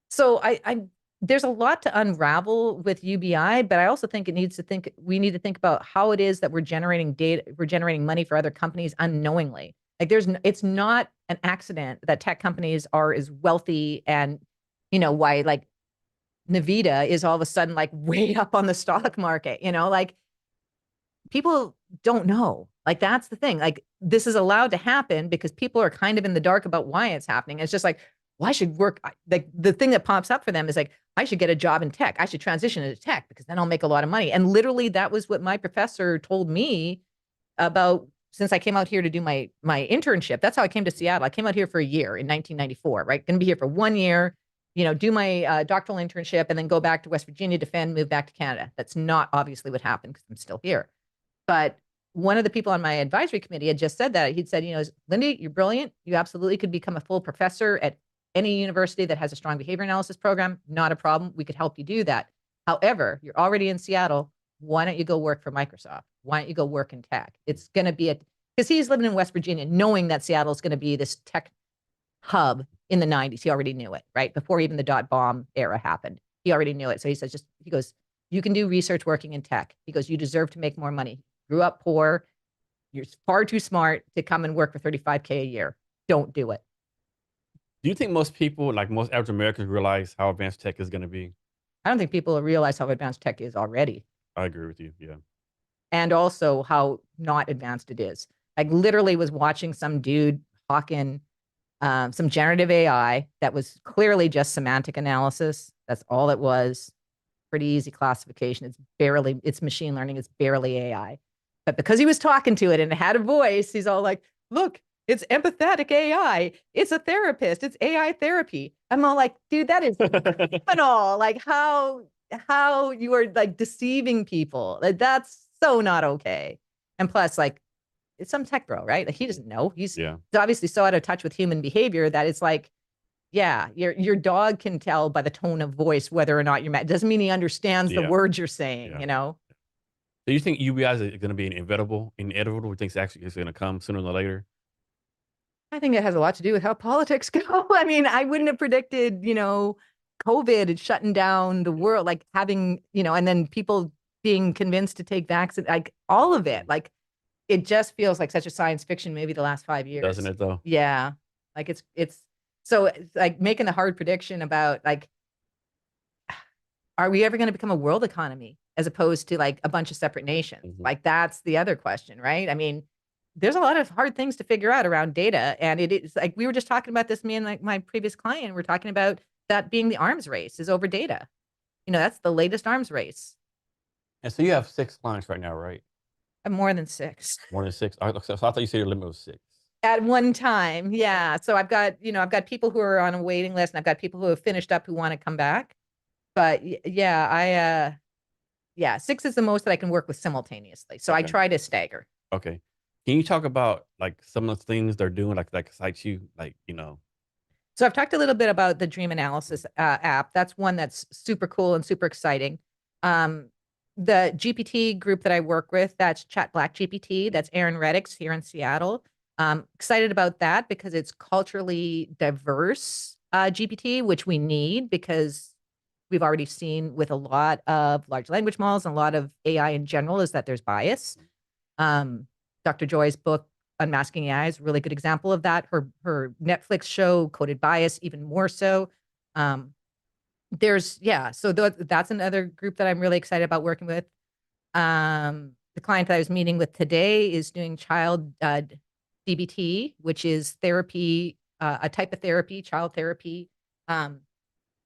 B: So I there's a lot to unravel with UBI, but I also think we need to think about how it is that we're generating data, we're generating money for other companies unknowingly. Like it's not an accident that tech companies are as wealthy, and why like Nvidia is all of a sudden like way up on the stock market, like people don't know. Like, that's the thing. Like, this is allowed to happen because people are kind of in the dark about why it's happening. It's just like, well, I should work. Like the thing that pops up for them is like, I should get a job in tech. I should transition into tech because then I'll make a lot of money. And literally, that was what my professor told me about since I came out here to do my internship. That's how I came to Seattle. I came out here for a year in 1994, right? Going to be here for 1 year, do my doctoral internship and then go back to West Virginia, defend, move back to Canada. That's not obviously what happened because I'm still here. But one of the people on my advisory committee had just said that. He'd said, Lindy, you're brilliant. You absolutely could become a full professor at any university that has a strong behavior analysis program. Not a problem. We could help you do that. However, you're already in Seattle. Why don't you go work for Microsoft? Why don't you go work in tech? It's going to be because he's living in West Virginia, knowing that Seattle is going to be this tech hub in the 90s. He already knew it, right? Before even the .bomb era happened. He already knew it. So he says, he goes, you can do research working in tech. He goes, you deserve to make more money. Grew up poor. You're far too smart to come and work for $35K a year. Don't do it.
A: Do you think most people, like most average Americans, realize how advanced tech is going to be?
B: I don't think people realize how advanced tech is already.
A: I agree with you. Yeah.
B: And also how not advanced it is. I literally was watching some dude hawking some generative AI that was clearly just semantic analysis. That's all it was. Pretty easy classification. It's machine learning. It's barely AI. But because he was talking to it and it had a voice, he's all like, look, it's empathetic AI. It's a therapist. It's AI therapy. I'm all like, dude, that is phenomenal. Like how you are like deceiving people. Like, that's so not okay. And plus, like, it's some tech bro, right? Like he doesn't know. He's obviously so out of touch with human behavior that it's like, yeah, your dog can tell by the tone of voice whether or not you're mad. It doesn't mean he understands the words you're saying,
A: So you think UBIs are going to be inevitable? You think it's actually going to come sooner than later?
B: I think it has a lot to do with how politics go. I mean, I wouldn't have predicted, COVID and shutting down the world, like having, and then people being convinced to take vaccine, like all of it. Like it just feels like such a science fiction movie the last 5 years.
A: Doesn't it though?
B: Yeah. Like it's so it's like making the hard prediction about like, are we ever going to become a world economy as opposed to like a bunch of separate nations? Mm-hmm. Like that's the other question, right? I mean, there's a lot of hard things to figure out around data. And it is like, we were just talking about this, me and like my previous client, we're talking about that being the arms race is over data. That's the latest arms race.
A: And so you have 6 clients right now, right?
B: I have more than 6.
A: More than 6. So I thought you said your limit was 6.
B: At one time. Yeah. So I've got people who are on a waiting list and I've got people who have finished up who want to come back. But yeah, 6 is the most that I can work with simultaneously. So okay. I try to stagger.
A: Okay. Can you talk about like some of the things they're doing, like that excites you,
B: So I've talked a little bit about the dream analysis app. That's one that's super cool and super exciting. The GPT group that I work with, that's Chat Black GPT. That's Aaron Reddick's here in Seattle. Excited about that because it's culturally diverse GPT, which we need because we've already seen with a lot of large language models and a lot of AI in general is that there's bias. Dr. Joy's book, Unmasking AI, is a really good example of that. Her Netflix show, Coded Bias, even more so. So that's another group that I'm really excited about working with. The client that I was meeting with today is doing child DBT, which is therapy, a type of therapy, child therapy. The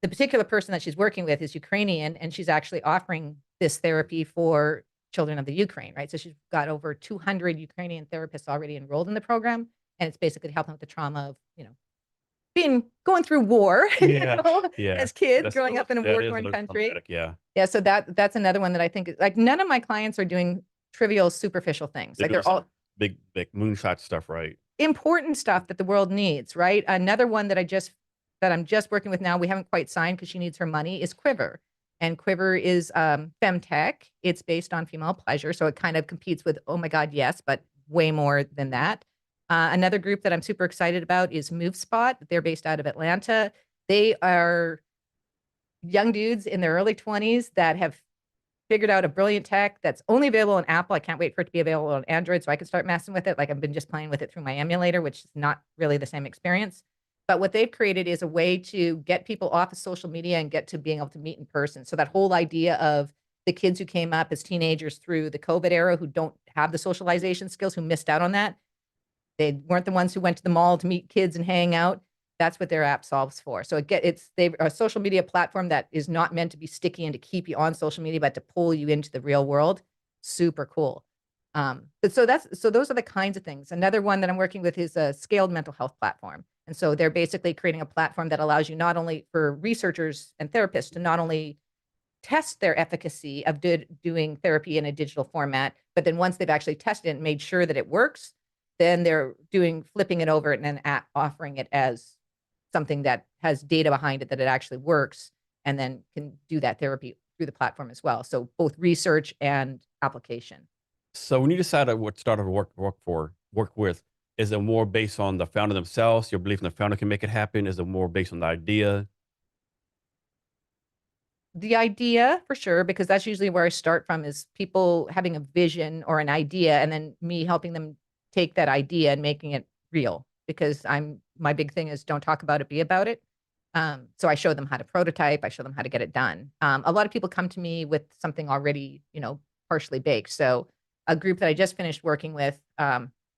B: particular person that she's working with is Ukrainian, and she's actually offering this therapy for children of the Ukraine, right? So she's got over 200 Ukrainian therapists already enrolled in the program, and it's basically helping with the trauma of, going through war, as kids growing up in a war-torn country. Yeah. So that's another one that I think like none of my clients are doing trivial, superficial things. Like they're all
A: big moonshot stuff, right?
B: Important stuff that the world needs, right? Another one that I'm just working with now, we haven't quite signed because she needs her money, is Quiver. And Quiver is femtech. It's based on female pleasure. So it kind of competes with, oh my God, yes, but way more than that. Another group that I'm super excited about is MoveSpot. They're based out of Atlanta. They are young dudes in their early 20s that have figured out a brilliant tech that's only available on Apple. I can't wait for it to be available on Android so I can start messing with it. Like I've been just playing with it through my emulator, which is not really the same experience. But what they've created is a way to get people off of social media and get to being able to meet in person. So that whole idea of the kids who came up as teenagers through the COVID era, who don't have the socialization skills, who missed out on that. They weren't the ones who went to the mall to meet kids and hang out. That's what their app solves for. So they a social media platform that is not meant to be sticky and to keep you on social media, but to pull you into the real world. Super cool. But so those are the kinds of things. Another one that I'm working with is a scaled mental health platform. And so they're basically creating a platform that allows you not only for researchers and therapists to not only test their efficacy of doing therapy in a digital format, but then once they've actually tested it and made sure that it works, then they're flipping it over and then offering it as something that has data behind it that it actually works, and then can do that therapy through the platform as well. So both research and application.
A: So when you decided what startup to work with, is it more based on the founder themselves, your belief in the founder can make it happen? Is it more based on the idea?
B: The idea for sure, because that's usually where I start from, is people having a vision or an idea and then me helping them take that idea and making it real. Because my big thing is don't talk about it, be about it. So I show them how to prototype. I show them how to get it done. A lot of people come to me with something already, partially baked. So a group that I just finished working with,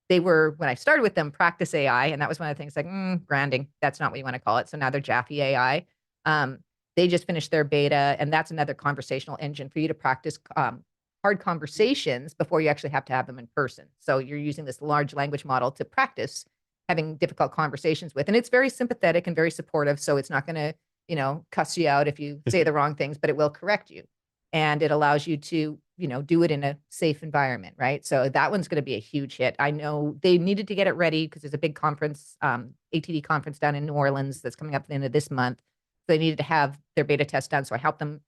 B: they were, when I started with them, practice AI. And that was one of the things like, branding, that's not what you want to call it. So now they're Jaffe AI. Um, they just finished their beta, and that's another conversational engine for you to practice hard conversations before you actually have to have them in person. So you're using this large language model to practice having difficult conversations with. And it's very sympathetic and very supportive. So it's not going to, cuss you out if you say the wrong things, but it will correct you. And it allows you to, do it in a safe environment, right? So that one's going to be a huge hit. I know they needed to get it ready because there's a big conference, ATD conference down in New Orleans that's coming up at the end of this month. So they needed to have their beta test done. So I helped them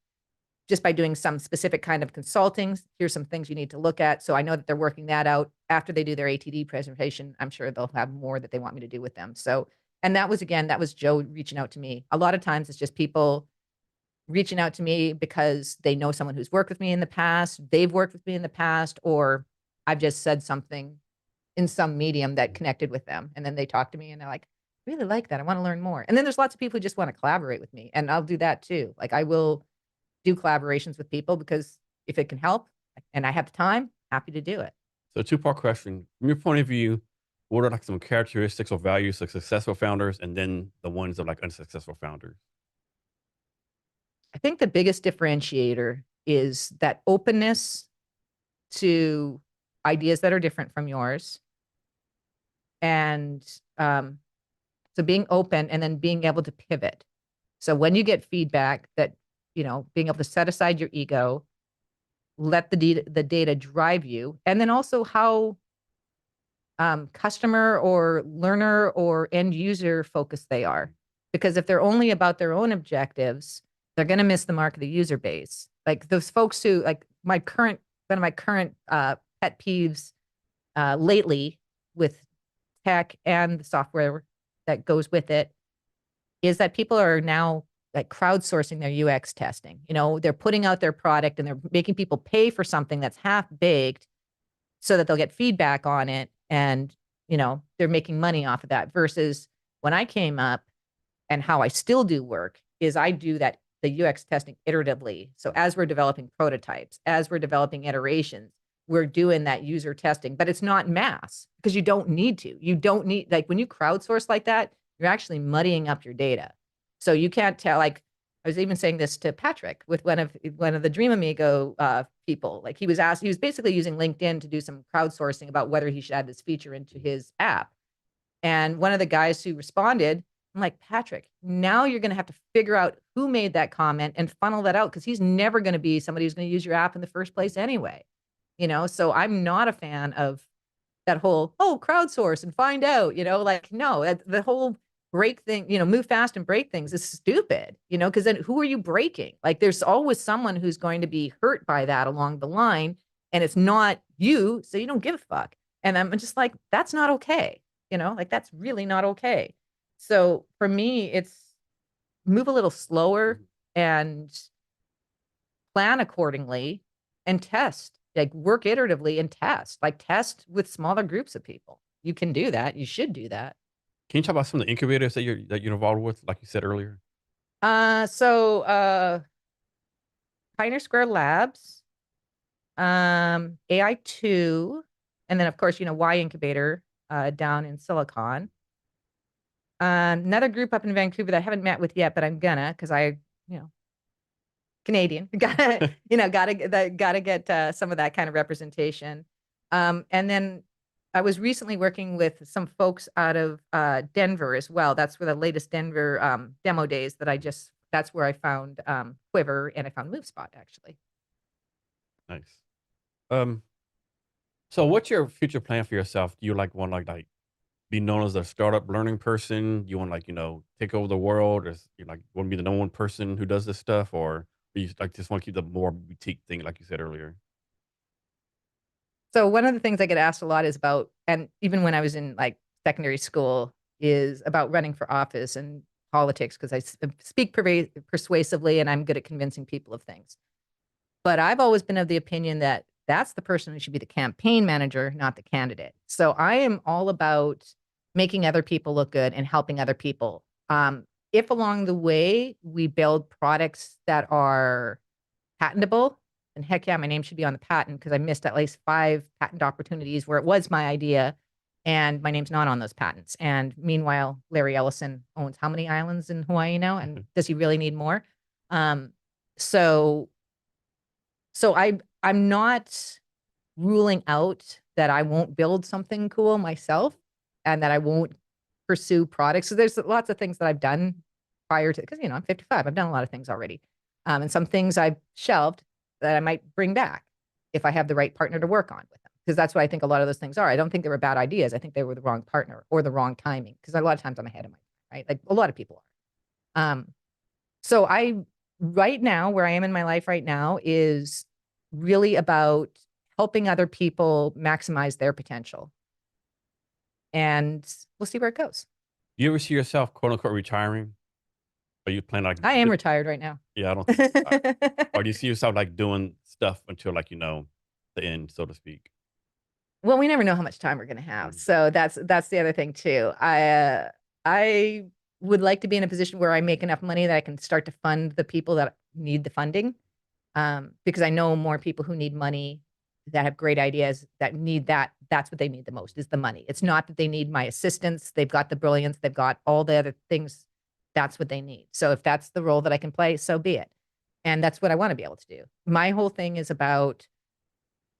B: just by doing some specific kind of consulting. Here's some things you need to look at. So I know that they're working that out. After they do their ATD presentation, I'm sure they'll have more that they want me to do with them. So, and that was Joe reaching out to me. A lot of times it's just people reaching out to me because they know someone who's worked with me in the past, they've worked with me in the past, or I've just said something in some medium that connected with them. And then they talk to me and they're like, I really like that. I want to learn more. And then there's lots of people who just want to collaborate with me. And I'll do that too. Like I will do collaborations with people because if it can help and I have the time, happy to do it.
A: So two-part question. From your point of view, what are like some characteristics or values of successful founders and then the ones of like unsuccessful founders?
B: I think the biggest differentiator is that openness to ideas that are different from yours. And so being open and then being able to pivot. So when you get feedback that, being able to set aside your ego, let the data drive you, and then also how customer or learner or end user focused they are. Because if they're only about their own objectives, they're going to miss the mark of the user base. Like those folks who, like one of my current pet peeves lately with tech and the software that goes with it is that people are now like crowdsourcing their UX testing. They're putting out their product and they're making people pay for something that's half baked so that they'll get feedback on it. And, they're making money off of that versus when I came up and how I still do work is I do the UX testing iteratively. So as we're developing prototypes, as we're developing iterations, we're doing that user testing, but it's not mass because you don't need to. You don't need, like when you crowdsource like that, you're actually muddying up your data. So you can't tell, like I was even saying this to Patrick with one of the Dream Amigo people. Like he was basically using LinkedIn to do some crowdsourcing about whether he should add this feature into his app. And one of the guys who responded, I'm like, Patrick, now you're going to have to figure out who made that comment and funnel that out because he's never going to be somebody who's going to use your app in the first place anyway. So I'm not a fan of that whole, crowdsource and find out, like, no, the whole break thing, move fast and break things is stupid, because then who are you breaking? Like there's always someone who's going to be hurt by that along the line and it's not you. So you don't give a fuck. And I'm just like, that's not okay. Like that's really not okay. So for me, it's move a little slower and plan accordingly and test, like work iteratively and test with smaller groups of people. You can do that. You should do that.
A: Can you talk about some of the incubators that you're involved with, like you said earlier?
B: So Pioneer Square Labs, AI2, and then of course, Y Incubator down in Silicon. Another group up in Vancouver that I haven't met with yet, but I'm gonna because you know, Canadian, gotta get some of that kind of representation. And then I was recently working with some folks out of Denver as well. That's where the latest Denver demo days that that's where I found Quiver and I found MoveSpot actually.
A: Nice. Um, so what's your future plan for yourself? Do you like want like be known as a startup learning person? You want like, take over the world, or you like want to be the number one person who does this stuff, or you like just want to keep the more boutique thing, like you said earlier?
B: So one of the things I get asked a lot is about, and even when I was in like secondary school, is about running for office and politics because speak persuasively and I'm good at convincing people of things. But I've always been of the opinion that that's the person who should be the campaign manager, not the candidate. So I am all about making other people look good and helping other people. If along the way we build products that are patentable, and heck yeah, my name should be on the patent because I missed at least 5 patent opportunities where it was my idea and my name's not on those patents. And meanwhile, Larry Ellison owns how many islands in Hawaii now? And does he really need more? Um, so I'm not ruling out that I won't build something cool myself and that I won't pursue products. So there's lots of things that I've done prior to, because I'm 55. I've done a lot of things already. And some things I've shelved that I might bring back if I have the right partner to work on with them. Because that's what I think a lot of those things are. I don't think they were bad ideas. I think they were the wrong partner or the wrong timing. Because a lot of times I'm ahead of my time, right? Like a lot of people are. So right now, where I am in my life right now is really about helping other people maximize their potential. And we'll see where it goes.
A: You ever see yourself quote unquote retiring? Or you plan like,
B: I am retired right now.
A: yeah, I don't think, or do you see yourself like doing stuff until like, the end, so to speak?
B: Well, we never know how much time we're going to have.
A: Mhm.
B: So that's the other thing too. I would like to be in a position where I make enough money that I can start to fund the people that need the funding. Because I know more people who need money that have great ideas that need that. That's what they need the most is the money. It's not that they need my assistance. They've got the brilliance. They've got all the other things. That's what they need. So if that's the role that I can play, so be it. And that's what I want to be able to do. My whole thing is about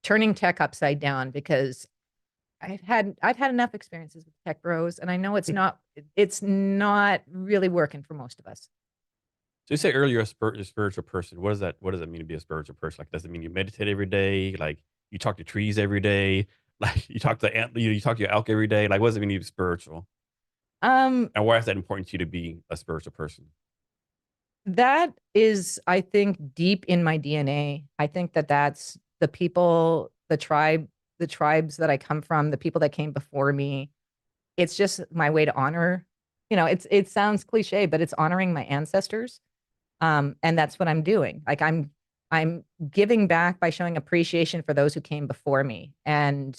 B: turning tech upside down because I've had enough experiences with tech bros, and I know it's not really working for most of us.
A: So you say earlier a spiritual person. What does that? What does it mean to be a spiritual person? Like, does it mean you meditate every day? Like, you talk to trees every day? Like, you talk to you talk to your elk every day? Like, what does it mean to be spiritual?
B: Um,
A: And why is that important to you to be a spiritual person?
B: That is, I think, deep in my DNA. I think that that's the people, the tribes that I come from, the people that came before me. It's just my way to honor, it sounds cliche, but it's honoring my ancestors. And that's what I'm doing. Like I'm giving back by showing appreciation for those who came before me. And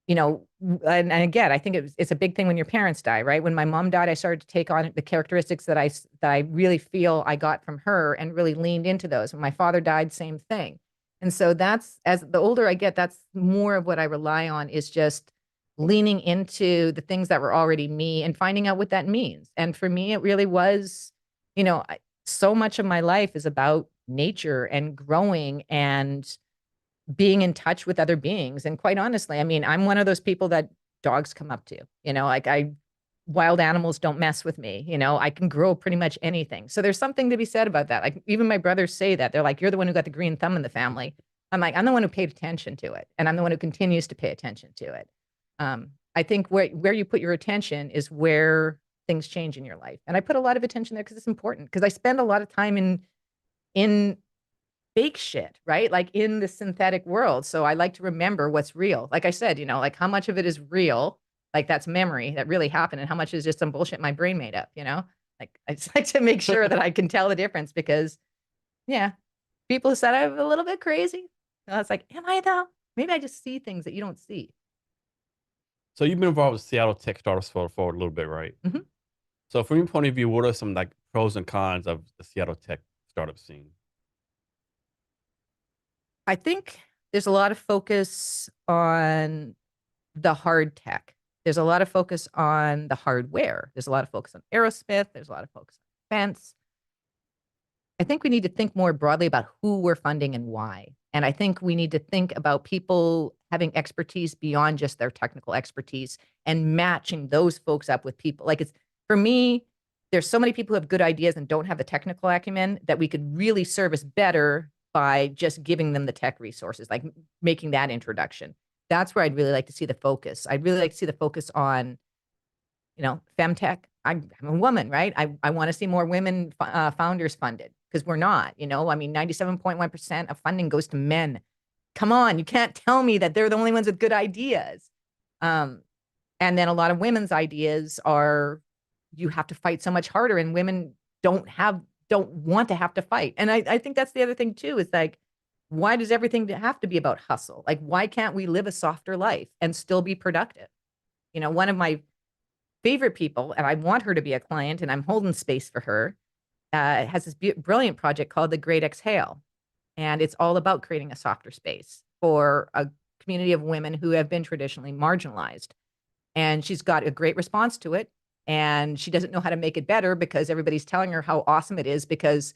B: and again, I think it's a big thing when your parents die, right? When my mom died, I started to take on the characteristics that I really feel I got from her and really leaned into those. When my father died, same thing. And so that's as the older I get, that's more of what I rely on is just leaning into the things that were already me and finding out what that means. And for me, it really was, so much of my life is about nature and growing and being in touch with other beings. And quite honestly, I mean, I'm one of those people that dogs come up to, like wild animals don't mess with me. I can grow pretty much anything. So there's something to be said about that. Like even my brothers say that. They're like, you're the one who got the green thumb in the family. I'm like, I'm the one who paid attention to it. And I'm the one who continues to pay attention to it. I think where you put your attention is where things change in your life. And I put a lot of attention there because it's important because I spend a lot of time in fake shit, right? Like in the synthetic world. So I like to remember what's real. Like I said, like how much of it is real, like that's memory that really happened, and how much is just some bullshit my brain made up. Like I just like to make sure that I can tell the difference because, yeah, people said I'm a little bit crazy. And I was like, am I though? Maybe I just see things that you don't see.
A: So you've been involved with Seattle tech startups for a little bit, right?
B: Mhm.
A: So from your point of view, what are some like pros and cons of the Seattle tech startup scene?
B: I think there's a lot of focus on the hard tech. There's a lot of focus on the hardware. There's a lot of focus on Aerosmith. There's a lot of focus on defense. I think we need to think more broadly about who we're funding and why. And I think we need to think about people having expertise beyond just their technical expertise and matching those folks up with people. Like, it's for me, there's so many people who have good ideas and don't have the technical acumen that we could really service better by just giving them the tech resources, like making that introduction. That's where I'd really like to see the focus. I'd really like to see the focus on, femtech. I'm a woman, right? I want to see more women founders funded, because we're not, I mean, 97.1% of funding goes to men. Come on, you can't tell me that they're the only ones with good ideas. Um, and then a lot of women's ideas are, you have to fight so much harder, and women don't want to have to fight. And I think that's the other thing too, is like, why does everything have to be about hustle? Like, why can't we live a softer life and still be productive? One of my favorite people, and I want her to be a client, and I'm holding space for her, has this brilliant project called The Great Exhale. And it's all about creating a softer space for a community of women who have been traditionally marginalized. And she's got a great response to it. And she doesn't know how to make it better because everybody's telling her how awesome it is. Because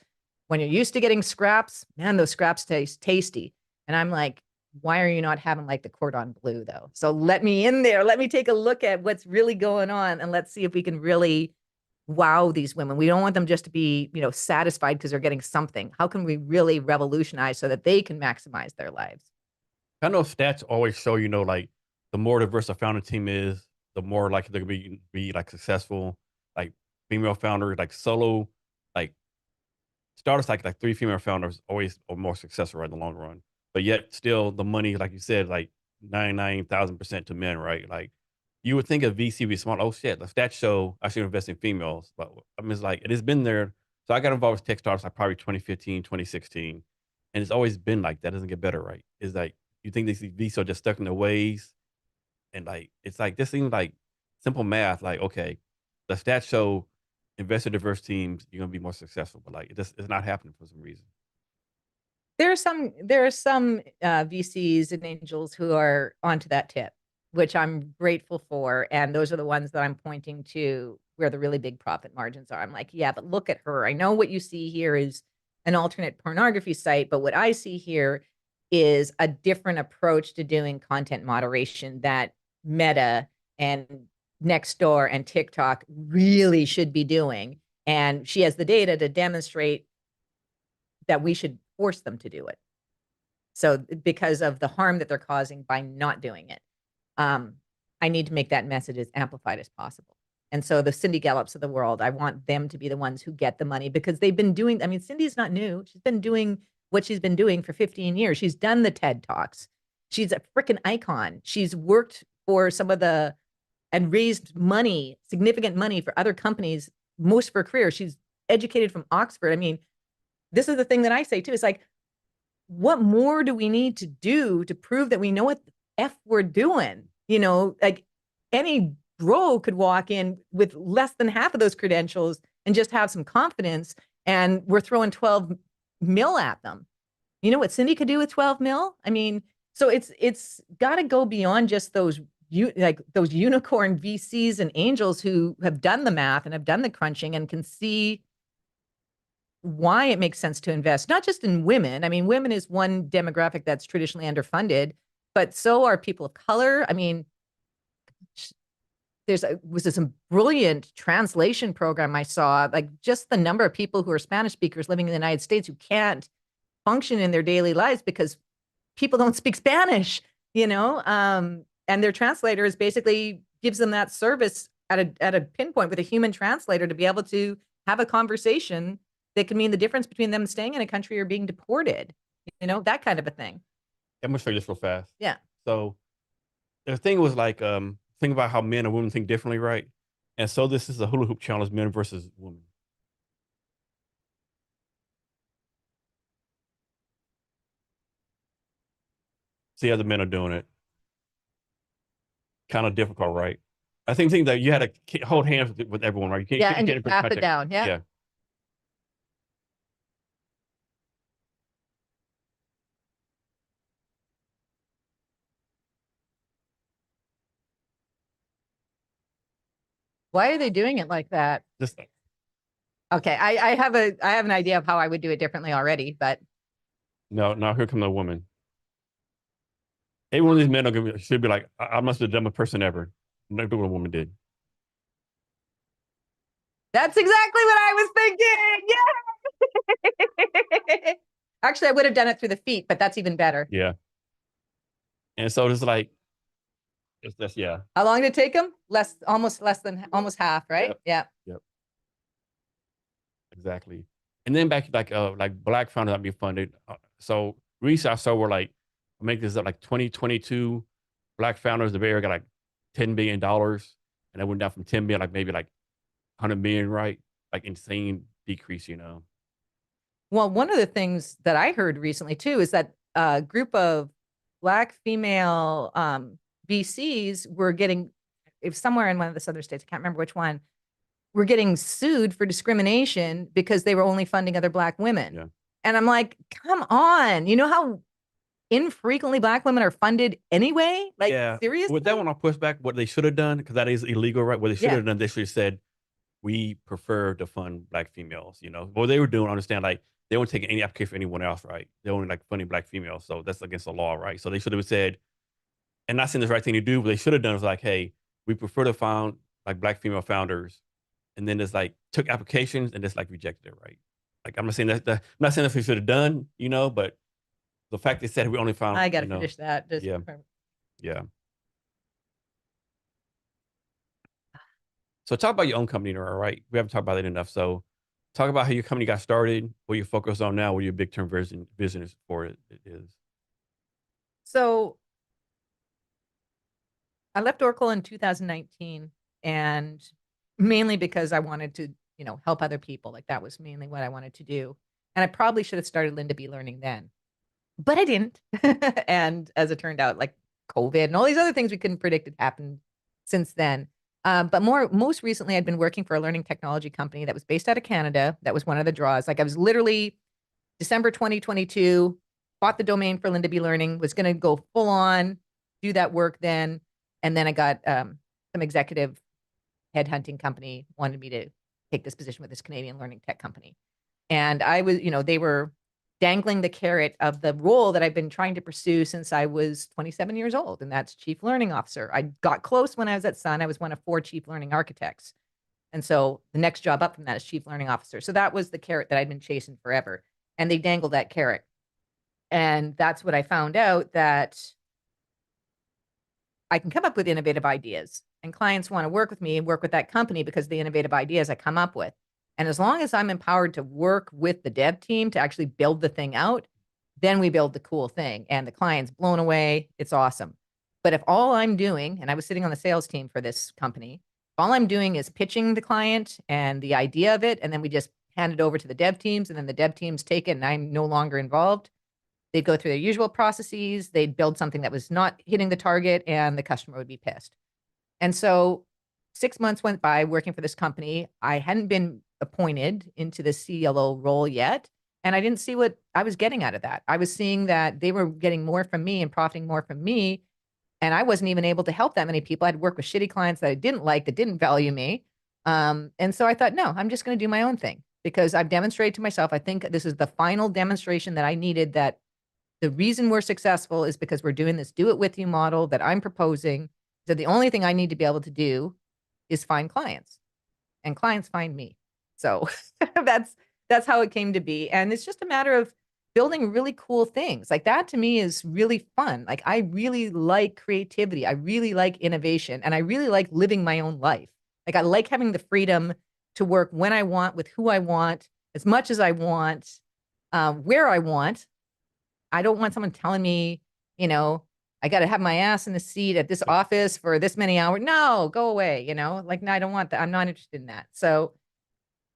B: when you're used to getting scraps, man, those scraps taste tasty. And I'm like, why are you not having like the cordon bleu though? So let me in there. Let me take a look at what's really going on, and let's see if we can really wow these women. We don't want them just to be, satisfied because they're getting something. How can we really revolutionize so that they can maximize their lives?
A: I know stats always show, like the more diverse a founder team is, the more likely they're going to be like successful. Like female founders, like solo, like startups, like three female founders always are more successful right in the long run. But yet still the money, like you said, like 99,000% to men, right? Like you would think of VC be smart. Oh shit, the stats show I should invest in females. But I mean, it's like, it has been there. So I got involved with tech startups like probably 2015, 2016. And it's always been like that. It doesn't get better, right? It's like, you think these VCs are just stuck in their ways. And like, it's like, this seems like simple math. Like, okay, the stats show investor diverse teams, you're going to be more successful. But like, it's not happening for some reason.
B: There are some VCs and angels who are onto that tip, which I'm grateful for. And those are the ones that I'm pointing to where the really big profit margins are. I'm like, yeah, but look at her. I know what you see here is an alternate pornography site, but what I see here is a different approach to doing content moderation that Meta and Nextdoor and TikTok really should be doing. And she has the data to demonstrate that we should force them to do it. So because of the harm that they're causing by not doing it, um, I need to make that message as amplified as possible. And so the Cindy Gallups of the world, I want them to be the ones who get the money, because they've been doing, I mean, Cindy's not new. She's been doing what she's been doing for 15 years. She's done the TED Talks. She's a freaking icon. She's worked for some of the, and raised money, significant money for other companies, most of her career. She's educated from Oxford. I mean, this is the thing that I say too. It's like, what more do we need to do to prove that we know what the F we're doing? Like any bro could walk in with less than half of those credentials and just have some confidence, and we're throwing 12 mil at them. You know what Cindy could do with 12 mil? I mean, so it's got to go beyond just those those unicorn VCs and angels who have done the math and have done the crunching and can see why it makes sense to invest, not just in women. I mean, women is one demographic that's traditionally underfunded, but so are people of color. I mean, was this a brilliant translation program I saw, like just the number of people who are Spanish speakers living in the United States who can't function in their daily lives because people don't speak Spanish, and their translator is basically gives them that service at a pinpoint with a human translator to be able to have a conversation that can mean the difference between them staying in a country or being deported, that kind of a thing.
A: I'm gonna show you this real fast.
B: Yeah.
A: So the thing was like, think about how men and women think differently, right? And so this is a hula hoop challenge, men versus women. See how the men are doing it. Kind of difficult, right? I think that you had to hold hands with everyone, right? You
B: Yeah,
A: can't
B: and
A: get
B: you
A: in
B: tap it
A: contact.
B: down. Yeah.
A: Yeah.
B: Why are they doing it like that?
A: Just
B: Okay, I have an idea of how I would do it differently already, but
A: no, now here come the woman. Every one of these men should be like, I must be the dumbest person ever. Look what a woman did.
B: that's exactly what I was thinking. Yeah. Actually, I would have done it through the feet, but that's even better.
A: Yeah. And so it's like, it's just, yeah.
B: How long did it take them? Almost half, right?
A: Yep.
B: Yeah.
A: Yep. Exactly. And then back like Black founders that be funded. So recently I saw where like I make this up like 2022 Black founders the Bay Area got like $10 billion, and that went down from 10 billion like maybe like 100 million, right? Like insane decrease, you know.
B: Well, one of the things that I heard recently too is that a group of Black female VCs were getting, if somewhere in one of the southern states, I can't remember which one, were getting sued for discrimination because they were only funding other Black women.
A: Yeah.
B: And I'm like, come on, you know how infrequently Black women are funded anyway? Like,
A: Yeah.
B: seriously?
A: With that one, I'll push back what they should have done, because that is illegal, right? What they should have done, they should have said, we prefer to fund Black females, you know. What they were doing, understand, like they weren't taking any application for anyone else, right? They only like funding Black females. So that's against the law, right? So they should have said, and not saying the right thing to do, but they should have done is like, hey, we prefer to found like Black female founders. And then it's like took applications and just like rejected it, right? Like I'm not saying I'm not saying that's what we should have done, you know, but the fact they said we only found,
B: I got to finish that.
A: Yeah. Yeah. So talk about your own company, all right? We haven't talked about it enough. So talk about how your company got started, what you're focused on now, what your big term vision is for it is.
B: So I left Oracle in 2019, and mainly because I wanted to, help other people. Like that was mainly what I wanted to do. And I probably should have started Linda Be Learning then, but I didn't. And as it turned out, like COVID and all these other things we couldn't predict had happened since then. But most recently, I'd been working for a learning technology company that was based out of Canada. That was one of the draws. Like I was literally December 2022, bought the domain for Linda Be Learning, was going to go full on, do that work then. And then I got some executive headhunting company wanted me to take this position with this Canadian learning tech company. And I was, they were dangling the carrot of the role that I've been trying to pursue since I was 27 years old, and that's chief learning officer. I got close when I was at Sun. I was one of 4 chief learning architects. And so the next job up from that is chief learning officer. So that was the carrot that I'd been chasing forever. And they dangled that carrot. And that's what I found out, that I can come up with innovative ideas, and clients want to work with me and work with that company because of the innovative ideas I come up with. And as long as I'm empowered to work with the dev team to actually build the thing out, then we build the cool thing and the client's blown away. It's awesome. But if all I'm doing, and I was sitting on the sales team for this company, if all I'm doing is pitching the client and the idea of it, and then we just hand it over to the dev teams, and then the dev teams take it and I'm no longer involved, they'd go through their usual processes. They'd build something that was not hitting the target, and the customer would be pissed. And so 6 months went by working for this company. I hadn't been appointed into the CLO role yet, and I didn't see what I was getting out of that. I was seeing that they were getting more from me and profiting more from me, and I wasn't even able to help that many people. I'd work with shitty clients that I didn't like, that didn't value me. And so I thought, no, I'm just going to do my own thing, because I've demonstrated to myself, I think this is the final demonstration that I needed, that the reason we're successful is because we're doing this do it with you model that I'm proposing. So the only thing I need to be able to do is find clients, and clients find me. So that's how it came to be. And it's just a matter of building really cool things. Like that to me is really fun. Like I really like creativity. I really like innovation, and I really like living my own life. Like I like having the freedom to work when I want, with who I want, as much as I want, where I want. I don't want someone telling me, I got to have my ass in the seat at this office for this many hours. No, go away. Like, no, I don't want that. I'm not interested in that. So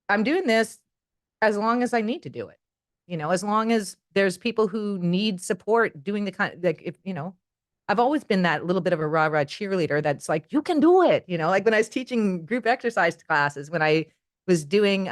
B: I'm doing this as long as I need to do it, as long as there's people who need support doing the kind, like, if, I've always been that little bit of a rah-rah cheerleader that's like, you can do it. Like when I was teaching group exercise classes, when I was doing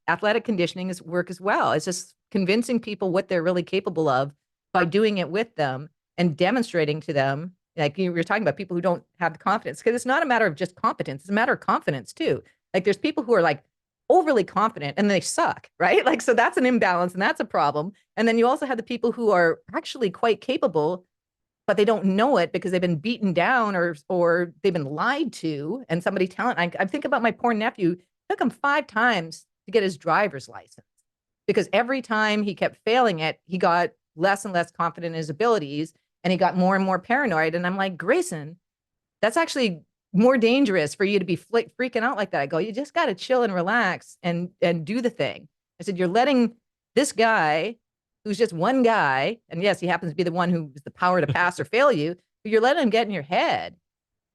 B: athletic conditioning work as well. It's just convincing people what they're really capable of by doing it with them and demonstrating to them Like you were talking about people who don't have the confidence, because it's not a matter of just competence, it's a matter of confidence too. Like there's people who are like overly confident and they suck, right? Like, so that's an imbalance and that's a problem. And then you also have the people who are actually quite capable, but they don't know it because they've been beaten down or they've been lied to. And somebody telling, I think about my poor nephew, it took him 5 times to get his driver's license because every time he kept failing it, he got less and less confident in his abilities and he got more and more paranoid. And I'm like, Grayson, that's actually more dangerous for you to be freaking out like that. I go, you just got to chill and relax and do the thing. I said, you're letting this guy who's just one guy, and yes, he happens to be the one who has the power to pass or fail you, but you're letting him get in your head,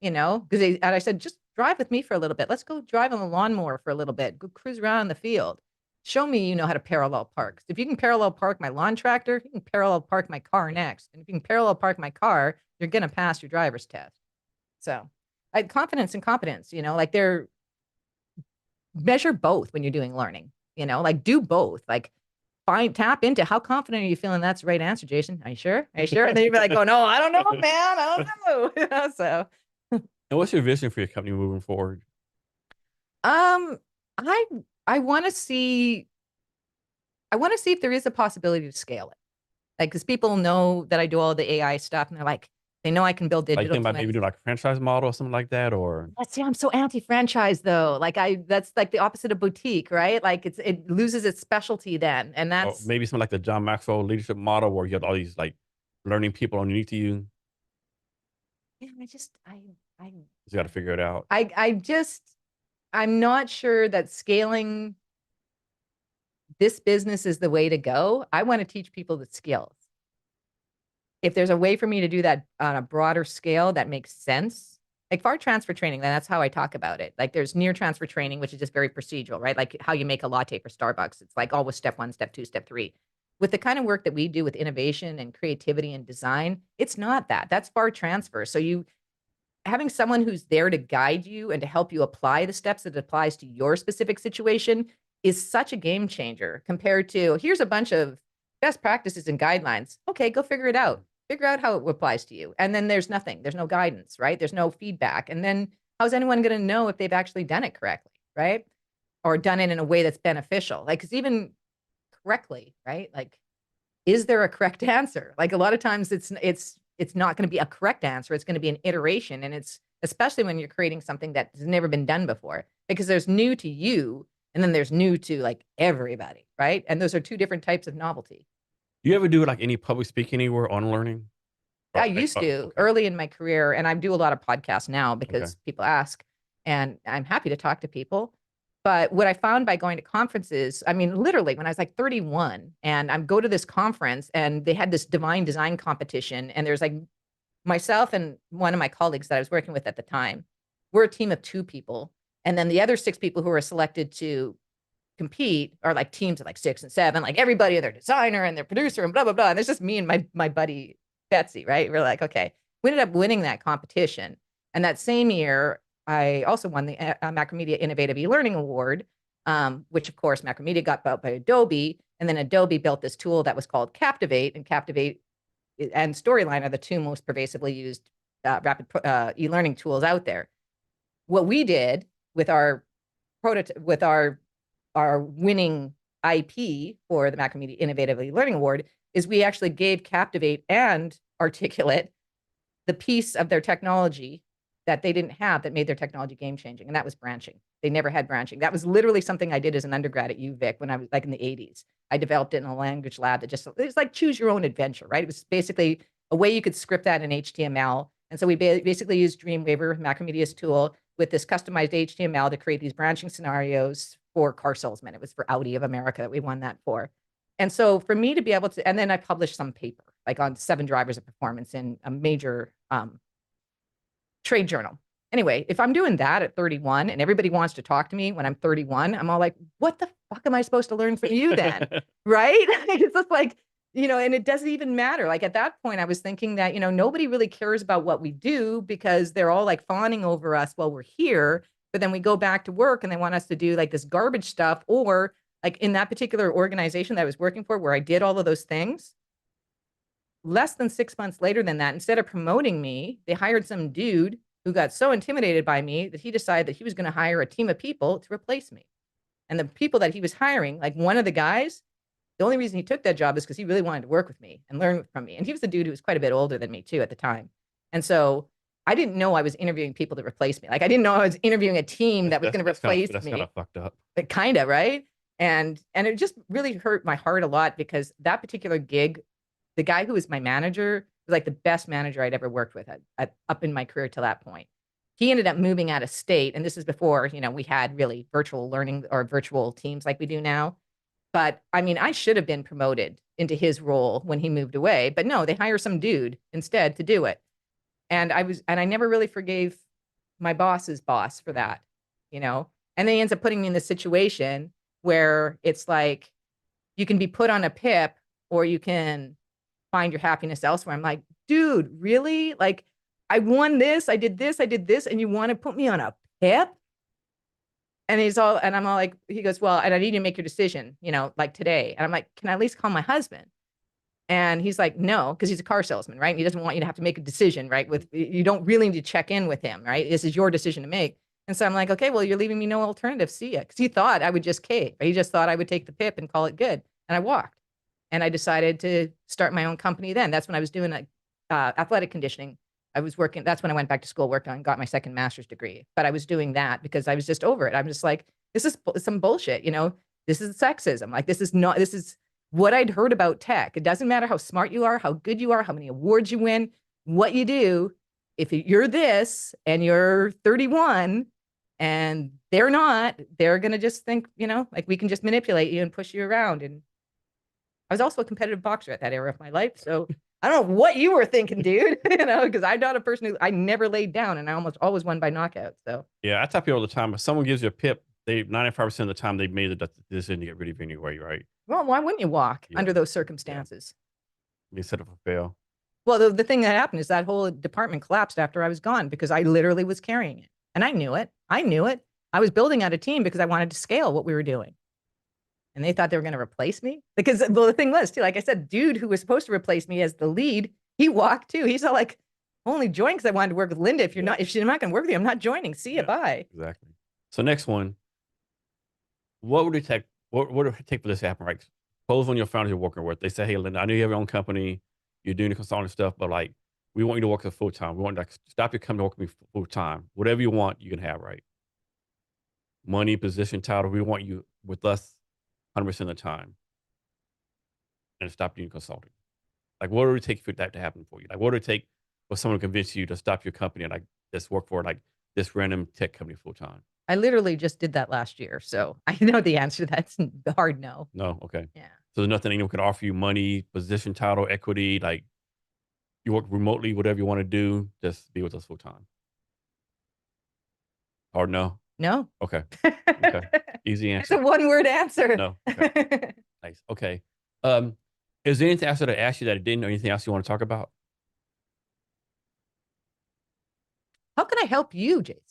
B: because and I said, just drive with me for a little bit. Let's go drive on the lawnmower for a little bit. Go cruise around the field. Show me you know how to parallel park. If you can parallel park my lawn tractor, you can parallel park my car next. And if you can parallel park my car, you're going to pass your driver's test. So confidence and competence, like they're measure both when you're doing learning, like do both, like tap into how confident are you feeling that's the right answer, Jason? Are you sure? Are you sure? And then you'd be like, oh no, I don't know, man. I don't know. So
A: And what's your vision for your company moving forward?
B: um I I want to see if there is a possibility to scale it. Like, because people know that I do all the AI stuff and they're like, they know I can build
A: Like, you
B: digital
A: think about maybe
B: twins.
A: doing like a franchise model or something like that, or
B: See, I'm so anti-franchise though. Like that's like the opposite of boutique, right? Like it loses its specialty then. And
A: or
B: that's,
A: maybe something like the John Maxwell leadership model, where you have all these like learning people underneath you.
B: yeah, I just, I,
A: You got to figure it out.
B: I just, I'm not sure that scaling this business is the way to go. I want to teach people the skills. If there's a way for me to do that on a broader scale that makes sense, like far transfer training, then that's how I talk about it. Like there's near transfer training, which is just very procedural, right? Like how you make a latte for Starbucks. It's like always step one, step two, step three. With the kind of work that we do with innovation and creativity and design, it's not that. That's far transfer. So you having someone who's there to guide you and to help you apply the steps that applies to your specific situation is such a game changer compared to here's a bunch of best practices and guidelines. Okay, go figure it out. Figure out how it applies to you. And then there's nothing. There's no guidance, right? There's no feedback. And then how's anyone going to know if they've actually done it correctly, right? Or done it in a way that's beneficial? Like, because even correctly, right? Like, is there a correct answer? Like a lot of times it's not going to be a correct answer. It's going to be an iteration. And it's especially when you're creating something that has never been done before, because there's new to you and then there's new to like everybody, right? And those are two different types of novelty.
A: Do you ever do like any public speaking anywhere on learning?
B: I used to
A: Okay.
B: early in my career, and I do a lot of podcasts now
A: Okay.
B: because people ask, and I'm happy to talk to people. But what I found by going to conferences, I mean, literally when I was like 31 and I'm go to this conference and they had this divine design competition and there's like myself and one of my colleagues that I was working with at the time. We're a team of 2 people. And then the other 6 people who were selected to compete are like teams of like 6 and 7, like everybody, their designer and their producer and blah, blah, blah. And it's just me and my buddy Betsy, right? We're like, okay. We ended up winning that competition. And that same year, I also won the Macromedia Innovative E-Learning Award, which of course Macromedia got bought by Adobe. And then Adobe built this tool that was called Captivate, and Captivate and Storyline are the 2 most pervasively used rapid e-learning tools out there. What we did with our with our winning IP for the Macromedia Innovative E-Learning Award is we actually gave Captivate and Articulate the piece of their technology that they didn't have that made their technology game changing, and that was branching. They never had branching. That was literally something I did as an undergrad at UVic when I was like in the 80s. I developed it in a language lab that just, it was like choose your own adventure, right? It was basically a way you could script that in HTML. And so we basically used Dreamweaver, Macromedia's tool, with this customized HTML to create these branching scenarios for car salesmen. It was for Audi of America that we won that for. And so for me to be able to, and then I published some paper like on 7 drivers of performance in a major trade journal. Anyway, if I'm doing that at 31 and everybody wants to talk to me when I'm 31, I'm all like, what the fuck am I supposed to learn from you then? Right? It's just like, and it doesn't even matter. Like at that point, I was thinking that, nobody really cares about what we do because they're all like fawning over us while we're here. But then we go back to work and they want us to do like this garbage stuff, or like in that particular organization that I was working for where I did all of those things, less than 6 months later than that, instead of promoting me, they hired some dude who got so intimidated by me that he decided that he was going to hire a team of people to replace me. And the people that he was hiring, like one of the guys, the only reason he took that job is because he really wanted to work with me and learn from me. And he was the dude who was quite a bit older than me too at the time. And so I didn't know I was interviewing people to replace me. Like I didn't know I was interviewing a team that was going to replace
A: that's
B: me.
A: kind of fucked up.
B: But kind of, right? And it just really hurt my heart a lot because that particular gig, the guy who was my manager was like the best manager I'd ever worked with up in my career to that point. He ended up moving out of state, and this is before, we had really virtual learning or virtual teams like we do now. But I mean, I should have been promoted into his role when he moved away, but no, they hire some dude instead to do it. And I never really forgave my boss's boss for that, you know. And then he ends up putting me in this situation where it's like you can be put on a PIP or you can find your happiness elsewhere. I'm like, dude, really? Like, I won this, I did this, and you want to put me on a PIP? And I'm all like, he goes, well, and I need you to make your decision, like today. And I'm like, can I at least call my husband? And he's like, no, because he's a car salesman, right? And he doesn't want you to have to make a decision, right? You don't really need to check in with him, right? This is your decision to make. And so I'm like, okay, well, you're leaving me no alternative. See ya. Because he thought I would just cave. He just thought I would take the PIP and call it good. And I walked. And I decided to start my own company then. That's when I was doing athletic conditioning. I was working. That's when I went back to school, worked on, got my second master's degree. But I was doing that because I was just over it. I'm just like, this is some bullshit, This is sexism. Like, this is what I'd heard about tech. It doesn't matter how smart you are, how good you are, how many awards you win, what you do. If you're this and you're 31 and they're not, they're going to just think, like we can just manipulate you and push you around. And I was also a competitive boxer at that era of my life. So I don't know what you were thinking, dude, because I'm not a person who, I never laid down and I almost always won by knockout. So
A: yeah, I tell people all the time, if someone gives you a PIP, 95% of the time they've made the decision to get rid of you anyway, right?
B: Well, why wouldn't you walk under those circumstances?
A: Yeah. They set up a fail.
B: Well, the thing that happened is that whole department collapsed after I was gone because I literally was carrying it. And I knew it. I was building out a team because I wanted to scale what we were doing. And they thought they were going to replace me because the thing was too, like I said, dude who was supposed to replace me as the lead, he walked too. He's all like, only joined because I wanted to work with Linda. If she's not going to work with you, I'm not joining. See you. Bye.
A: Exactly. So next one, what would it take? What would it take for this to happen? Right? Suppose when your founders you're working with, they say, "Hey, Linda, I know you have your own company, you're doing the consulting stuff, but like, we want you to work full time. We want to stop your company to work with me full time. Whatever you want, you can have. Right? Money, position, title. We want you with us 100% of the time, and stop doing consulting. Like, what would it take for that to happen for you? Like, what would it take for someone to convince you to stop your company and like just work for like this random tech company full time?"
B: I literally just did that last year. So I know the answer to that's hard no.
A: No? Okay.
B: Yeah.
A: So there's nothing anyone could offer you: money, position, title, equity, like you work remotely, whatever you want to do, just be with us full time. Or no?
B: No.
A: Okay. Okay. Easy answer.
B: It's a one-word answer.
A: No. Okay. Nice. Okay. Is there anything else that I asked you that I didn't, or anything else you want to talk about?
B: How can I help you, Jason?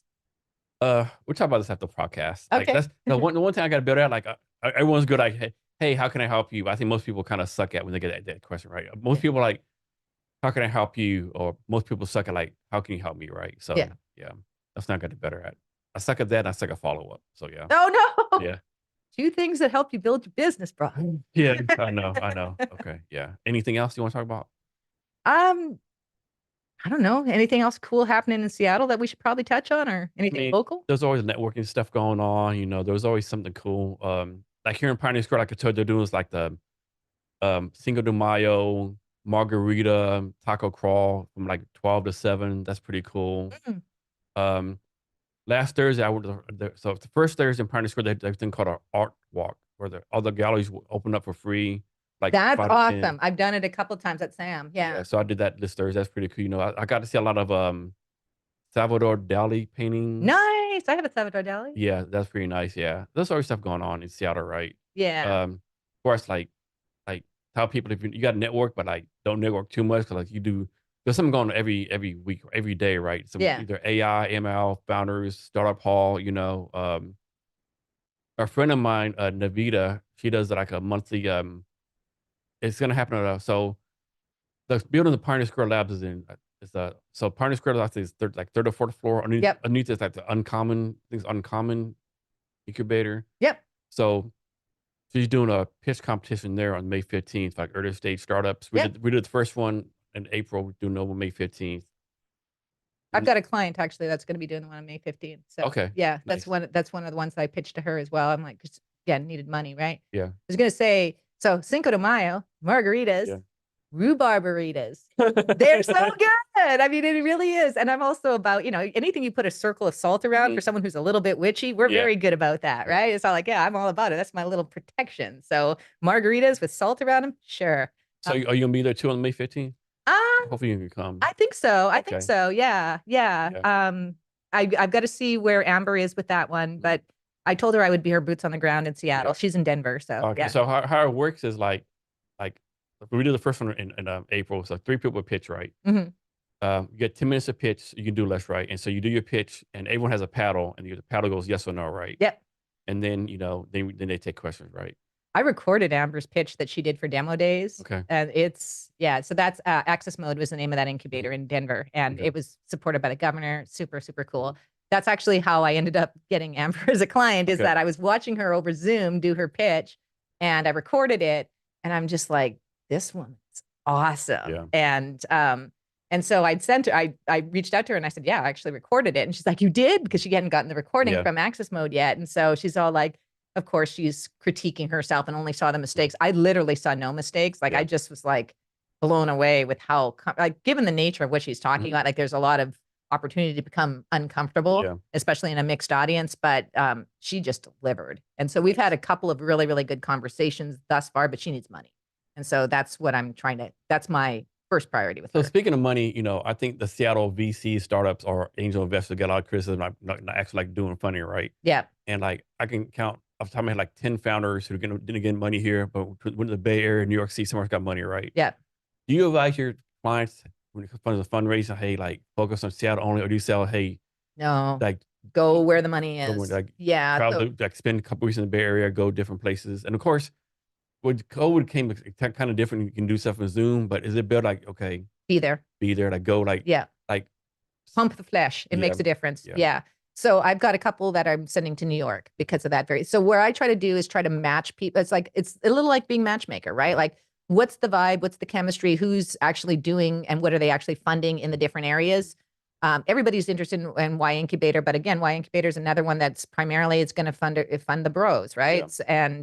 A: We'll talk about this after the podcast. Like
B: Okay.
A: that's the one thing I got to build out. Like everyone's good. Like, hey, how can I help you? I think most people kind of suck at when they get that question, right? Most people like, how can I help you? Or most people suck at like, how can you help me, right? So yeah, that's not getting better at. I suck at that. And I suck at follow up. So yeah.
B: Oh no.
A: Yeah.
B: 2 things that help you build your business, bro.
A: Yeah, I know. Okay, yeah. Anything else you want to talk about?
B: I don't know. Anything else cool happening in Seattle that we should probably touch on, or anything local?
A: There's always networking stuff going on. There's always something cool. Like here in Pioneer Square, like I told you, they're doing is like the Cinco de Mayo margarita taco crawl from like 12 to 7. That's pretty cool.
B: Mm.
A: Last Thursday, so the first Thursday in Pioneer Square, they have a thing called an art walk, where all the galleries will open up for free. Like
B: that's awesome. I've done it a couple of times at Sam. Yeah.
A: So I did that this Thursday. That's pretty cool. I got to see a lot of Salvador Dali paintings.
B: Nice. I have a Salvador Dali.
A: Yeah, that's pretty nice. Yeah, there's always stuff going on in Seattle, right?
B: Yeah.
A: Of course, like tell people if you got to network, but like don't network too much because like you do. There's something going on every week, or every day, right? Some either AI, ML, founders, startup hall. A friend of mine, Navita, she does like a monthly. It's gonna happen. So The building the Pioneer Square Labs is in is so Pioneer Square Labs is third or fourth floor.
B: Yep.
A: Underneath is like the uncommon incubator.
B: Yep.
A: So she's doing a pitch competition there on May 15th, like early stage startups.
B: Yep.
A: We did the first one in April. We're doing over May 15th.
B: I've got a client actually that's going to be doing the one on May 15th. So
A: Okay.
B: yeah,
A: Nice.
B: that's one of the ones that I pitched to her as well. I'm like, 'cause, again, needed money, right?
A: Yeah.
B: I was gonna say, so Cinco de Mayo, margaritas,
A: Yeah.
B: rhubarbaritas. They're so good. I mean, it really is. And I'm also about, anything you put a circle of salt around for someone who's a little bit witchy, we're
A: Yeah.
B: very good about that, right? It's all like, yeah, I'm all about it. That's my little protection. So margaritas with salt around them, sure.
A: So are you gonna be there too on May 15th?
B: Um,
A: Hopefully you can come.
B: I think so. I think
A: Okay.
B: so. Yeah. Yeah.
A: Yeah.
B: I've got to see where Amber is with that one, but I told her I would be her boots on the ground in Seattle.
A: Yeah.
B: She's in Denver, so
A: Okay.
B: yeah.
A: So how it works is like we did the first one in April. So 3 people pitch, right?
B: Mhm.
A: You get 10 minutes of pitch. You can do less, right? And so you do your pitch, and everyone has a paddle, and the paddle goes yes or no, right?
B: Yep.
A: And then then they take questions, right?
B: I recorded Amber's pitch that she did for demo days.
A: Okay.
B: And so that's Access Mode was the name of that incubator in Denver. And
A: Okay.
B: it was supported by the governor. Super, super cool. That's actually how I ended up getting Amber as a client, is
A: Okay.
B: that I was watching her over Zoom do her pitch and I recorded it. And I'm just like, this woman's awesome.
A: Yeah.
B: And so I'd sent her, I reached out to her and I said, yeah, I actually recorded it. And she's like, you did? Because she hadn't gotten the recording
A: Yeah.
B: from Access Mode yet. And so she's all like, of course, she's critiquing herself and only saw the mistakes. I literally saw no mistakes. Like,
A: Yeah.
B: I just was like blown away with how, like, given the nature of what she's talking
A: Mhm.
B: about, like, there's a lot of opportunity to become uncomfortable,
A: Yeah.
B: especially in a mixed audience. But she just delivered. And so we've had a couple of really, really good conversations thus far, but she needs money. And so that's what that's my first priority with
A: So
B: her.
A: speaking of money, I think the Seattle VC startups or angel investors get a lot of criticism, not actually like doing funny, right?
B: Yeah.
A: And like I can count off the top of my head like 10 founders who didn't get money here, but went to the Bay Area, New York City, somewhere got money, right?
B: Yeah.
A: Do you advise your clients when it comes to fundraising, hey, like focus on Seattle only, or do you say, hey,
B: No,
A: like
B: go where the money is.
A: like
B: Yeah.
A: travel, like spend a couple weeks in the Bay Area, go different places, and of course, when COVID came, it's kind of different. You can do stuff on Zoom, but is it better like okay,
B: Be there.
A: like go like
B: Yeah.
A: like
B: Pump the flesh. It makes a difference.
A: Yeah.
B: Yeah. So I've got a couple that I'm sending to New York because of that so where I try to do is try to match people. It's a little like being matchmaker, right? Like, what's the vibe? What's the chemistry? Who's actually doing and what are they actually funding in the different areas? Everybody's interested in Y Incubator, but again, Y Incubator is another one that's primarily it's going to fund the bros, right?
A: Yeah.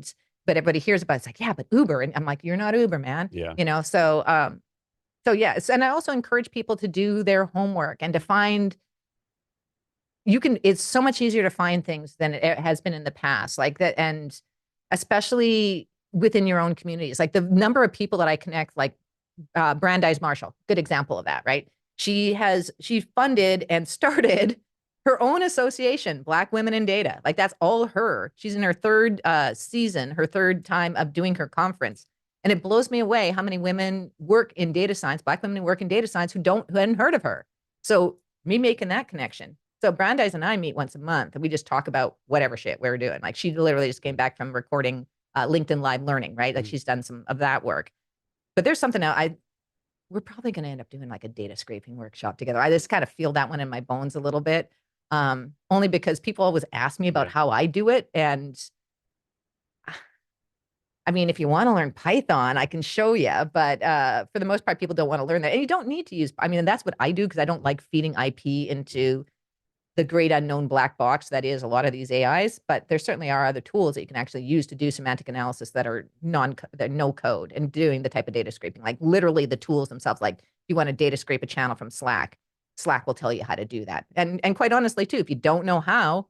B: But everybody hears about it. It's like, yeah, but Uber, and I'm like, you're not Uber, man.
A: Yeah.
B: So yes, and I also encourage people to do their homework and to find. It's so much easier to find things than it has been in the past, like that, and especially within your own communities. Like the number of people that I connect, like Brandeis Marshall, good example of that, right? She funded and started her own association, Black Women in Data. Like that's all her. She's in her third season, her third time of doing her conference. And it blows me away how many women work in data science, Black women who work in data science who hadn't heard of her. So me making that connection. So Brandeis and I meet once a month and we just talk about whatever shit we're doing. Like she literally just came back from recording LinkedIn Live Learning, right? Like she's done some of that work. But there's something else. We're probably going to end up doing like a data scraping workshop together. I just kind of feel that one in my bones a little bit. Only because people always ask me about how I do it. And I mean, if you want to learn Python, I can show you. But for the most part, people don't want to learn that. And you don't need to use, I mean, that's what I do because I don't like feeding IP into the great unknown black box that is a lot of these AIs. But there certainly are other tools that you can actually use to do semantic analysis that are no code and doing the type of data scraping, like literally the tools themselves. Like if you want to data scrape a channel from Slack, Slack will tell you how to do that. And quite honestly, too, if you don't know how,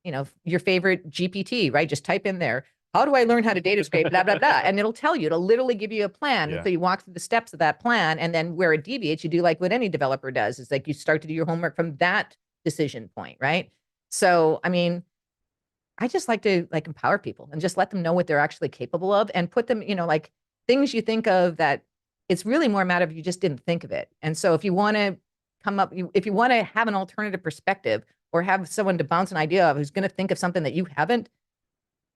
B: your favorite GPT, right? Just type in there, how do I learn how to data scrape, blah, blah, blah. And it'll tell you, it'll literally give you a plan.
A: Yeah.
B: So you walk through the steps of that plan. And then where it deviates, you do like what any developer does, is like you start to do your homework from that decision point, right? So, I mean, I just like to like empower people and just let them know what they're actually capable of and put them, like things you think of that it's really more a matter of you just didn't think of it. And so if you want to if you want to have an alternative perspective or have someone to bounce an idea of who's going to think of something that you haven't,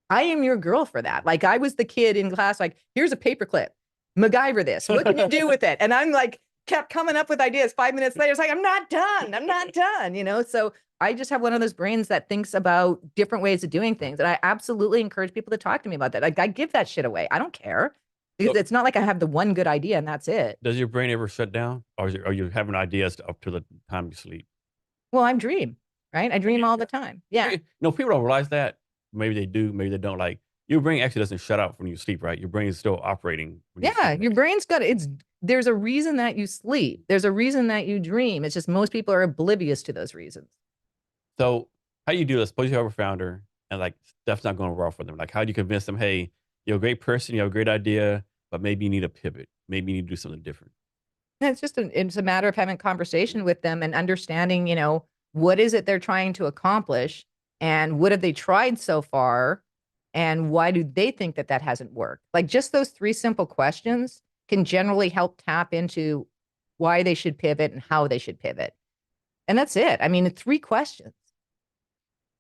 B: I am your girl for that. Like I was the kid in class, like, here's a paperclip. MacGyver this. What can you do with it? And I'm like, kept coming up with ideas. 5 minutes later, it's like, I'm not done. I'm not done, you know? So I just have one of those brains that thinks about different ways of doing things. And I absolutely encourage people to talk to me about that. Like, I give that shit away. I don't care. Because
A: So
B: it's not like I have the one good idea and that's it.
A: does your brain ever shut down, or are you having ideas up to the time you sleep?
B: Well, I dream, right? I dream all the time. Yeah.
A: No, people don't realize that. Maybe they do, maybe they don't. Like your brain actually doesn't shut out when you sleep, right? Your brain is still operating when you
B: Yeah.
A: sleep.
B: Your brain's got it's there's a reason that you sleep. There's a reason that you dream. It's just most people are oblivious to those reasons.
A: So how do you do this? Suppose you have a founder and like stuff's not going well for them. Like how do you convince them, hey, you're a great person, you have a great idea, but maybe you need a pivot. Maybe you need to do something different.
B: And it's a matter of having a conversation with them and understanding, what is it they're trying to accomplish and what have they tried so far and why do they think that that hasn't worked? Like just those three simple questions can generally help tap into why they should pivot and how they should pivot. And that's it. I mean, three questions.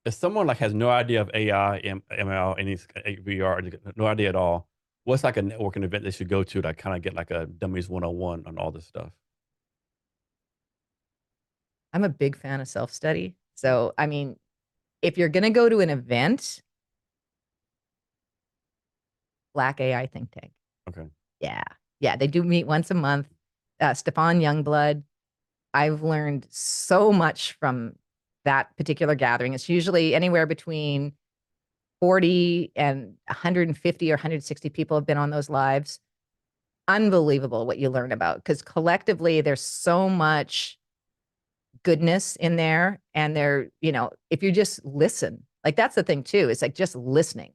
A: If someone like has no idea of AI, ML, any VR, no idea at all, what's like a networking event they should go to kind of get like a dummies 101 on all this stuff?
B: I'm a big fan of self-study. So, I mean, if you're going to go to an event, Black AI Think Tank.
A: Okay.
B: Yeah. Yeah. They do meet once a month. Stefan Youngblood. I've learned so much from that particular gathering. It's usually anywhere between 40 and 150 or 160 people have been on those lives. Unbelievable what you learn about because collectively there's so much goodness in there. And if you just listen, like that's the thing too. It's like just listening.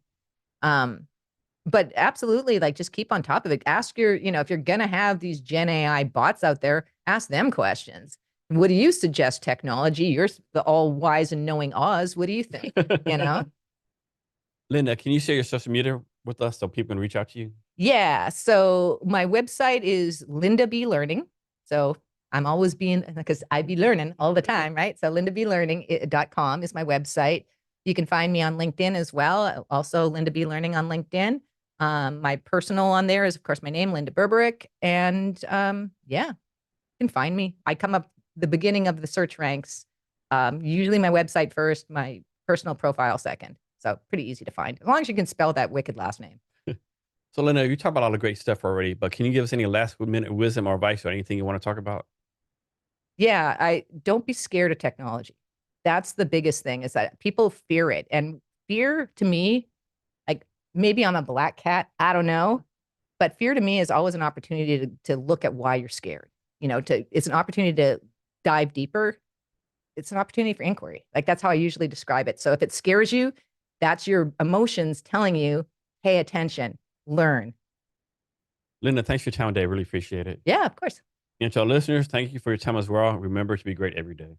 B: But absolutely, like just keep on top of it. Ask if you're going to have these Gen AI bots out there, ask them questions. What do you suggest technology? You're the all wise and knowing Oz. What do you think? You know?
A: Linda, can you share your social media with us so people can reach out to you?
B: Yeah. So my website is Linda B Learning. So I'm always because I be learning all the time, right? So lindablearning.com is my website. You can find me on LinkedIn as well. Also Linda B Learning on LinkedIn. My personal on there is, of course, my name, Linda Berberich. And yeah, you can find me. I come up the beginning of the search ranks. Usually my website first, my personal profile second. So pretty easy to find, as long as you can spell that wicked last name.
A: So, Linda, you talked about all the great stuff already, but can you give us any last minute wisdom or advice or anything you want to talk about?
B: Yeah, I don't be scared of technology. That's the biggest thing is that people fear it. And fear to me, like maybe I'm a black cat, I don't know. But fear to me is always an opportunity to look at why you're scared. It's an opportunity to dive deeper. It's an opportunity for inquiry. Like that's how I usually describe it. So if it scares you, that's your emotions telling you, pay attention, learn.
A: Linda, thanks for your time today. I really appreciate it.
B: Yeah, of course.
A: And to our listeners, thank you for your time as well. Remember to be great every day.